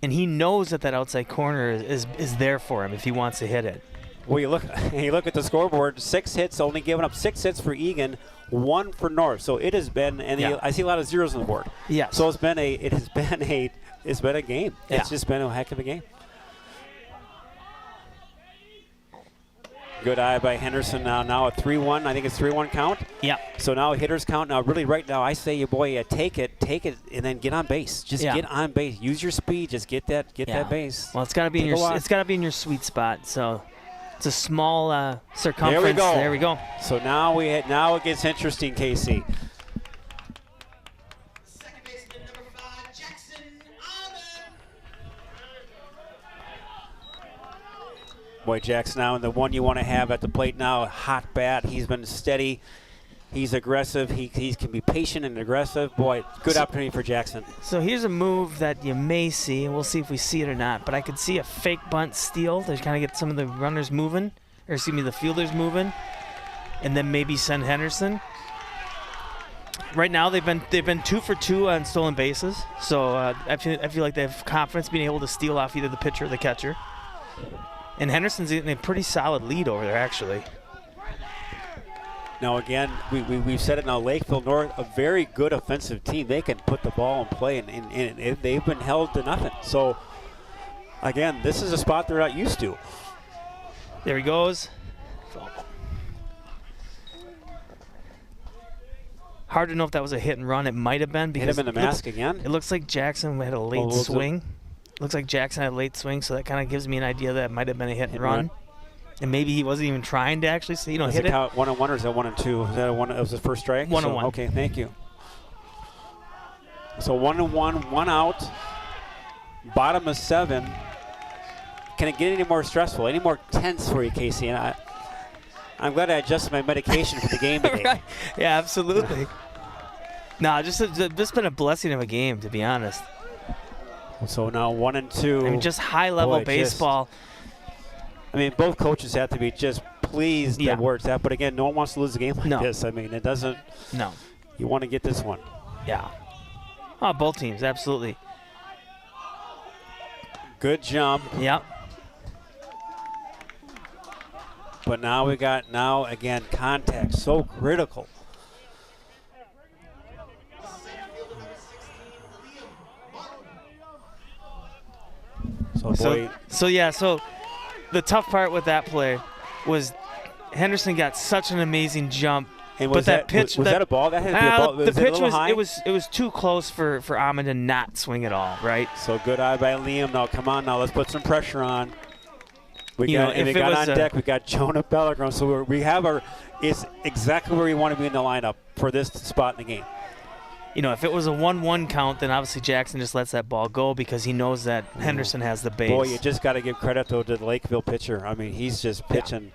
and he knows that outside corner is there for him if he wants to hit it. Well, you look at the scoreboard, 6 hits, only giving up 6 hits for Eagan, 1 for North. So it has been, I see a lot of zeros on the board. Yeah. So it's been a game. Yeah. It's just been a heck of a game. Good eye by Henderson now a 3-1. I think it's 3-1 count. Yeah. So now hitters count. Now really right now I say, take it, and then get on base. Just get on base. Use your speed. Just get that base. Well, it's got to be in your sweet spot. So it's a small circumference. There we go. There we go. So now it gets interesting, Casey. Second baseman, number 5, Jackson Allen. Boy, Jackson now, and the one you want to have at the plate now, a hot bat. He's been steady. He's aggressive. He can be patient and aggressive. Boy, good opportunity for Jackson. So here's a move that you may see, and we'll see if we see it or not. But I could see a fake bunt steal to kind of get some of the runners moving, or excuse me, the fielders moving, and then maybe send Henderson. Right now they've been 2 for 2 on stolen bases, so I feel like they have confidence being able to steal off either the pitcher or the catcher. And Henderson's in a pretty solid lead over there, actually. Now, again, we've said it now, Lakeville North, a very good offensive team. They can put the ball in play, and they've been held to nothing. So, again, this is a spot they're not used to. There he goes. Hard to know if that was a hit and run. It might have been. Hit him in the mask again? It looks like Jackson had a late swing. Looks like Jackson had a late swing, so that kind of gives me an idea that it might have been a hit and run. And maybe he wasn't even trying to actually hit it. 1-1 or is that 1-2? Is that it was the first strike? 1-1. Okay, thank you. So 1-1, 1 out. Bottom of 7. Can it get any more stressful, any more tense for you, Casey? And I'm glad I adjusted my medication for the game today. Right. Yeah, absolutely. No, just been a blessing of a game, to be honest. So now 1 and 2. I mean, just high-level baseball. I mean, both coaches have to be just pleased that where it's at. But again, no one wants to lose a game like this. I mean, it doesn't. No. You want to get this one. Yeah. Oh, both teams, absolutely. Good jump. Yep. But now we got, again, contact. So critical. So the tough part with that play was Henderson got such an amazing jump. And was that pitch? Was that a ball? That had to be a ball. The pitch was too close for Ahmed to not swing at all, right? So good eye by Liam. Now come on, now let's put some pressure on. We got on deck. We got Jonah Pellegrin. So we have it's exactly where we want to be in the lineup for this spot in the game. You know, if it was a 1-1 count, then obviously Jackson just lets that ball go because he knows that Henderson has the base. Boy, you just got to give credit though to the Lakeville pitcher. I mean, he's just pitching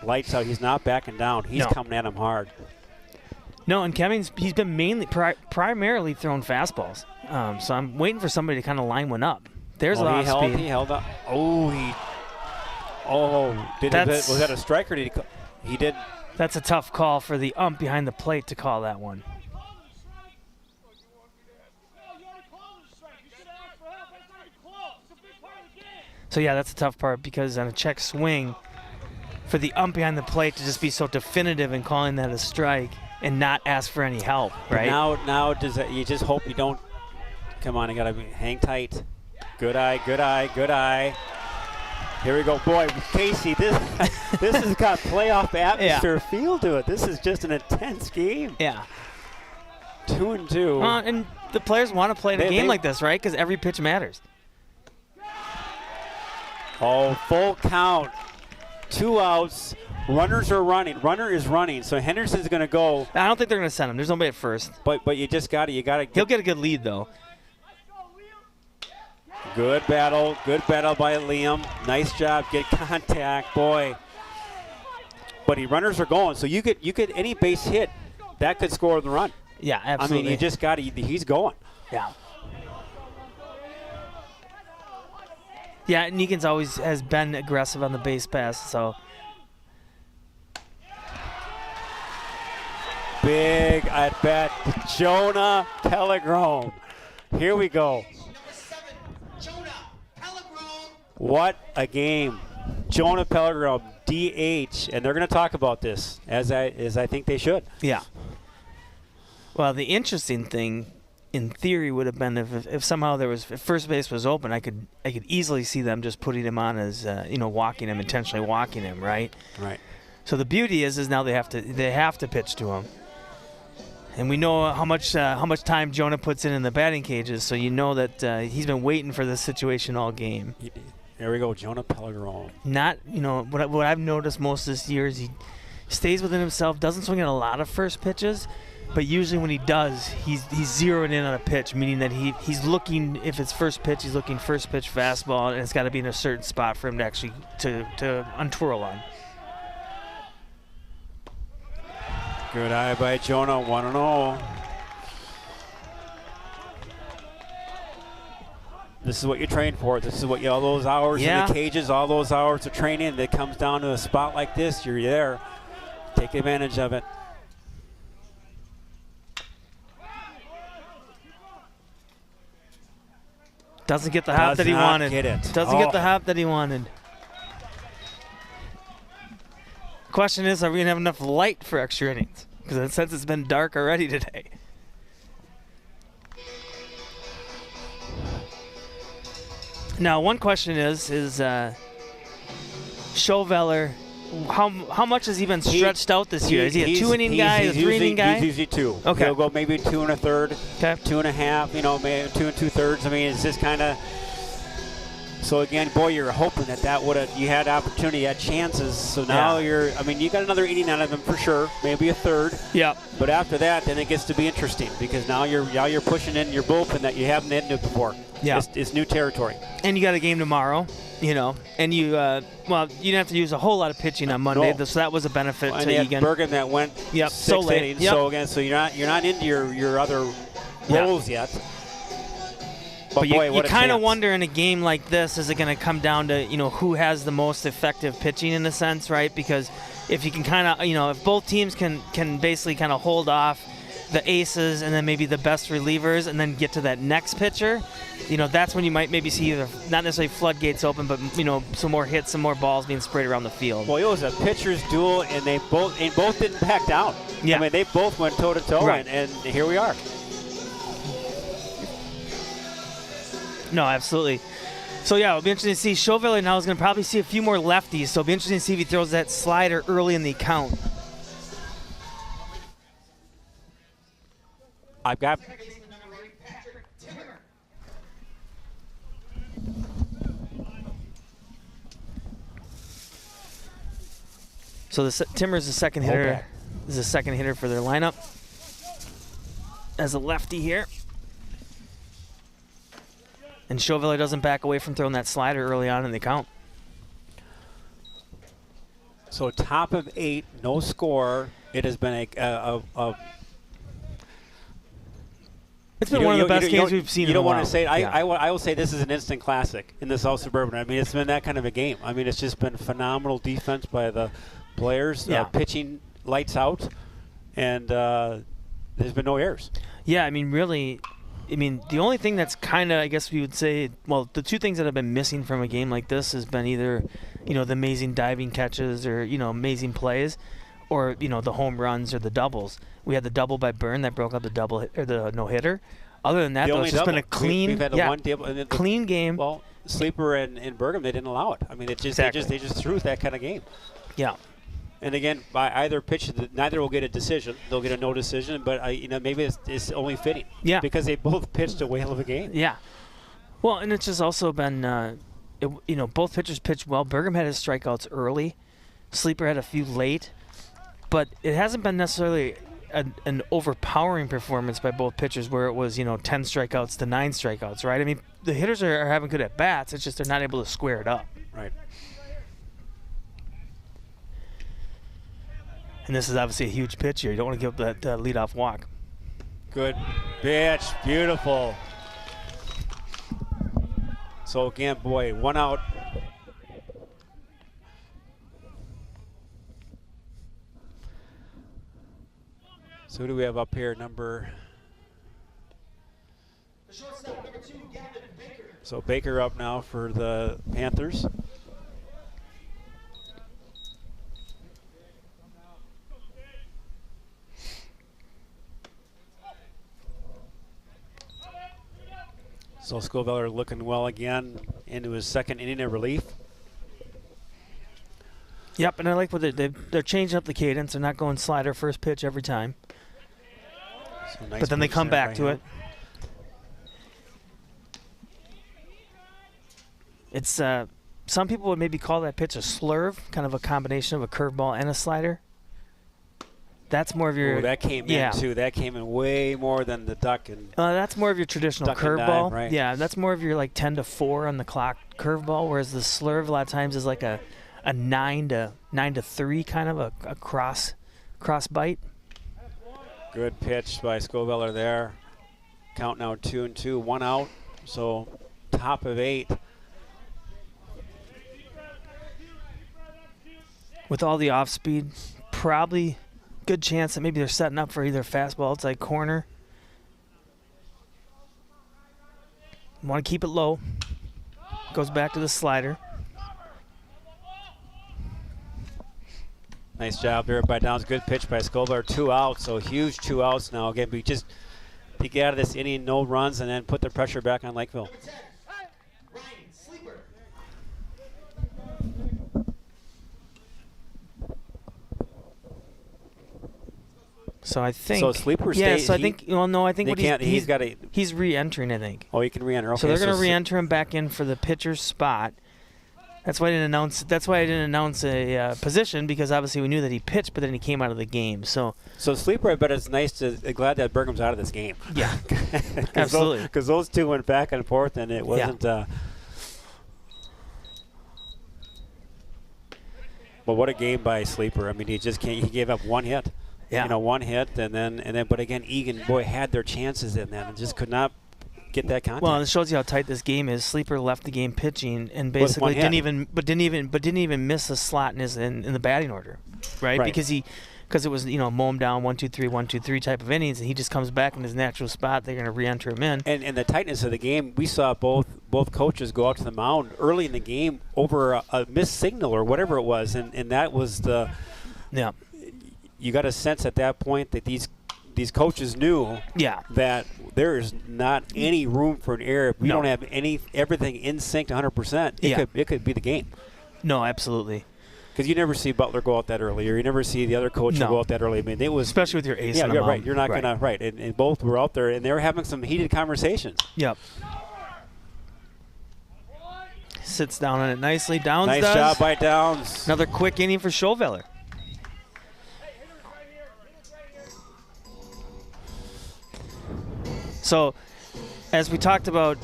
lights out. He's not backing down. He's coming at him hard. No, and Kevin's he's been primarily throwing fastballs. So I'm waiting for somebody to kind of line one up. There's a lot of speed. He held up. Was that a strike or did he did? That's a tough call for the ump behind the plate to call that one. So yeah, that's a tough part because on a check swing, for the ump behind the plate to just be so definitive in calling that a strike and not ask for any help, right? Now does that, you just hope you don't. Come on, you gotta hang tight. Good eye, good eye, good eye. Here we go, boy, Casey. This has got playoff atmosphere feel to it. This is just an intense game. Yeah. 2-2. And the players want to play a game like this, right? Because every pitch matters. Oh, full count. 2 outs. Runners are running. Runner is running. So Henderson's going to go. I don't think they're going to send him. There's nobody at first. But you just got to. He'll get a good lead though. Good battle by Liam. Nice job. Get contact, boy. But runners are going. So you could any base hit that could score the run. Yeah, absolutely. I mean, you just got to. He's going. Yeah. Yeah, and Eagan's always has been aggressive on the base pass, so. Big at bat, Jonah Pellegrin. Here we go. What a game. Jonah Pellegrin, DH, and they're going to talk about this, as I think they should. Yeah. Well, the interesting thing, in theory, would have been if somehow if first base was open, I could easily see them just putting him on as walking him, intentionally walking him, right? Right. So the beauty is now they have to pitch to him, and we know how much time Jonah puts in the batting cages. So you know that he's been waiting for this situation all game. There we go, Jonah Pellegrin. Not what I've noticed most this year is he stays within himself, doesn't swing at a lot of first pitches. But usually when he does, he's zeroing in on a pitch, meaning that he's looking, if it's first pitch, he's looking first pitch fastball, and it's got to be in a certain spot for him to actually to untwirl on. Good eye by Jonah, 1-0. This is what you train for. This is what all those hours in the cages, all those hours of training, that comes down to a spot like this, you're there. Take advantage of it. Doesn't get the hop that he wanted. Doesn't get the hop that he wanted. Question is, are we going to have enough light for extra innings? Because since it's been dark already today. Now, one question is Schoveller, how much has he been stretched out this year? Is he a 2-inning guy, a 3-inning guy? He's usually 2. Okay. He'll go maybe 2 1/3, okay. 2 1/2, maybe 2 2/3. I mean, it's just kind of. So again, boy, you're hoping that you had opportunity, you had chances. So now you got another inning out of him for sure, maybe a third. Yeah. But after that, then it gets to be interesting because now you're pushing in your bullpen that you haven't ended before. Yeah. It's new territory. And you got a game tomorrow. You know, and you well, you didn't have to use a whole lot of pitching on Monday, No. so that was a benefit And to you had Eagan. Bergen that went Yep, 6 so late. innings. Yep. So again, so you're not into your other roles yet. But boy, you what a kind of chance. wonder in a game like this, is it going to come down to, who has the most effective pitching in a sense, right? Because if you can kind of, if both teams can basically kind of hold off the aces and then maybe the best relievers and then get to that next pitcher, that's when you might maybe see either, not necessarily floodgates open, but, some more hits, some more balls being sprayed around the field. Well, it was a pitcher's duel, and both didn't back down. Yeah. I mean, they both went toe-to-toe, Right. and here we are. No, absolutely. So, yeah, it'll be interesting to see. Chauville now is going to probably see a few more lefties, so it'll be interesting to see if he throws that slider early in the count. I've got So Timmer's the second hitter. Okay. Is the second hitter for their lineup. As a lefty here. And Chauville doesn't back away from throwing that slider early on in the count. so top of 8, no score. It has been a It's been one of the best games we've seen in a You don't while. want to say it. Yeah. I will say this is an instant classic in the South Suburban. I mean, it's been that kind of a game. I mean, it's just been phenomenal defense by the players. Yeah. Pitching lights out, and there's been no errors. Yeah, I mean, really, the only thing that's kind of, I guess we would say, well, the two things that have been missing from a game like this has been either, the amazing diving catches or, amazing plays, or, the home runs or the doubles. We had the double by Byrne that broke up the double or the no-hitter. Other than that, The though, only it's just been a double. clean, We've had the one double, and then clean game. Well, Sleeper and Bergam, they didn't allow it. I mean, Exactly. they just threw that kind of game. Yeah. And again, by either pitch, neither will get a decision. They'll get a no decision, but maybe it's only fitting. Yeah. Because they both pitched a whale of a game. Yeah. Well, and it's just also been, both pitchers pitched well. Bergam had his strikeouts early. Sleeper had a few late. But it hasn't been necessarily an overpowering performance by both pitchers where it was, 10 strikeouts to 9 strikeouts, right? I mean, the hitters are having good at-bats. It's just they're not able to square it up. Right. And this is obviously a huge pitch here. You don't want to give up that leadoff walk. Good pitch. Beautiful. So again, boy, 1 out. So who do we have up here? So Baker up now for the Panthers. So Scoviller looking well again into his second inning of relief. Yep, and I like what they're changing up the cadence. They're not going slider first pitch every time. So nice But then they pitch come there back by to him. it. It's some people would maybe call that pitch a slurve, kind of a combination of a curveball and a slider. That's more of your. Oh, that came yeah. in too. That came in way more than the duck and. That's more of your traditional Duck and curveball. dive, right. Yeah, that's more of your like 10 to 4 on the clock curveball, whereas the slurve a lot of times is like a 9 to 3 kind of a cross bite. Good pitch by Scoviller there. Count now 2-2, 1 out. So top of 8. With all the off speed, probably good chance that maybe they're setting up for either fastball outside corner. Want to keep it low. Goes back to the slider. Nice job there by Downs. Good pitch by Scoviller. 2 outs, so huge 2 outs now. Again, we just to get out of this inning, no runs, and then put the pressure back on Lakeville. Ryan Sleeper. So I think. So Sleeper Yeah, stays. so I think. Well, no, I think They what can't. He's got a. he's re-entering. I think. Oh, he can re-enter. Okay, So they're going to so re-enter him back in for the pitcher's spot. That's why I didn't announce. That's why I didn't announce a position, because obviously we knew that he pitched, but then he came out of the game. So So Sleeper, I bet it's nice to glad that Bergam's out of this game. yeah, absolutely. Because those two went back and forth, and it wasn't. But what a game by Sleeper. I mean, he just can't. He gave up one hit. Yeah. You know, one hit, and then. But again, Eagan, boy, had their chances in that and just could not get that contact. Well, it shows you how tight this game is. Sleeper left the game pitching and With basically one didn't even miss a slot in the batting order, right? Because it was mow him down 1-2-3 1-2-3 type of innings, and he just comes back in his natural spot. They're going to re-enter him in. And the tightness of the game, we saw both coaches go out to the mound early in the game over a missed signal or whatever it was, and that was the. Yeah. You got a sense at that point that these coaches knew that there is not any room for an error. If we don't have everything in sync 100%, it could be the game. No, absolutely. Because you never see Butler go out that early, or you never see the other coach go out that early. I mean, it was especially with your ace. Yeah, you're right. You're not gonna and both were out there, and they were having some heated conversations. Yep. Sits down on it nicely. Downs nice does. job by Downs. Another quick inning for Schoveller. So, as we talked about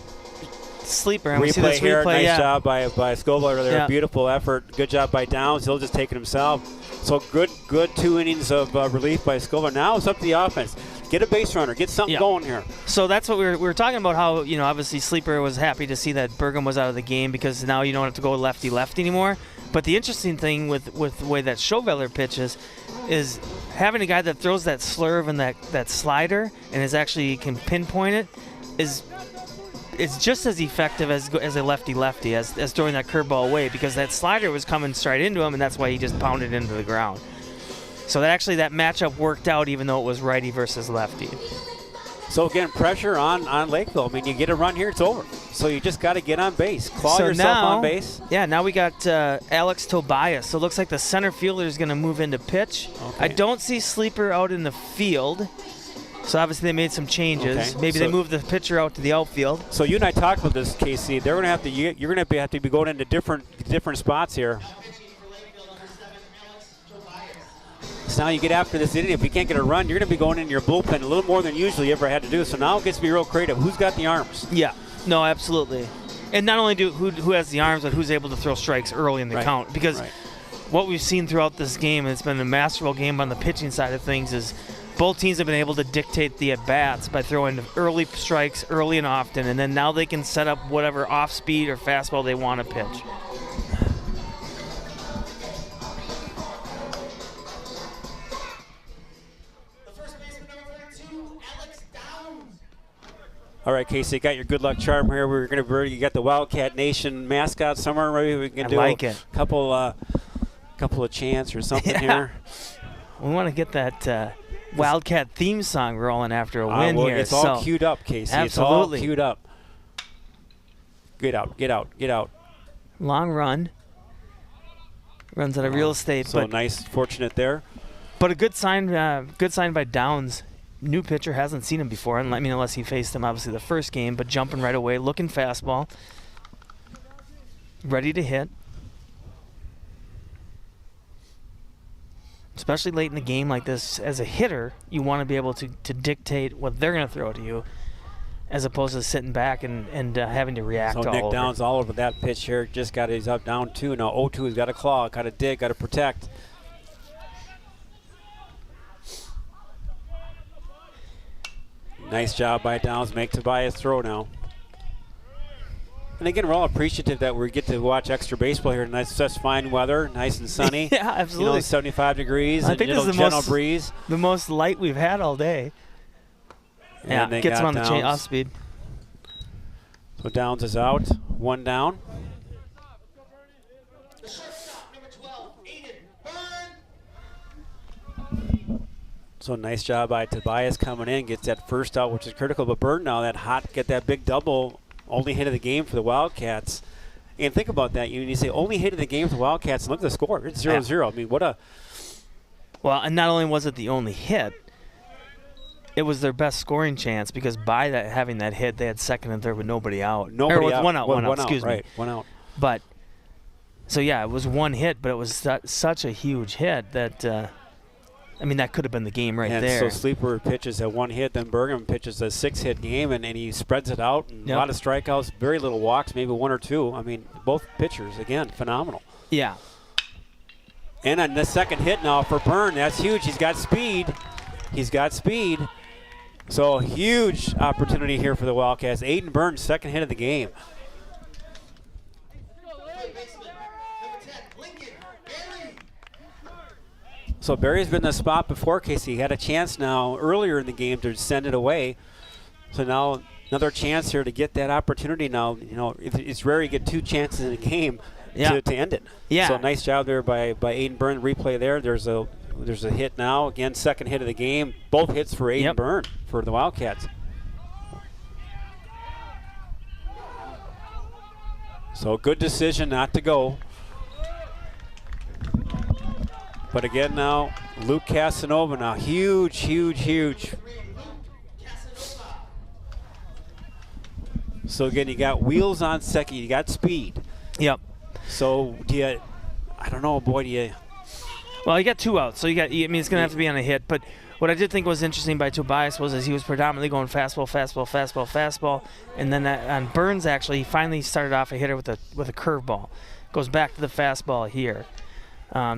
Sleeper, and we see this here, replay. Nice job by Schoveller there. Yeah. Beautiful effort. Good job by Downs. He'll just take it himself. So good 2 innings of relief by Schoveller. Now it's up to the offense. Get a base runner. Get something going here. So that's what we were talking about. How obviously Sleeper was happy to see that Burgum was out of the game because now you don't have to go lefty anymore. But the interesting thing with the way that Schoveller pitches is having a guy that throws that slurve and that slider and actually can pinpoint it it's just as effective as a lefty as throwing that curveball away, because that slider was coming straight into him, and that's why he just pounded into the ground. So that matchup worked out, even though it was righty versus lefty. So again, pressure on Lakeville. I mean, you get a run here, it's over. So you just got to get on base, claw yourself on base. Yeah, now we got Alex Tobias. So it looks like the center fielder is going to move into pitch. Okay. I don't see Sleeper out in the field. So obviously they made some changes. Okay. Maybe they moved the pitcher out to the outfield. So you and I talked about this, Casey. They're going to have to. You're going to have to be going into different spots here. So now you get after this inning. If you can't get a run, you're going to be going in your bullpen a little more than usually you ever had to do. So now it gets to be real creative. Who's got the arms? Yeah. No, absolutely. And not only who has the arms, but who's able to throw strikes early in the count. Because what we've seen throughout this game, and it's been a masterful game on the pitching side of things, is both teams have been able to dictate the at-bats by throwing early strikes early and often, and then now they can set up whatever off-speed or fastball they want to pitch. All right, Casey, got your good luck charm here. We're going to you got the Wildcat Nation mascot somewhere. Maybe we can do a couple of chants or something here. We want to get that Wildcat theme song rolling after a win here. It's all queued up, Casey. Absolutely. It's all queued up. Get out, get out, get out. Long run. Runs out of real estate. So nice, fortunate there. But a good sign by Downs. New pitcher, hasn't seen him before, unless he faced him obviously the first game, but jumping right away, looking fastball. Ready to hit. Especially late in the game like this, as a hitter, you want to be able to dictate what they're going to throw to you, as opposed to sitting back and having to react all over. So Nick Downs all over that pitch here. Just got his up down 2. Now 0-2. He's got to claw, got to dig, got to protect. Nice job by Downs. Make Tobias throw now. And again, we're all appreciative that we get to watch extra baseball here tonight. Such fine weather, nice and sunny. Yeah, absolutely. 75 degrees. I think this is gentle breeze. The most light we've had all day. And yeah, gets him on the chain off speed. So Downs is out. 1 down. So nice job by Tobias coming in, gets that first out, which is critical. But Bird now, get that big double, only hit of the game for the Wildcats. And think about that. You say only hit of the game for the Wildcats, and look at the score. It's 0-0. I mean, what a... Well, and not only was it the only hit, it was their best scoring chance, because by having that hit, they had second and third with nobody out. Nobody out. One out, excuse me. Right, 1 out. But, so yeah, it was one hit, but it was such a huge hit that... that could have been the game right there. So Sleeper pitches a 1 hit, then Burgum pitches a 6-hit game, and he spreads it out. And a lot of strikeouts, very little walks, maybe 1 or 2. I mean, both pitchers, again, phenomenal. Yeah. And on the second hit now for Byrne. That's huge. He's got speed. He's got speed. So huge opportunity here for the Wildcats. Aiden Byrne, second hit of the game. So Barry's been in the spot before, Casey. He had a chance now earlier in the game to send it away. So now another chance here to get that opportunity now. You know, it's rare you get 2 chances in a game to end it. Yeah. So nice job there by Aiden Byrne. Replay there. There's a hit now. Again, second hit of the game. Both hits for Aiden Byrne for the Wildcats. So good decision not to go. But again now, Luke Casanova now. Huge, huge, huge. So again, you got wheels on second. You got speed. Yep. So do you, I don't know, boy, do you. Well, you got 2 outs, so you got. I mean, it's going to have to be on a hit. But what I did think was interesting by Tobias was he was predominantly going fastball, fastball, fastball, fastball, and then on Burns actually, he finally started off a hitter with a curveball. Goes back to the fastball here.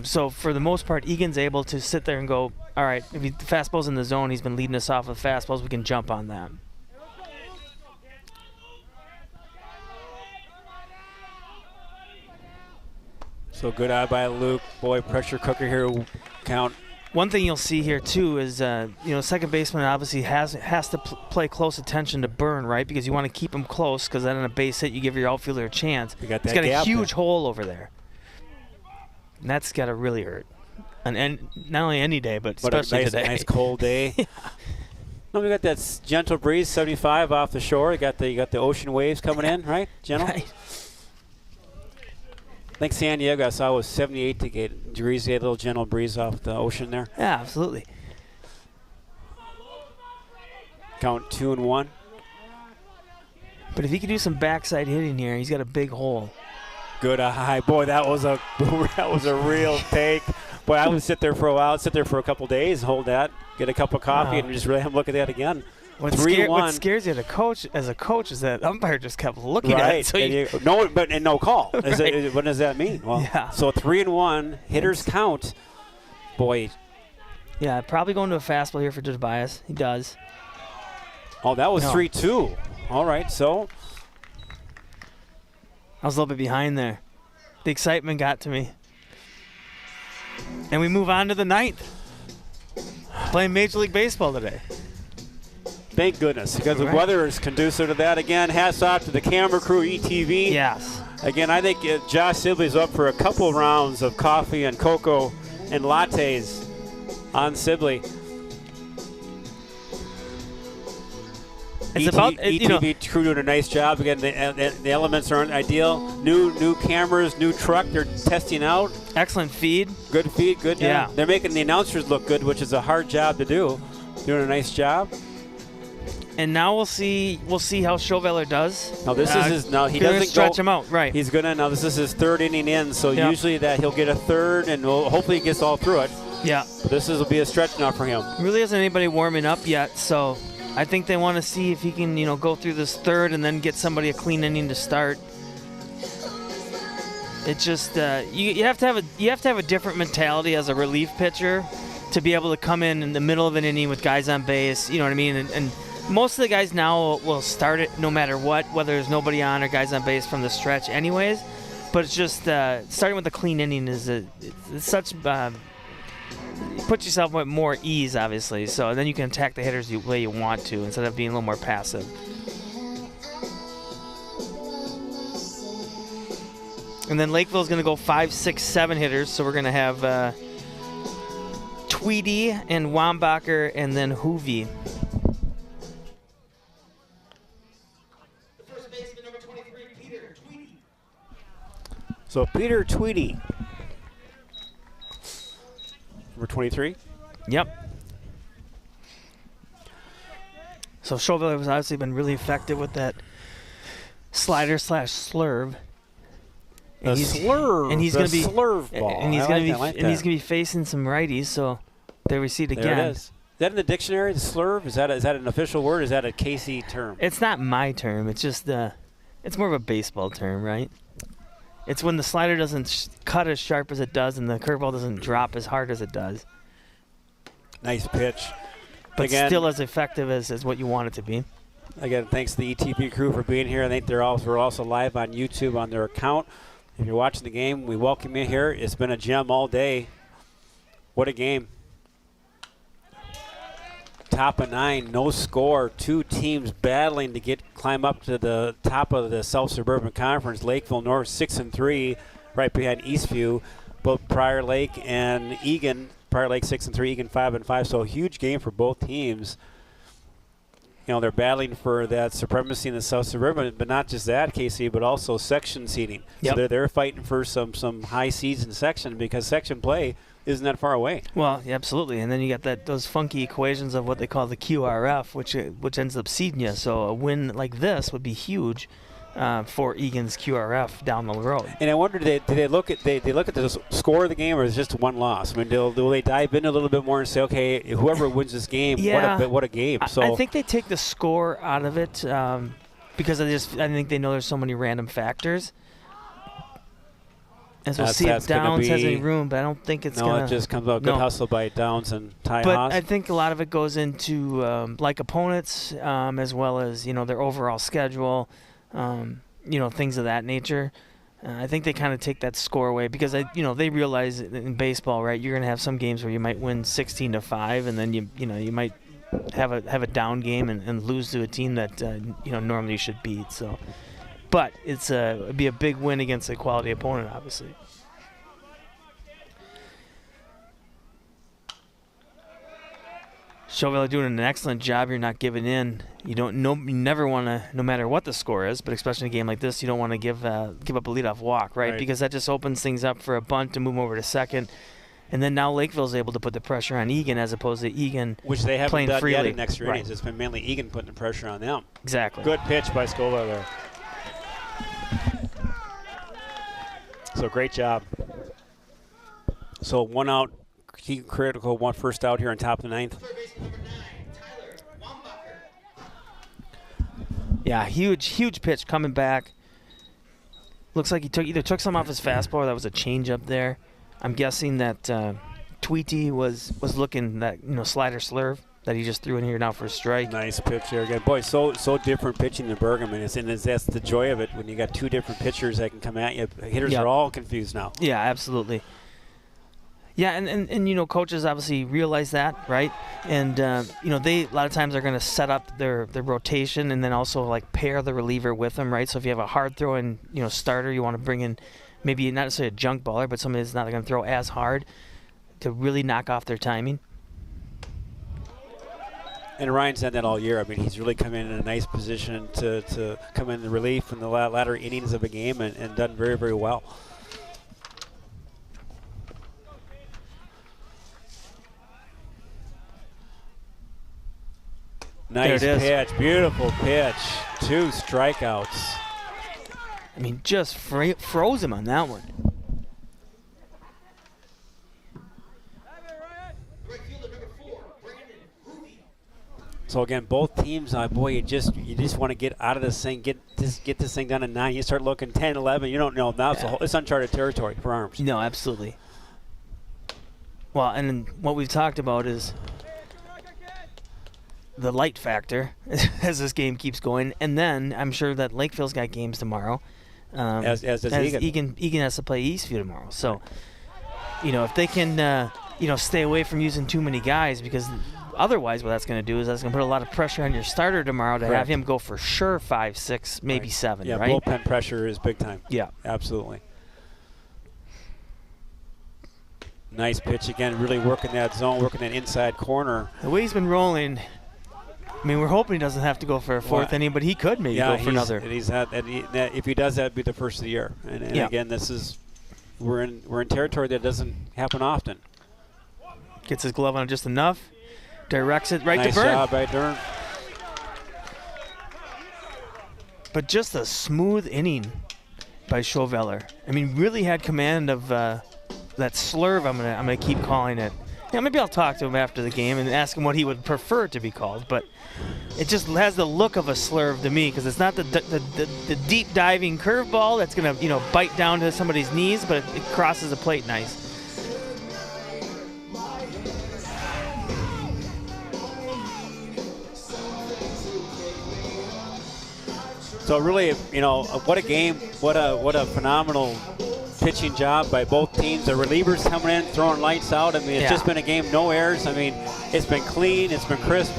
So for the most part, Egan's able to sit there and go, all right, if the fastball's in the zone, he's been leading us off with fastballs, we can jump on that. So good eye by Luke. Boy, pressure cooker here. Count. One thing you'll see here too is, second baseman obviously has to play close attention to Byrne, right? Because you want to keep him close, because then on a base hit, you give your outfielder a chance. You got that He's got a huge there. hole over there. And that's got to really hurt. And not only any day, but especially today. Nice cold day. No, we got that gentle breeze, 75 off the shore. You got the ocean waves coming in, right? Gentle. Right. I think San Diego I saw was 78 degrees. You had a little gentle breeze off the ocean there. Yeah, absolutely. Count 2-1. But if he could do some backside hitting here, he's got a big hole. Good eye, boy. That was a real take. Boy, I would sit there for a while, sit there for a couple days, hold that, get a cup of coffee, and just really look at that again. What 3-1. What scares you as a coach is that umpire just kept looking at it. So no call. Right. What does that mean? Well, yeah. So 3-1, hitters count. Boy. Yeah, probably going to a fastball here for Tobias. He does. Oh, that was 3-2. All right, so. I was a little bit behind there. The excitement got to me. And we move on to the 9th. Playing Major League Baseball today. Thank goodness, because the weather is conducive to that. Again, hats off to the camera crew, ETV. Yes. Again, I think Josh Sibley's up for a couple rounds of coffee and cocoa and lattes on Sibley. It's about ETV crew doing a nice job. Again, the elements aren't ideal. New cameras, new truck they're testing out. Excellent feed. Good feed, good. Yeah. They're making the announcers look good, which is a hard job to do. Doing a nice job. And now we'll see how Chauveler does. Now this is he doesn't stretch him out, right? He's gonna this is his 3rd inning in, so usually that he'll get a 3rd, and hopefully he gets all through it. Yeah. But this will be a stretch now for him. Really isn't anybody warming up yet, so I think they want to see if he can go through this 3rd and then get somebody a clean inning to start. It just you have to have a different mentality as a relief pitcher to be able to come in the middle of an inning with guys on base. You know what I mean? And most of the guys now will start it no matter what, whether there's nobody on or guys on base from the stretch anyways. But it's just starting with a clean inning it's such you put yourself with more ease, obviously. So then you can attack the hitters the way you want to instead of being a little more passive. And then Lakeville's going to go 5, 6, 7 hitters. So we're going to have Tweedy and Wambacher and then Hoovie. So Peter Tweedy. Number 23? Yep. So Chauveler has obviously been really effective with that slider / slurve. And he's going to be slurve ball. And he's going to be facing some righties. So there we see it again. There it is. Is that in the dictionary? The slurve? Is that an official word? Is that a Casey term? It's not my term. It's just it's more of a baseball term, right? It's when the slider doesn't cut as sharp as it does and the curveball doesn't drop as hard as it does. Nice pitch. But Again, still as effective as what you want it to be. Again, thanks to the ETP crew for being here. I think we're also live on YouTube on their account. If you're watching the game, we welcome you here. It's been a gem all day. What a game. Top of 9, no score. Two teams battling to climb up to the top of the South Suburban Conference. Lakeville North 6-3, right behind Eastview. Both Prior Lake and Eagan. Prior Lake 6-3, Eagan 5-5. So a huge game for both teams. You know, they're battling for that supremacy in the South Suburban, but not just that, Casey, but also section seating. Yep. So they're fighting for some high seeds in section because section play isn't that far away. Well, yeah, absolutely. And then you got those funky equations of what they call the QRF, which ends up seeding you. So a win like this would be huge for Eagan's QRF down the road. And I wonder, did they look at the score of the game, or is it just one loss? I mean, will they dive in a little bit more and say, okay, whoever wins this game, yeah, what a game? So I think they take the score out of it because I think they know there's so many random factors. As we'll see if Downs has any room, but I don't think it's going to. No, it just comes out. Good hustle by Downs and Ty Haas. But I think a lot of it goes into like opponents as well as, their overall schedule, things of that nature. I think they kind of take that score away because, they realize in baseball, right, you're going to have some games where you might win 16-5 and then, you might have a down game and lose to a team that, normally you should beat. So. But it'd be a big win against a quality opponent, obviously. Chauville doing an excellent job. You're not giving in. You never want to, no matter what the score is, but especially in a game like this, you don't want to give up a leadoff walk, right? Because that just opens things up for a bunt to move over to second. And then now Lakeville's able to put the pressure on Eagan as opposed to Eagan which they haven't playing done freely. Yet in extra innings. It's been mainly Eagan putting the pressure on them. Exactly. Good pitch by Scoville there. So great job. So 1 out, key critical, 1 first out here on top of the 9th. Yeah, huge pitch coming back. Looks like he either took some off his fastball or that was a changeup there. I'm guessing that Tweety was looking that slider slurve that he just threw in here now for a strike. Nice pitch there again. Boy, so different pitching than Bergman. That's the joy of it when you got two different pitchers that can come at you. Hitters are all confused now. Yeah, absolutely. Yeah, and coaches obviously realize that, right? And they a lot of times are going to set up their rotation and then also like pair the reliever with them, right? So if you have a hard throwing starter, you want to bring in maybe not necessarily a junk baller, but somebody that's not going to throw as hard to really knock off their timing. And Ryan's done that all year. I mean, he's really come in a nice position to come in the relief in the latter innings of a game and done very, very well. Nice pitch, beautiful pitch. 2 strikeouts. I mean, just froze him on that one. So again, both teams, boy, you just want to get out of this thing, get this thing done at 9. You start looking 10, 11. You don't know now. It's uncharted territory for Arms. No, absolutely. Well, and what we've talked about is the light factor as this game keeps going, and then I'm sure that Lakeville's got games tomorrow. As does Eagan. Eagan has to play Eastview tomorrow. So, if they can, stay away from using too many guys, because otherwise what that's going to do is that's going to put a lot of pressure on your starter tomorrow to have him go for sure 5, 6, maybe 7, yeah, right? Bullpen pressure is big time. Yeah. Absolutely. Nice pitch again, really working that zone, working that inside corner. The way he's been rolling, I mean, we're hoping he doesn't have to go for a 4th inning, but he could maybe go for another. And if he does that, it'd be the first of the year. And again, we're in territory that doesn't happen often. Gets his glove on just enough, directs it right to Byrne. Nice job by Dern. But just a smooth inning by Chauveller. I mean, really had command of that slurve. I'm gonna keep calling it. Yeah, maybe I'll talk to him after the game and ask him what he would prefer to be called. But it just has the look of a slurve to me because it's not the deep diving curveball that's going to bite down to somebody's knees, but it crosses the plate nice. So really, what a game, what a phenomenal pitching job by both teams. The relievers coming in, throwing lights out. I mean, it's just been a game, no errors. I mean, it's been clean, it's been crisp.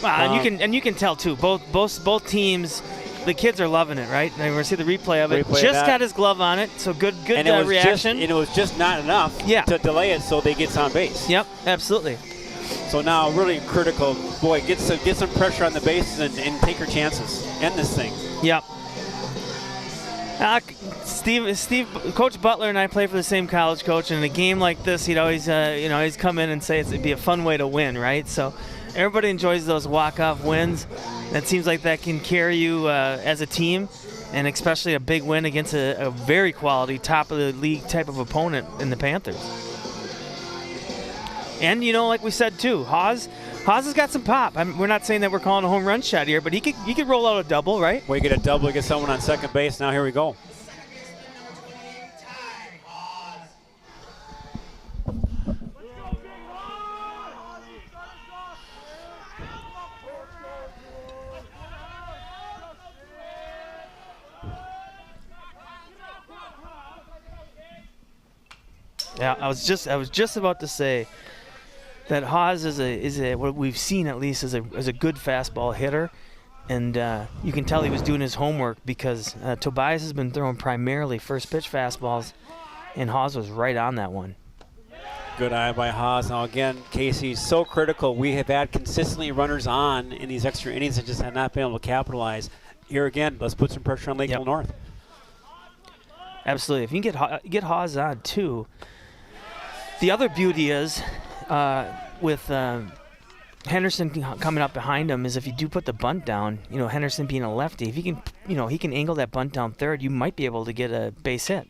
And you can tell too. Both teams, the kids are loving it, right? And we're see the replay of it. Just got his glove on it, so good reaction. And it was just not enough to delay it, so they get on base. Yep, absolutely. So now, really critical. Boy, get some pressure on the bases and take your chances. End this thing. Yep. Steve, Coach Butler and I play for the same college coach, and in a game like this, he'd always, he's come in and say it'd be a fun way to win, right? So everybody enjoys those walk-off wins. That seems like that can carry you as a team, and especially a big win against a very quality, top-of-the-league type of opponent in the Panthers. And, like we said, too, Haas has got some pop. We're not saying that we're calling a home run shot here, but he could roll out a double, right? Well, you get a double, you get someone on second base. Now here we go. Yeah, I was just about to say that Haas is what we've seen at least is a good fastball hitter, and you can tell he was doing his homework because Tobias has been throwing primarily first pitch fastballs, and Haas was right on that one. Good eye by Haas. Now again, Casey's so critical. We have had consistently runners on in these extra innings and just have not been able to capitalize. Here again, let's put some pressure on Lakeville North. Absolutely. If you can get Haas on too. The other beauty is with Henderson coming up behind him is if you do put the bunt down, Henderson being a lefty, if he can, he can angle that bunt down third, you might be able to get a base hit.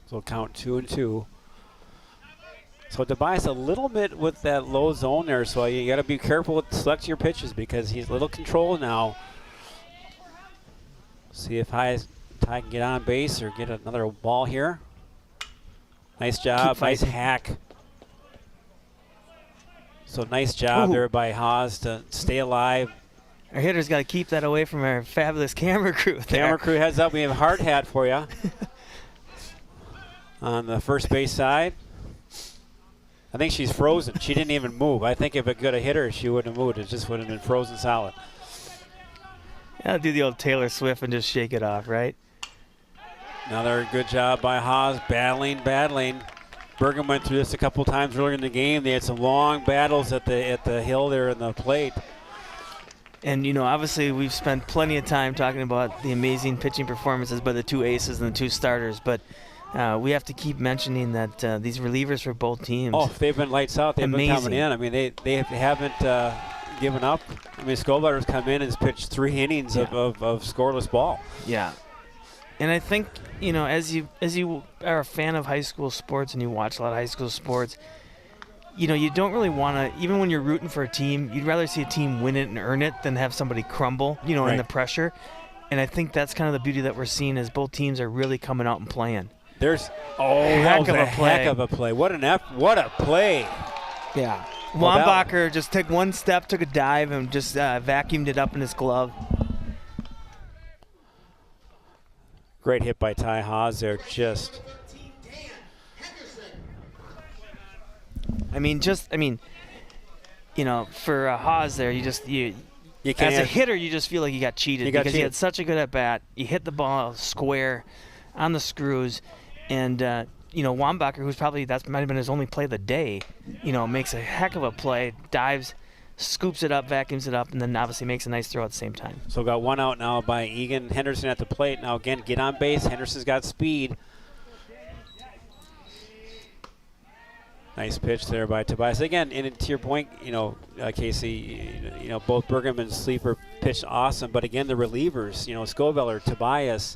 So count 2-2. So Tobias a little bit with that low zone there, so you got to be careful with selecting your pitches because he's a little controlled now. See if Ty can get on base or get another ball here. Nice job, nice hack. So nice job there by Haas to stay alive. Our hitter's got to keep that away from our fabulous camera crew there. Camera crew heads up, we have a hard hat for you. On the first base side. I think she's frozen. She didn't even move. I think if it could have hit her, she wouldn't have moved. It just would have been frozen solid. I'll do the old Taylor Swift and just shake it off, right? Another good job by Haas, battling. Bergen went through this a couple times earlier in the game. They had some long battles at the hill there in the plate. And, obviously we've spent plenty of time talking about the amazing pitching performances by the two aces and the two starters, but we have to keep mentioning that these relievers for both teams. Oh, they've been lights out. They've been coming in. I mean, they haven't given up. I mean, Skolbutter's come in and has pitched 3 innings of scoreless ball. Yeah. And I think, as you are a fan of high school sports and you watch a lot of high school sports, you don't really want to, even when you're rooting for a team, you'd rather see a team win it and earn it than have somebody crumble, right. in the pressure. And I think that's kind of the beauty that we're seeing is both teams are really coming out and playing. There's heck of a play. What a play. Yeah. Wambacher just took one step, took a dive, and just vacuumed it up in his glove. Great hit by Ty Haas there. For Haas there, you as a hitter, you just feel like you got cheated because he had such a good at bat. You hit the ball square on the screws, and Wambacher, who's probably that might have been his only play of the day, makes a heck of a play, dives, scoops it up, vacuums it up, and then obviously makes a nice throw at the same time. So got one out now by Eagan. Henderson at the plate. Now again, get on base. Henderson's got speed. Nice pitch there by Tobias. Again, and to your point, Casey, both Bergman and Sleeper pitched awesome, but again, the relievers, Scoveller, Tobias,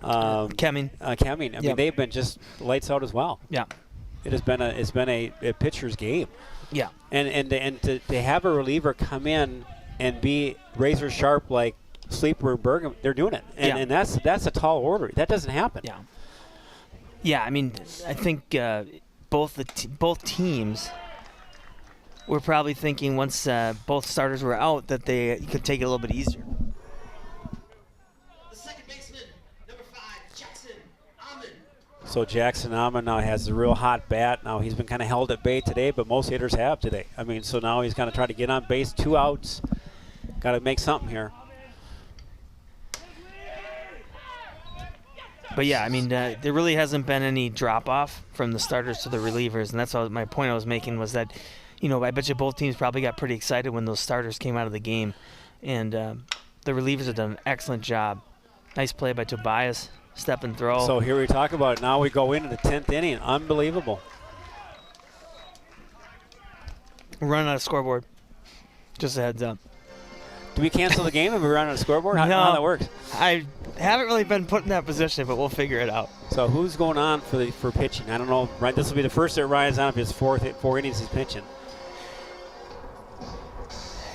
Kemming. I mean, they've been just lights out as well. Yeah. It's been a pitcher's game. Yeah. And to have a reliever come in and be razor sharp like Sleeper and Bergam, they're doing it. And that's a tall order. That doesn't happen. Yeah. Yeah, I mean, I think both teams were probably thinking once both starters were out that they could take it a little bit easier. The second baseman, number 5, Jackson Amon. So Jackson Amon now has a real hot bat. Now he's been kind of held at bay today, but most hitters have today. I mean, so now he's going to try to get on base, 2 outs. Got to make something here. But yeah, I mean, there really hasn't been any drop-off from the starters to the relievers, and that's all my point I was making was that, I bet you both teams probably got pretty excited when those starters came out of the game, and the relievers have done an excellent job. Nice play by Tobias, step and throw. So here we talk about it. Now we go into the 10th inning. Unbelievable. Run on a scoreboard. Just a heads up. Do we cancel the game if we run on a scoreboard? How No. that works? I haven't really been put in that position, but we'll figure it out. So who's going on for pitching? I don't know. Right, this will be the first that Ryan's on if his 4 innings he's pitching.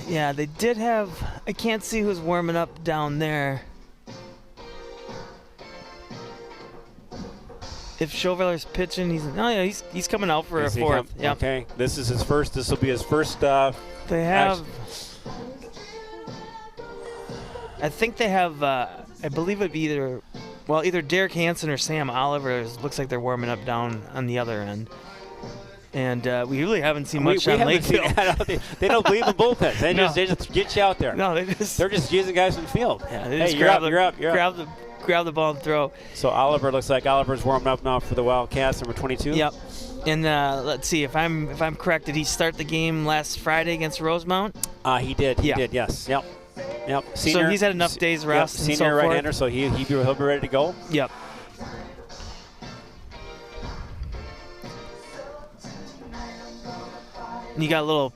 Yeah, they did have. I can't see who's warming up down there. If Chauveller's pitching, he's coming out for a 4th. Yep. Okay, this is his first. This will be his first. They have. I think they have. I believe it'd be either Derek Hansen or Sam Oliver. Looks like they're warming up down on the other end. And we really haven't seen much on Lakeville. They don't believe in bullpens. They just get you out there. No, they're just using guys from the field. Yeah, they hey, just you're up. grab the ball and throw. So Oliver looks like Oliver's warming up now for the Wildcats, number 22. Yep. And let's see if I'm correct. Did he start the game last Friday against Rosemount? He did. He Yeah. did. Yes. Yep. Senior, so he's had enough days rest. Senior and so right-hander, so he'll be ready to go. Yep. And you got a little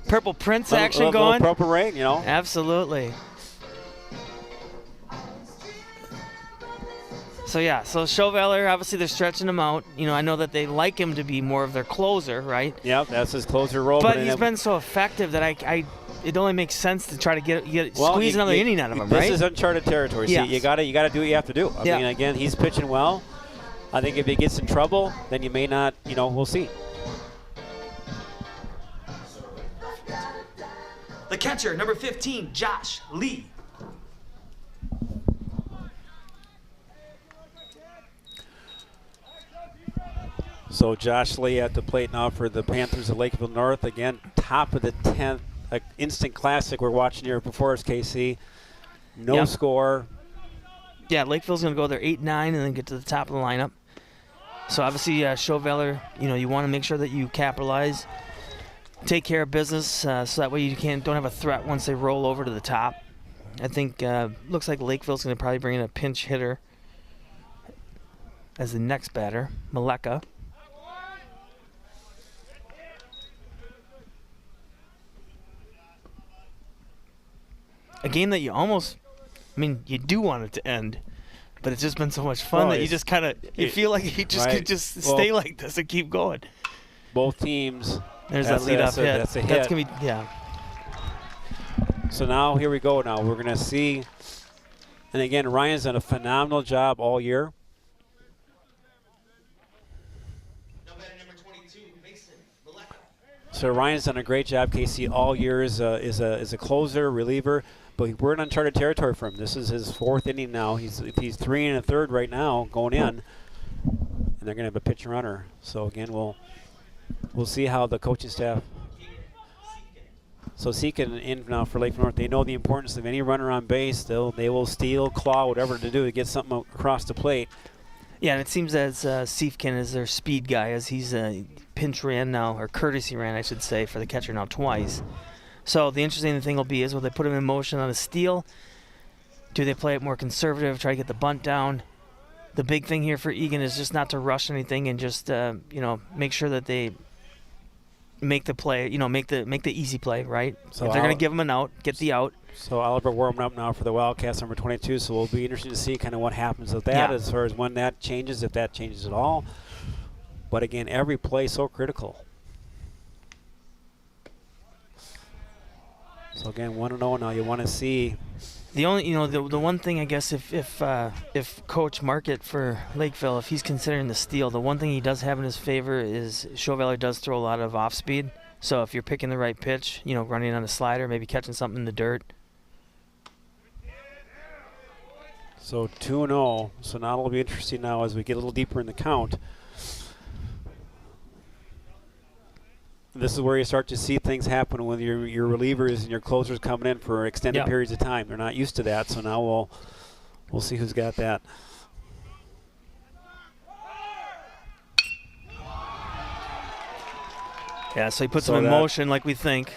Purple Prince action going. Little Purple Rain, Absolutely. So yeah, so Chauveller, obviously they're stretching him out. I know that they like him to be more of their closer, right? Yep, that's his closer role. But he's been so effective that it only makes sense to try to squeeze another inning out of him, right? This is uncharted territory. Yes. See, you gotta do what you have to do. I mean, again, he's pitching well. I think if he gets in trouble, then you may not. We'll see. The catcher, number 15, Josh Lee. So Josh Lee at the plate now for the Panthers of Lakeville North. Again, top of the 10th. Instant classic we're watching here before us, KC. No score. Yeah, Lakeville's going to go there 8-9 and then get to the top of the lineup. So obviously, Chauveller, you want to make sure that you capitalize, take care of business, so that way you don't have a threat once they roll over to the top. I think looks like Lakeville's going to probably bring in a pinch hitter as the next batter, Maleka. A game that you do want it to end, but it's just been so much fun that you just you feel like you just could just stay like this and keep going. Both teams. There's that lead-off hit. That's a hit. That's going to be, So now, here we go now. We're going to see, and again, Ryan's done a phenomenal job all year. So Ryan's done a great job, Casey, all year as a closer, reliever. But we're in uncharted territory for him. This is his 4th inning now. He's 3 1/3 right now going in, and they're going to have a pitch runner. So again, we'll see how the coaching staff. So Seekin in now for Lakeville North. They know the importance of any runner on base. They will steal, claw, whatever to do to get something across the plate. Yeah, and it seems as Siefkin is their speed guy, as he's pinch ran now, or courtesy ran, I should say, for the catcher now twice. So the interesting thing will be is will they put him in motion on a steal? Do they play it more conservative, try to get the bunt down? The big thing here for Eagan is just not to rush anything and just make sure that they make the play, make the easy play, right? So if they're going to give him an out, get the out. So Oliver warming up now for the Wildcats, number 22. So we'll be interested to see kind of what happens with that as far as when that changes, if that changes at all. But again, every play so critical. So again, 1-0 now. You want to see. The only, the one thing I guess if Coach Market for Lakeville, if he's considering the steal, the one thing he does have in his favor is Chauveler does throw a lot of off speed. So if you're picking the right pitch, running on a slider, maybe catching something in the dirt. So 2-0. So now it'll be interesting now as we get a little deeper in the count. This is where you start to see things happen when your relievers and your closers coming in for extended periods of time. They're not used to that, so now we'll see who's got that. Yeah, so he puts them in motion like we think.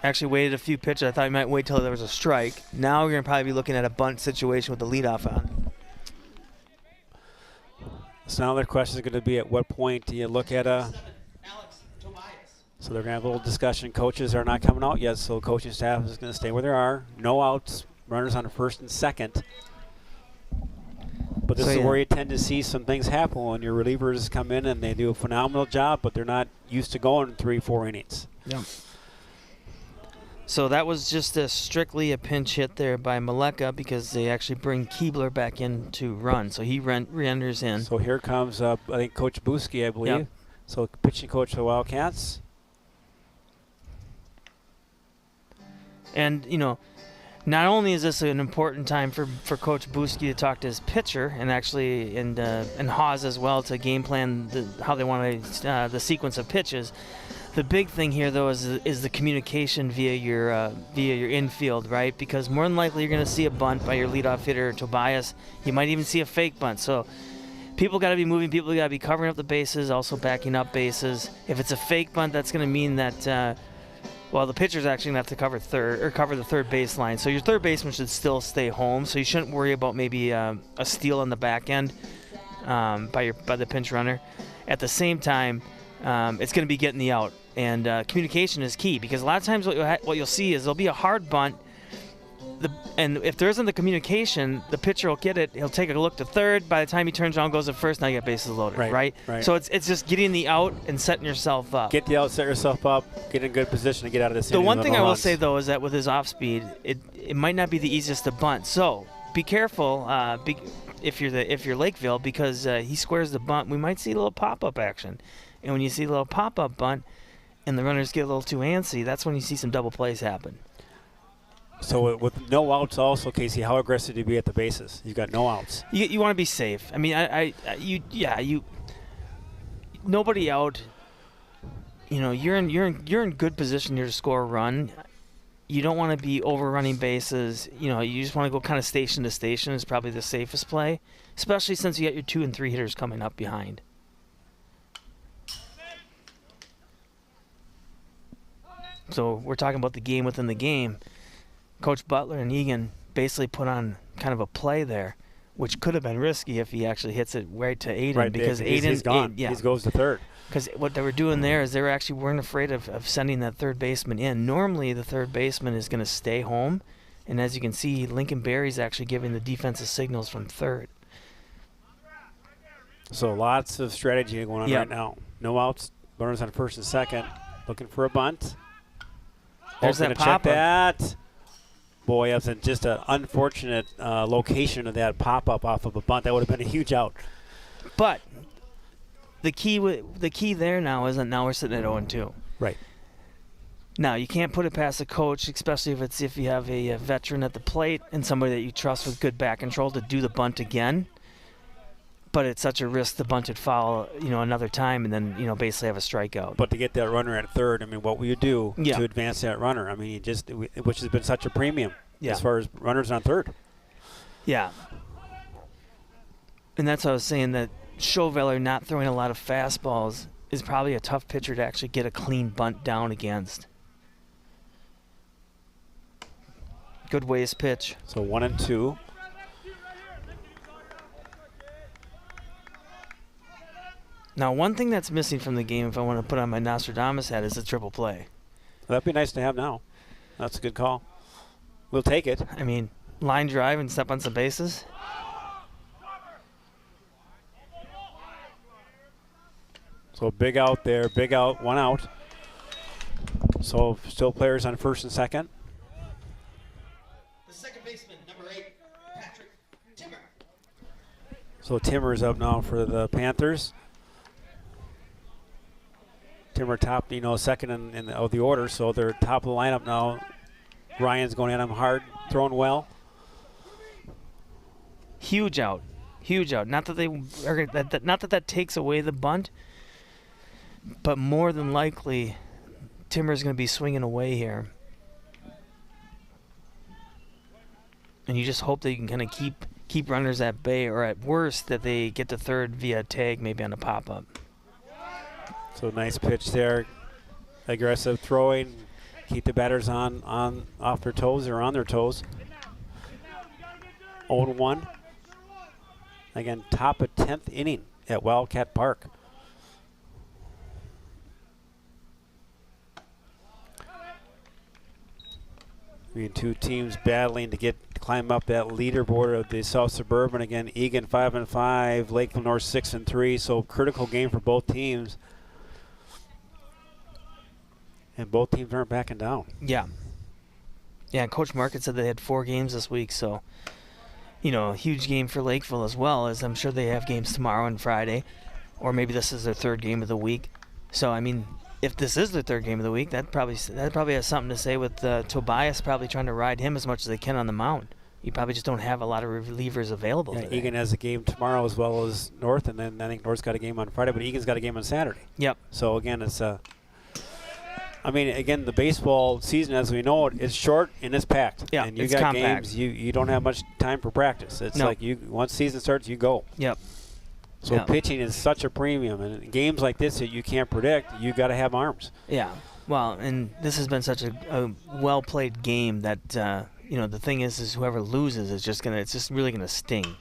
Actually waited a few pitches. I thought he might wait till there was a strike. Now we're going to probably be looking at a bunt situation with the leadoff on. So now their question is going to be, at what point do you look at a... So they're going to have a little discussion. Coaches are not coming out yet, so the coaching staff is going to stay where they are. No outs, runners on first and second. But this is where you tend to see some things happen when your relievers come in and they do a phenomenal job, but they're not used to going 3-4 innings. Yeah. So that was just strictly a pinch hit there by Maleka because they actually bring Keebler back in to run. So he re-enters in. So here comes, I think, Coach Buski, I believe. Yep. So pitching coach for the Wildcats. And, not only is this an important time for Coach Buski to talk to his pitcher and actually and Haas as well to game plan how they want to the sequence of pitches. The big thing here though is the communication via your infield, right? Because more than likely you're going to see a bunt by your leadoff hitter Tobias. You might even see a fake bunt. So people got to be moving. People got to be covering up the bases, also backing up bases. If it's a fake bunt, that's going to mean that. Well, the pitcher's actually going to have to cover the third baseline. So your third baseman should still stay home. So you shouldn't worry about maybe a steal on the back end by the pinch runner. At the same time, it's going to be getting the out. And communication is key because a lot of times what you'll see is there'll be a hard bunt. And if there isn't the communication, the pitcher will get it. He'll take a look to third. By the time he turns around, goes to first, now you got bases loaded, right? So it's just getting the out and setting yourself up. Get the out, set yourself up, get in good position to get out of this. The one thing I will say, though, is that with his off speed, it might not be the easiest to bunt. So be careful if you're Lakeville because he squares the bunt. We might see a little pop-up action. And when you see a little pop-up bunt and the runners get a little too antsy, that's when you see some double plays happen. So with no outs also, Casey, how aggressive do you be at the bases? You've got no outs. You want to be safe. I mean, nobody out. You're in good position here to score a run. You don't want to be overrunning bases. You just want to go kind of station to station is probably the safest play, especially since you got your 2 and 3 hitters coming up behind. So we're talking about the game within the game. Coach Butler and Eagan basically put on kind of a play there, which could have been risky if he actually hits it right to Aiden. Right, because he's gone. He goes to third. Because what they were doing there is they weren't afraid of sending that third baseman in. Normally the third baseman is going to stay home, and as you can see, Lincoln Berry's actually giving the defensive signals from third. So lots of strategy going on right now. No outs, runners on first and second, looking for a bunt. There's that pop-up. Check that. Boy, that's just an unfortunate location of that pop-up off of a bunt. That would have been a huge out. But the key there now isn't now we're sitting at 0-2. Right. Now, you can't put it past a coach, especially if you have a veteran at the plate and somebody that you trust with good back control to do the bunt again. But it's such a risk to bunt it foul, another time and then, basically have a strikeout. But to get that runner at third, I mean, what will you do to advance that runner? I mean, which has been such a premium as far as runners on third. Yeah. And that's what I was saying, that Chauveler not throwing a lot of fastballs is probably a tough pitcher to actually get a clean bunt down against. Good waist pitch. So 1-2. Now, one thing that's missing from the game, if I want to put on my Nostradamus hat, is a triple play. Well, that'd be nice to have now. That's a good call. We'll take it. I mean, line drive and step on some bases. So big out there, big out, 1 out. So still players on first and second. the second baseman, number 8, Patrick Timmer. So Timmer's up now for the Panthers. Timmer top, second in the order, so they're top of the lineup now. Ryan's going at him hard, throwing well. Huge out. Not that that takes away the bunt, but more than likely, Timmer's going to be swinging away here. And you just hope that you can kind of keep runners at bay, or at worst that they get to third via tag, maybe on a pop-up. So nice pitch there. Aggressive throwing. Keep the batters off their toes or on their toes. 0-1. Again, top of 10th inning at Wildcat Park. Two teams battling to climb up that leaderboard of the South Suburban. Again, Eagan 5-5, Lakeville North 6-3. So critical game for both teams. And both teams aren't backing down. Yeah. Yeah, Coach Market said they had 4 games this week, so, a huge game for Lakeville as well, as I'm sure they have games tomorrow and Friday, or maybe this is their 3rd game of the week. So, I mean, if this is their 3rd game of the week, that probably has something to say with Tobias probably trying to ride him as much as they can on the mound. You probably just don't have a lot of relievers available. Yeah, Eagan has a game tomorrow as well as North, and then I think North's got a game on Friday, but Eagan's got a game on Saturday. Yep. So, again, it's again, the baseball season, as we know it, is short and it's packed. Yeah, and you it's got compact. games, you don't have much time for practice. It's like once season starts, you go. Yep. So pitching is such a premium, and in games like this that you can't predict, you got to have arms. Yeah. Well, and this has been such a well-played game that the thing is whoever loses is it's just really gonna sting.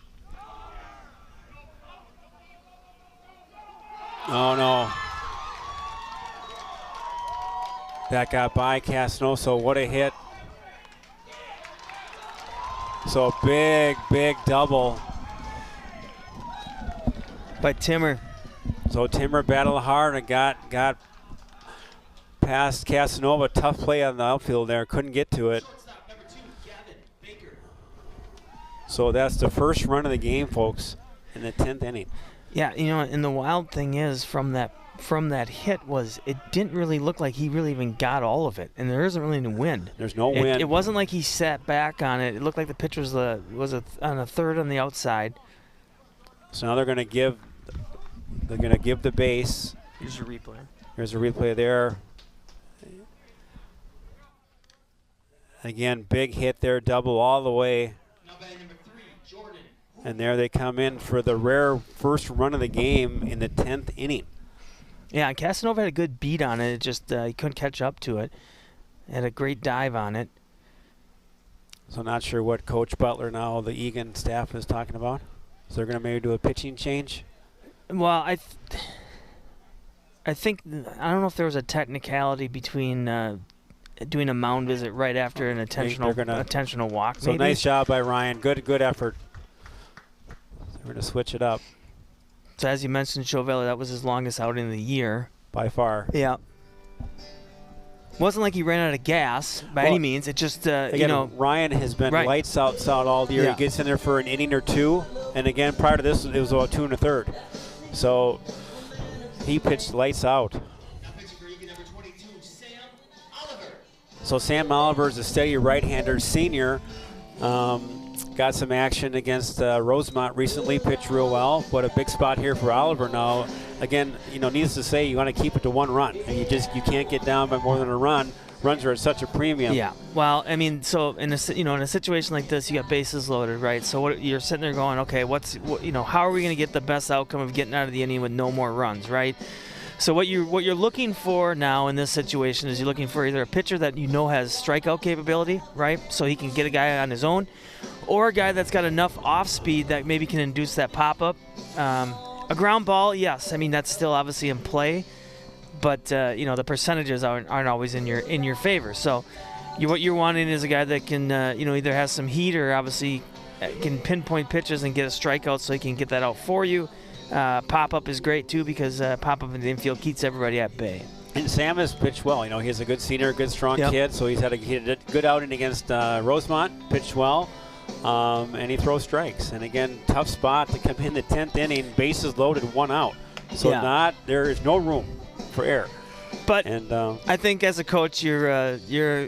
Oh no. That got by Casanova, what a hit. So big double. By Timmer. So Timmer battled hard and got past Casanova. Tough play on the outfield there, couldn't get to it. So that's the first run of the game, folks, in the 10th inning. Yeah, and the wild thing is from that hit was it didn't really look like he really even got all of it, and there isn't really any wind. There's no wind. It wasn't like he sat back on it. It looked like the pitch was on a third on the outside. So now they're going to give the base. Here's your replay. Here's a replay there. Again, big hit there, double all the way. And there they come in for the rare first run of the game in the 10th inning. Yeah, Casanova had a good beat on it. It just he couldn't catch up to it. Had a great dive on it. So not sure what Coach Butler now, the Eagan staff, is talking about. So they're going to maybe do a pitching change? Well, I think I don't know if there was a technicality between doing a mound visit right after an intentional walk. So maybe. Nice job by Ryan. Good effort. We're going to switch it up. So as you mentioned, Chauvelli, that was his longest outing of the year. By far. Yeah. Wasn't like he ran out of gas by any means. It just, again, Ryan has been lights out all year. Yeah. He gets in there for an inning or two. And again, prior to this, it was about 2 1/3. So he pitched lights out. So Sam Oliver is a steady right-hander senior. Got some action against Rosemont recently, pitched real well, but a big spot here for Oliver now. Again, needless to say, you want to keep it to 1 run, and you can't get down by more than a run. Runs are at such a premium. Yeah. Well, I mean, so in a situation like this, you got bases loaded, right? So you're sitting there going, okay, how are we going to get the best outcome of getting out of the inning with no more runs, right? So what you're looking for now in this situation is you're looking for either a pitcher that has strikeout capability, right? So he can get a guy on his own, or a guy that's got enough off speed that maybe can induce that pop-up. A ground ball, yes. I mean, that's still obviously in play, but the percentages aren't always in your favor. So what you're wanting is a guy that can either has some heat or obviously can pinpoint pitches and get a strikeout so he can get that out for you. Pop-up is great too because pop-up in the infield keeps everybody at bay. And Sam has pitched well. You know, he's a good senior, good strong kid, so he had a good outing against Rosemont, pitched well, and he throws strikes. And again, tough spot to come in the 10th inning, bases loaded, 1 out. So there is no room for error. But I think as a coach, you're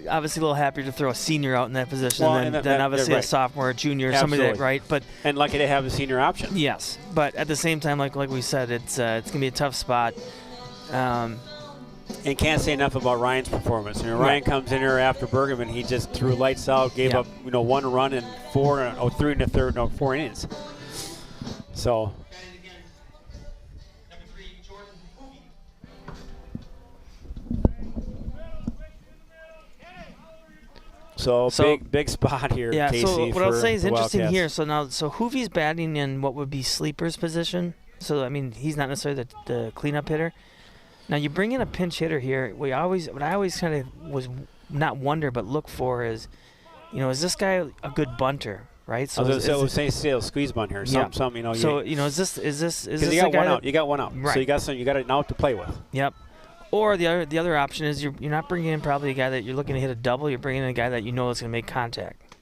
obviously a little happier to throw a senior out in that position than obviously a sophomore or junior or somebody that, right? But and lucky to have a senior option. Yes, but at the same time, like we said, it's gonna be a tough spot. And can't say enough about Ryan's performance. You know, Ryan comes in here after Bergman. He just threw lights out, gave up 1 run in 4 innings. So. So big spot here, Casey. So what I'll say is interesting Wildcats. here. So Hoovie's batting in what would be Sleeper's position. So I mean, he's not necessarily the cleanup hitter. Now you bring in a pinch hitter here. What I always kind of was not wonder but look for is, is this guy a good bunter, right? So say squeeze bunt here. Some you know. So is this because you got one out. You got one out. Right. So you got an out to play with. Yep. Or the other option is you're not bringing in probably a guy that you're looking to hit a double. You're bringing in a guy that you know is going to make contact.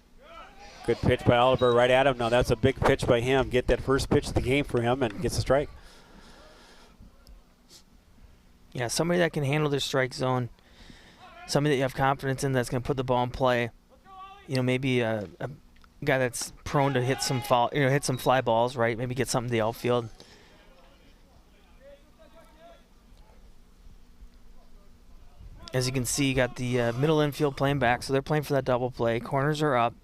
Good pitch by Oliver right at him. Now that's a big pitch by him. Get that first pitch of the game for him and gets a strike. Yeah, somebody that can handle their strike zone. Somebody that you have confidence in that's going to put the ball in play. Maybe a guy that's prone to hit some fly balls, right? Maybe get something to the outfield. As you can see, you got the middle infield playing back, so they're playing for that double play. Corners are up.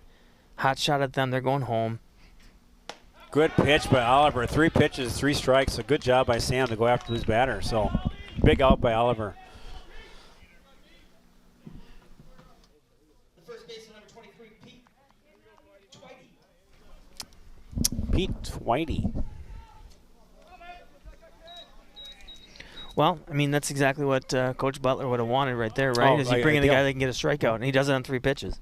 Hot shot at them. They're going home. Good pitch by Oliver. 3 pitches, 3 strikes. A good job by Sam to go after his batter. So big out by Oliver. The first baseman, number 23, Pete Twitey. Pete Twitey. Well, I mean, that's exactly what Coach Butler would have wanted right there, right? Is you bring in a guy that can get a strikeout, and he does it on 3 pitches.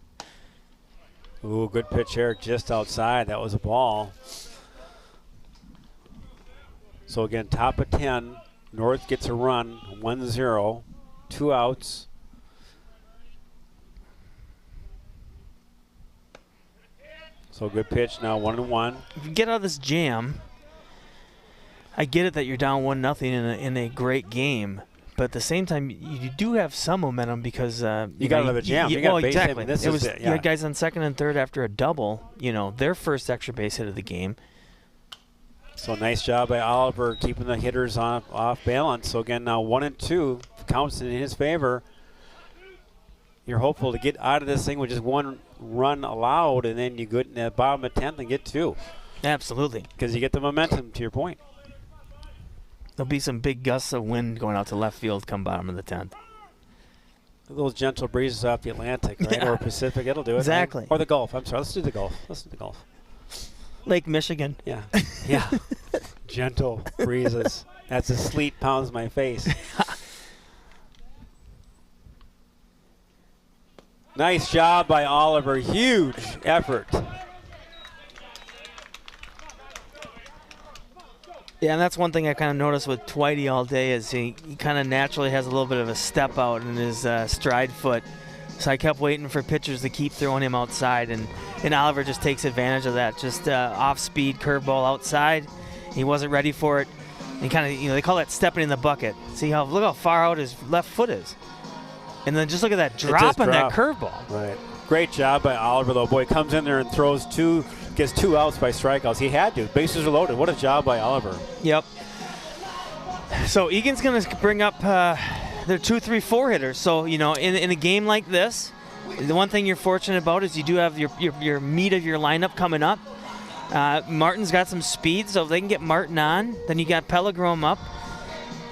Ooh, good pitch here just outside. That was a ball. So, again, top of 10. North gets a run, 1-0, 2 outs. So, good pitch now, 1-1. If you get out of this jam, I get it that you're down 1-0 in a great game, but at the same time, you do have some momentum because you got another jam. You got base exactly. Hit, You had guys on second and third after a double. Their first extra base hit of the game. So nice job by Oliver keeping the hitters off balance. So again, now 1-2 counts in his favor. You're hopeful to get out of this thing with just 1 run allowed, and then you get in the bottom of 10th and get 2. Absolutely. Because you get the momentum, to your point. There'll be some big gusts of wind going out to left field come bottom of the 10th. Those gentle breezes off the Atlantic, right? Or Pacific, it'll do it. Exactly. Right? Or the Gulf. I'm sorry. Let's do the Gulf. Lake Michigan. Yeah. Yeah. Gentle breezes. As the sleet pounds my face. Nice job by Oliver. Huge effort. Yeah, and that's one thing I kind of noticed with Twitey all day is he kind of naturally has a little bit of a step out in his stride foot. So I kept waiting for pitchers to keep throwing him outside, and Oliver just takes advantage of that. Just off-speed curveball outside. He wasn't ready for it. And kind of, they call that stepping in the bucket. Look how far out his left foot is. And then just look at that drop on that curveball. Right. Great job by Oliver, though. Boy, comes in there and throws 2, gets 2 outs by strikeouts. He had to. Bases are loaded. What a job by Oliver. Yep. So Eagan's going to bring up their 2, 3, 4 hitters. So, in a game like this, the one thing you're fortunate about is you do have your meat of your lineup coming up. Martin's got some speed, so if they can get Martin on, then you got Pellegrom up.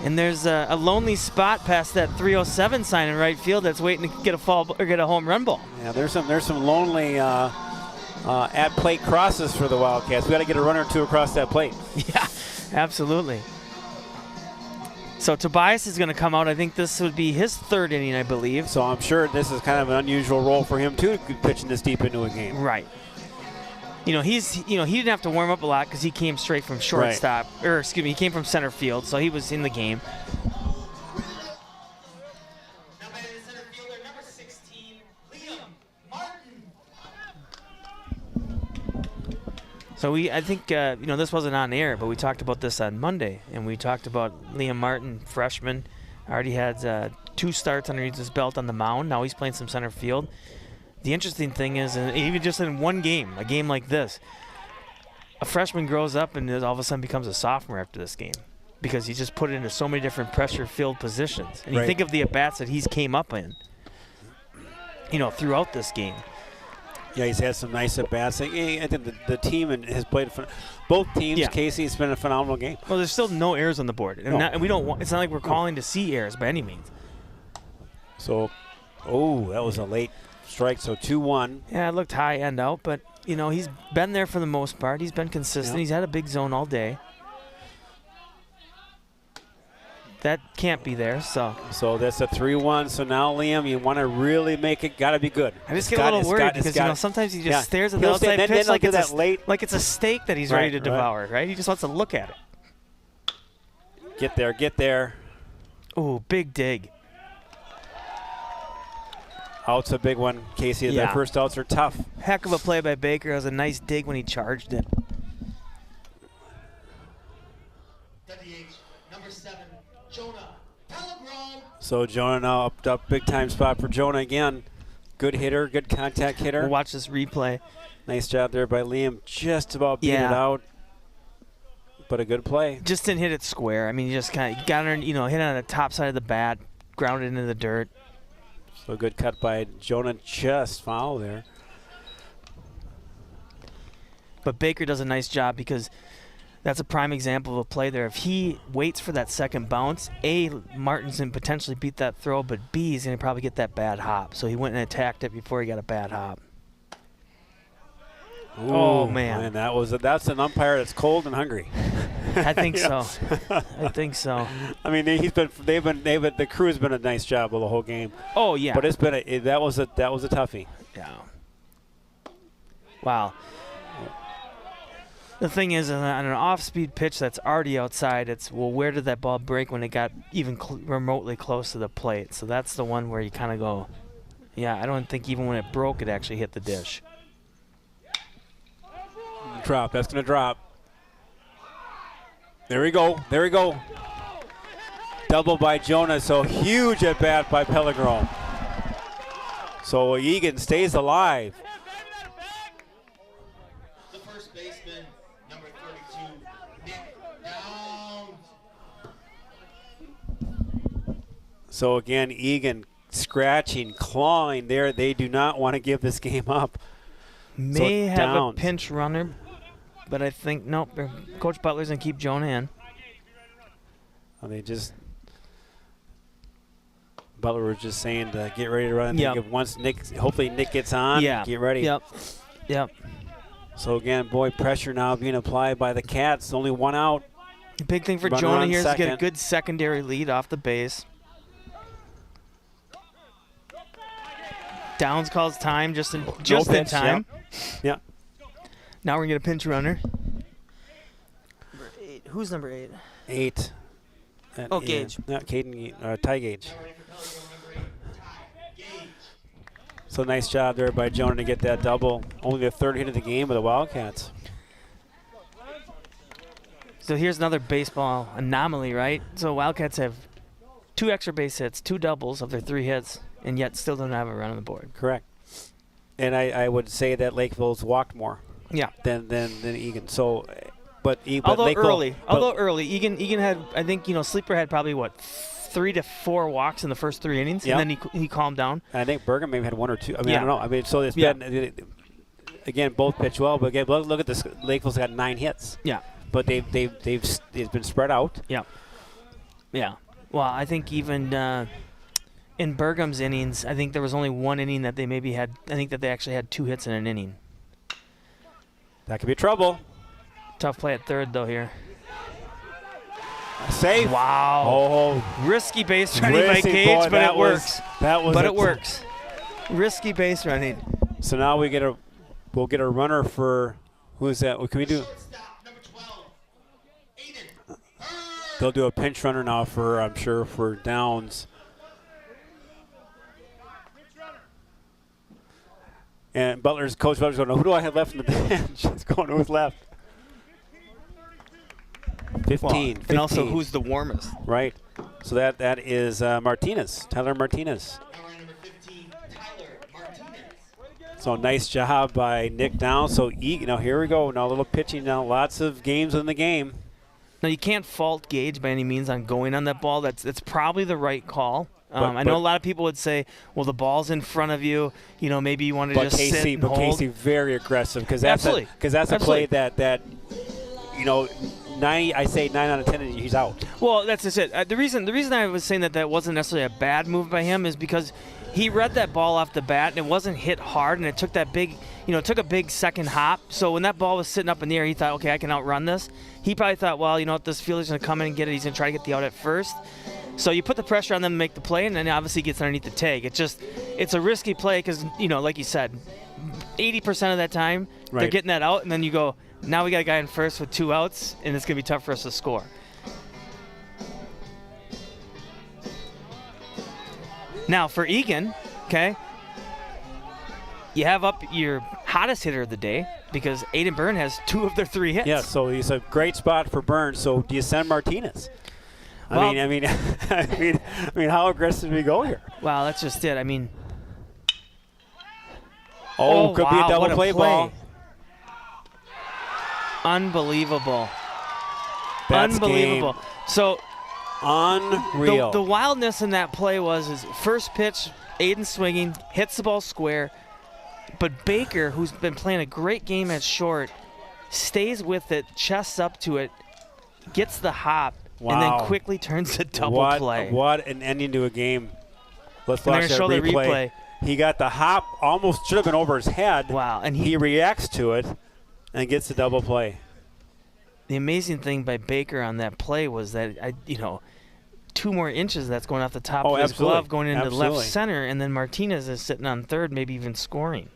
And there's a lonely spot past that 307 sign in right field that's waiting to get a home run ball. Yeah, there's some lonely at plate crosses for the Wildcats. We got to get a runner or 2 across that plate. Yeah, absolutely. So Tobias is going to come out. I think this would be his 3rd inning, I believe. So I'm sure this is kind of an unusual role for him too, pitching this deep into a game. Right. He didn't have to warm up a lot because he came straight from shortstop, he came from center field, so he was in the game. So I think, this wasn't on air, but we talked about this on Monday, and we talked about Liam Martin, freshman, already had 2 starts underneath his belt on the mound. Now he's playing some center field. The interesting thing is, and even just in one game, a game like this, a freshman grows up and all of a sudden becomes a sophomore after this game because he just put it into so many different pressure-filled positions. And you think of the at-bats that he's came up in, throughout this game. Yeah, he's had some nice at-bats. I think the team has played both teams. Yeah. Casey, it's been a phenomenal game. Well, there's still no errors on the board. And, and we don't want, it's not like we're calling to see errors by any means. So, that was a late strike, so 2-1. Yeah, it looked high end out, but, he's been there for the most part. He's been consistent. He's had a big zone all day. That can't be there, so. So that's a 3-1. So now, Liam, you want to really make it, got to be good. I just get a little worried because, sometimes he just stares at the He'll outside then pitch like it's a steak that he's ready to devour, right? He just wants to look at it. Get there. Ooh, big dig. Out's a big one, Casey. Yeah. The first outs are tough. Heck of a play by Baker. It was a nice dig when he charged it. Number 7, Jonah Pellegrom. So Jonah now up big time spot for Jonah again. Good hitter, good contact hitter. We'll watch this replay. Nice job there by Liam. Just about beat it out. But a good play. Just didn't hit it square. I mean, you just kind of got it, hit on the top side of the bat, grounded into the dirt. So good cut by Jonah, just foul there. But Baker does a nice job because that's a prime example of a play there. If he waits for that second bounce, A, Martin's going to potentially beat that throw, but B, he's going to probably get that bad hop. So he went and attacked it before he got a bad hop. Ooh, oh, man. That's an umpire that's cold and hungry. I think so. I think so. I mean, the crew's been a nice job of the whole game. Oh yeah. But it's been that was a toughie. Yeah. Wow. The thing is, on an off-speed pitch that's already outside, it's where did that ball break when it got even remotely close to the plate? So that's the one where you kind of go, yeah, I don't think even when it broke, it actually hit the dish. Drop. That's going to drop. There we go. Double by Jonah, so huge at bat by Pellegrom. So Eagan stays alive. The first baseman, number 32, Nick Downs. So again, Eagan scratching, clawing there. They do not want to give this game up. May so have Downs. A pinch runner, but I think, nope, Coach Butler's going to keep Jonah in. Butler was just saying to get ready to run. Yep. Once hopefully Nick gets on, get ready. Yep. So again, pressure now being applied by the Cats. Only one out. The big thing for Jonah here is to get a good secondary lead off the base. Downs calls time just in time. Yeah. Now we're going to get a pinch runner. Number 8. Who's number 8? 8. Gage. No, Ty Gage. So nice job there by Jonah to get that double. Only the third hit of the game of the Wildcats. So here's another baseball anomaly, right? So Wildcats have 2 extra base hits, 2 doubles of their 3 hits, and yet still don't have a run on the board. Correct. And I would say that Lakeville's walked more. Yeah. Than Eagan. So, although Lakeville, early, Eagan had, I think, Sleeper had probably 3 to 4 walks in the first 3 innings, and then he calmed down. I think Bergen maybe had 1 or 2. I mean, I don't know. I mean, so it's been again both pitch well, but again, look at this. Lakeville's got 9 hits. Yeah. But it's been spread out. Yeah. Yeah. Well, I think even in Bergham's innings, I think there was only 1 inning that they maybe had. I think that they actually had 2 hits in an inning. That could be trouble. Tough play at third, though, here. Safe. Wow. Oh. Risky base running by Gage, but it works. It works. Risky base running. So now we'll get a runner for, who is that? What can we do? They'll do a pinch runner now for, I'm sure, for Downs. And Coach Butler's going, who do I have left in the bench? He's going, who's left? 15. And also, who's the warmest? Right. So that is Martinez, Tyler Martinez. Now line number 15, Tyler Martinez. So nice job by Nick down. So now here we go. Now a little pitching now. Lots of games in the game. Now, you can't fault Gage by any means on going on that ball. That's probably the right call. I know but- a lot of people would say, well, the ball's in front of you. You know, maybe you want to just sit and hold. Casey very aggressive because that's Absolutely. A play that you know 9 out of 10 he's out. Well, that's just it. The reason I was saying that wasn't necessarily a bad move by him is because he read that ball off the bat and it wasn't hit hard and it took that big, it took a big second hop. So when that ball was sitting up in the air, he thought, okay, I can outrun this. He probably thought, well, you know what, this fielder's going to come in and get it. He's going to try to get the out at first. So you put the pressure on them to make the play, and then obviously he gets underneath the tag. It's a risky play because, like you said, 80% of that time they're getting that out, and then you go, now we got a guy in first with 2 outs, and it's going to be tough for us to score. Now for Eagan, okay, you have up your hottest hitter of the day because Aiden Byrne has 2 of their 3 hits. Yeah, so he's a great spot for Burns. So do you send Martinez? Well, I mean, how aggressive do we go here? Wow, that's just it. I mean, could be a wow, double what play ball. Unbelievable. That's Unbelievable. game. So Unreal. the wildness in that play was his first pitch, Aiden swinging, hits the ball square, but Baker, who's been playing a great game at short, stays with it, chests up to it, gets the hop, and then quickly turns to double play. What an ending to a game. Let's watch that show the replay. He got the hop, almost should have been over his head. Wow. And he reacts to it and gets the double play. The amazing thing by Baker on that play was that, 2 more inches that's going off the top of his glove going into left center, and then Martinez is sitting on third, maybe even scoring.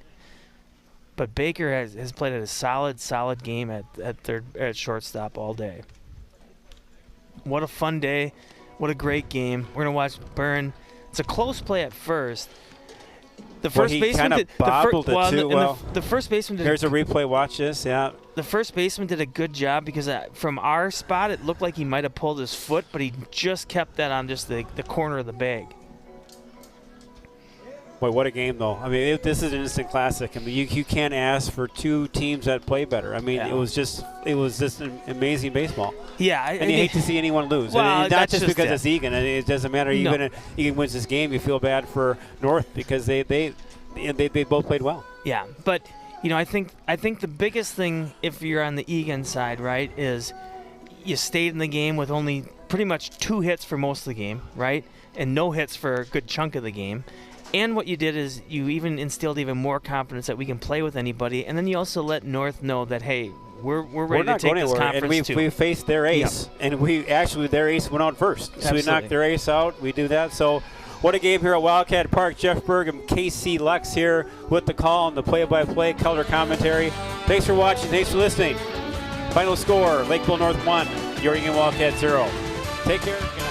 But Baker has played a solid game at shortstop all day. What a fun day. What a great game. We're going to watch Byrne. It's a close play at first. The first baseman did the first baseman did. Here's a replay. Watch this. Yeah. The first baseman did a good job because from our spot it looked like he might have pulled his foot, but he just kept that on just the corner of the bag. Boy, what a game though. I mean, this is an instant classic. I mean, you can't ask for 2 teams that play better. I mean, it was just an amazing baseball. Yeah, and you hate to see anyone lose. Well, and not just because it's Eagan. And it doesn't matter. Even if Eagan wins this game, you feel bad for North because they both played well. Yeah, but I think the biggest thing if you're on the Eagan side, right, is you stayed in the game with only pretty much 2 hits for most of the game, right, and no hits for a good chunk of the game. And what you did is you even instilled even more confidence that we can play with anybody, and then you also let North know that, hey, we're ready to take this conference and we faced their ace, and their ace went out first. Absolutely. So we knocked their ace out. We do that. So what a game here at Wildcat Park. Jeff Berg and KC Lux here with the call and the play-by-play color commentary. Thanks for watching. Thanks for listening. Final score, Lakeville North 1, your Eagan Wildcat 0. Take care.